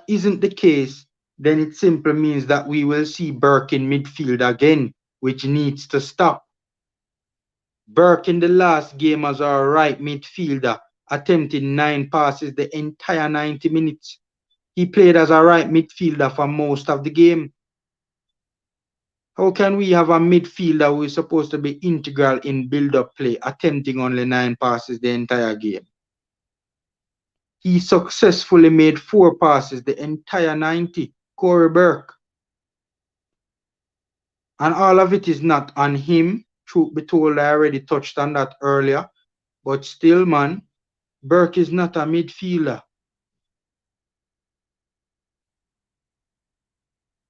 isn't the case, then it simply means that we will see Burke in midfield again, which needs to stop. Burke in the last game as our right midfielder, attempting 9 passes the entire 90 minutes. He played as a right midfielder for most of the game. How can we have a midfielder who is supposed to be integral in build-up play, attempting only 9 passes the entire game? He successfully made 4 passes the entire 90, Corey Burke. And all of it is not on him. Truth be told, I already touched on that earlier. But still, man, Burke is not a midfielder.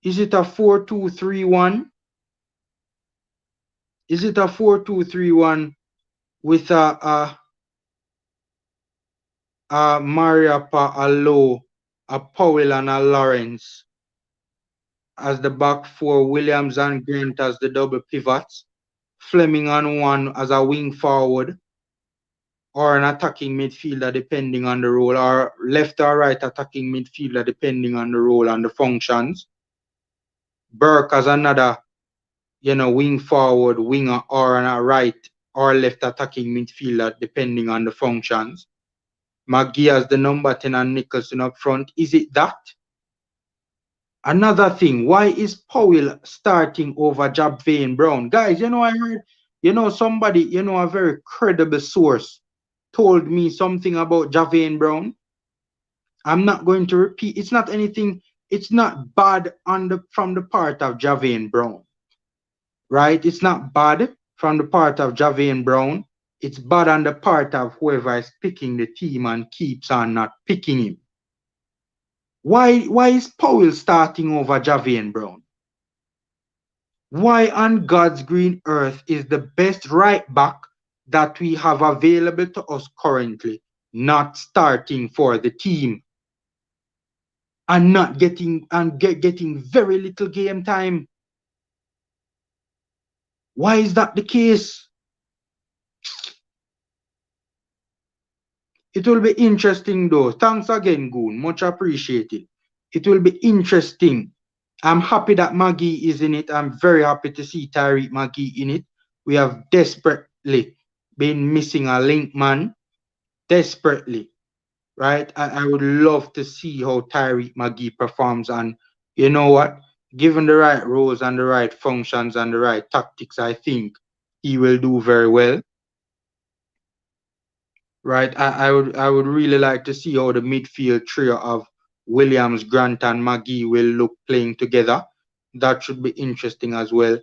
Is it a 4-2-3-1? Is it a 4-2-3-1 with a Mariapa, a Lowe, a Powell, and a Lawrence as the back four, Williams and Grant as the double pivots, Fleming on one as a wing forward or an attacking midfielder depending on the role, or left or right attacking midfielder depending on the role and the functions. Burke as another, wing forward, winger, or on a right or left attacking midfielder depending on the functions. McGee as the number 10 and Nicholson up front. Is it that? Another thing, why is Powell starting over Javane Brown? Guys, I heard, somebody, a very credible source told me something about Javane Brown. I'm not going to repeat. It's not anything, it's not bad from the part of Javane Brown, right? It's not bad from the part of Javane Brown. It's bad on the part of whoever is picking the team and keeps on not picking him. Why is Powell starting over Javane Brown? Why on God's green earth is the best right back that we have available to us currently not starting for the team and not getting very little game time? Why is that the case? It will be interesting though. Thanks again, Goon. Much appreciated. It will be interesting. I'm happy that Maggie is in it. I'm very happy to see Tyreek Maggie in it. We have desperately been missing a link man. Desperately. Right? I would love to see how Tyreek Maggie performs. And you know what? Given the right roles and the right functions and the right tactics, I think he will do very well. Right? I would really like to see how the midfield trio of Williams, Grant, and Magee will look playing together. That should be interesting as well.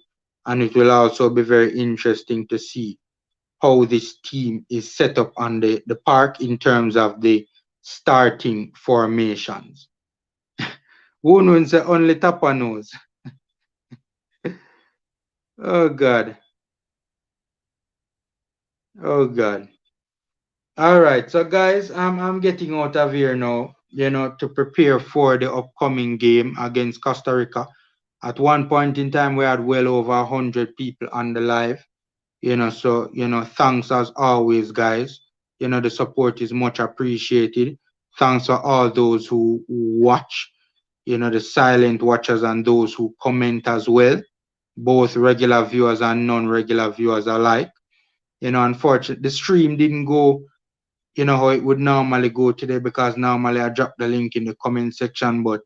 And it will also be very interesting to see how this team is set up on the park in terms of the starting formations. Who knows only Tapa knows? Oh God. Oh God. All right, so guys, I'm getting out of here now, to prepare for the upcoming game against Costa Rica. At one point in time, we had well over 100 people on the live, so, thanks as always, guys. The support is much appreciated. Thanks for all those who watch, the silent watchers and those who comment as well, both regular viewers and non-regular viewers alike. Unfortunately, the stream didn't go how it would normally go today, because normally I drop the link in the comment section, but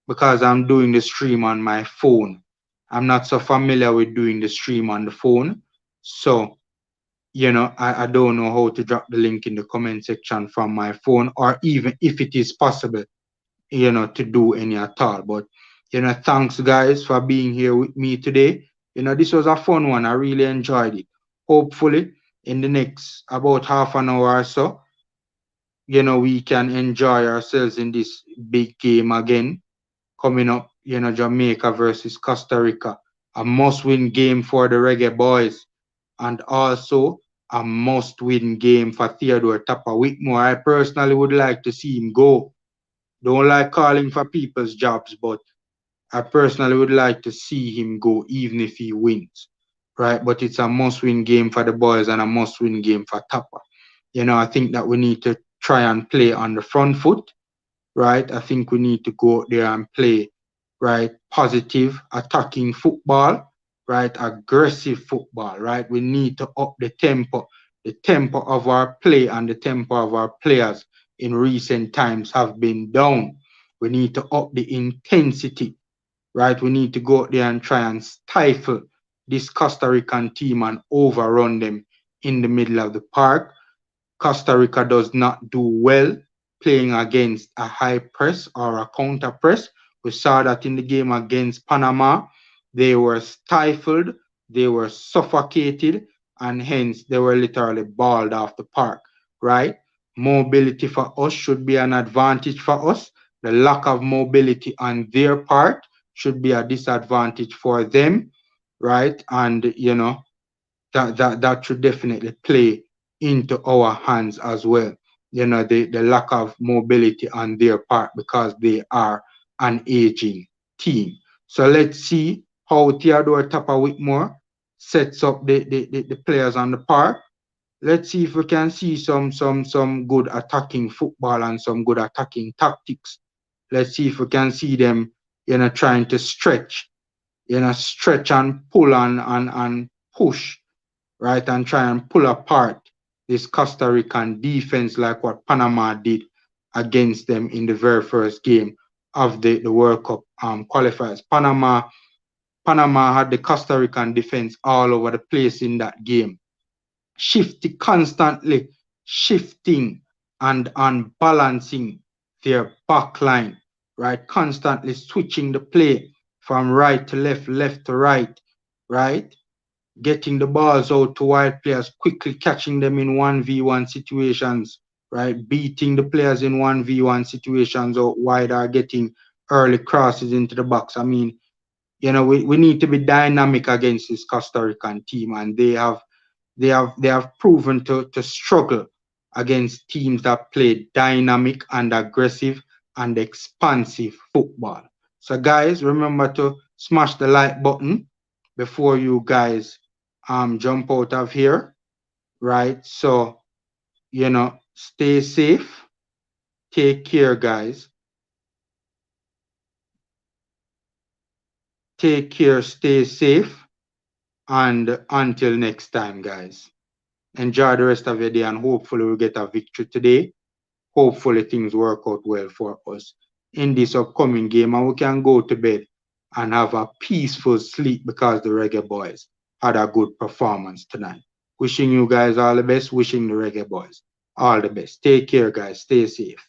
because I'm doing the stream on my phone, I'm not so familiar with doing the stream on the phone. So, I don't know how to drop the link in the comment section from my phone, or even if it is possible, to do any at all. But, thanks guys for being here with me today. This was a fun one. I really enjoyed it. Hopefully, in the next about half an hour or so, we can enjoy ourselves in this big game again coming up, Jamaica versus Costa Rica. A must-win game for the Reggae Boys, and also a must-win game for Theodore Tapa Whitmore. I personally would like to see him go. Don't like calling for people's jobs, but I personally would like to see him go even if he wins, right? But it's a must-win game for the boys and a must-win game for Tapa. I think that we need to try and play on the front foot, right? I think we need to go out there and play, right? Positive, attacking football, right? Aggressive football, right? We need to up the tempo. The tempo of our play and the tempo of our players in recent times have been down. We need to up the intensity, right? We need to go out there and try and stifle this Costa Rican team and overrun them in the middle of the park. Costa Rica does not do well playing against a high press or a counter press. We saw that in the game against Panama. They were stifled, they were suffocated, and hence they were literally balled off the park, right? Mobility for us should be an advantage for us. The lack of mobility on their part should be a disadvantage for them, right? And, that should definitely play into our hands as well. the lack of mobility on their part because they are an aging team. So let's see how Theodore Tapper Whitmore sets up the players on the park. Let's see if we can see some good attacking football and some good attacking tactics. Let's see if we can see them, trying to stretch, stretch and pull and push, right, and try and pull apart this Costa Rican defense like what Panama did against them in the very first game of the World Cup qualifiers. Panama had the Costa Rican defense all over the place in that game, constantly shifting and unbalancing their back line, right? Constantly switching the play from right to left, left to right, right? Getting the balls out to wide players, quickly catching them in 1v1 situations, right? Beating the players in 1v1 situations out wide or getting early crosses into the box. I mean, we need to be dynamic against this Costa Rican team, and they have proven to struggle against teams that play dynamic and aggressive and expansive football. So guys, remember to smash the like button before you guys jump out of here, right? So stay safe, take care, guys. Take care, stay safe, and until next time, guys. Enjoy the rest of your day, and hopefully we'll get a victory today. Hopefully things work out well for us in this upcoming game, and we can go to bed and have a peaceful sleep because the Reggae Boyz had a good performance tonight. Wishing you guys all the best, wishing the Reggae Boyz all the best. Take care, guys. Stay safe.